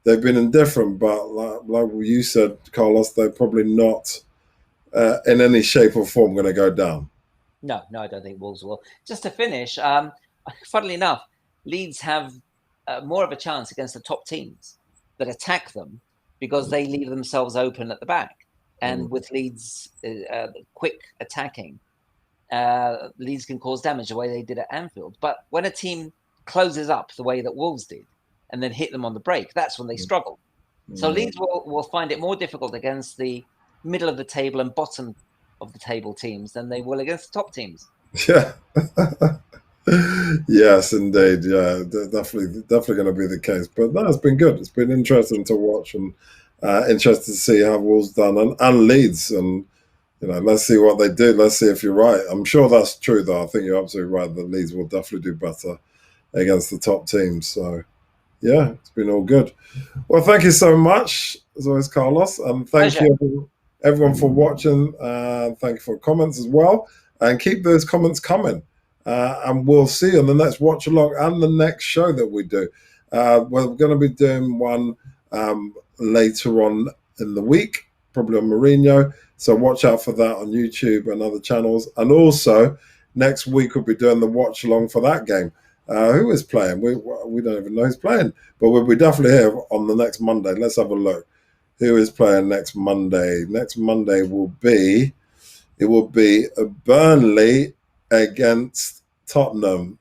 they've been indifferent, but like you said, Carlos, they're probably not in any shape or form going to go down. No, I don't think Wolves will. Just to finish, funnily enough, Leeds have more of a chance against the top teams that attack them because they leave themselves open at the back. And with Leeds quick attacking, Leeds can cause damage the way they did at Anfield. But when a team closes up the way that Wolves did and then hit them on the break, that's when they struggle. So Leeds will find it more difficult against the middle of the table and bottom of the table teams than they will against the top teams. Yeah. Yes, indeed. Yeah, definitely going to be the case. But no, it's been good. It's been interesting to watch and interested to see how Wolves done and Leeds. And, let's see what they do. Let's see if you're right. I'm sure that's true, though. I think you're absolutely right that Leeds will definitely do better against the top teams. So, yeah, it's been all good. Well, thank you so much, as always, Carlos. And thank you, everyone, for watching. Thank you for comments as well. And keep those comments coming. And we'll see you on the next watch along and the next show that we do. We're going to be doing one later on in the week, probably on Mourinho. So watch out for that on YouTube and other channels. And also, next week we'll be doing the watch along for that game. Who is playing? We don't even know who's playing. But we'll be definitely here on the next Monday. Let's have a look. Who is playing next Monday? Next Monday will be a Burnley against Tottenham.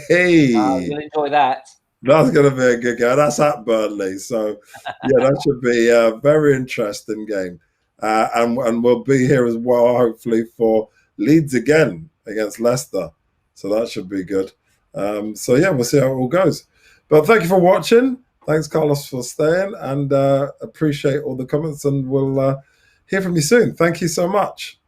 Hey, you'll enjoy that. That's going to be a good game. That's at Burnley, so yeah, that should be a very interesting game. And we'll be here as well, hopefully, for Leeds again against Leicester. So that should be good. So yeah, we'll see how it all goes. But thank you for watching. Thanks, Carlos, for staying, and appreciate all the comments. And we'll hear from you soon. Thank you so much.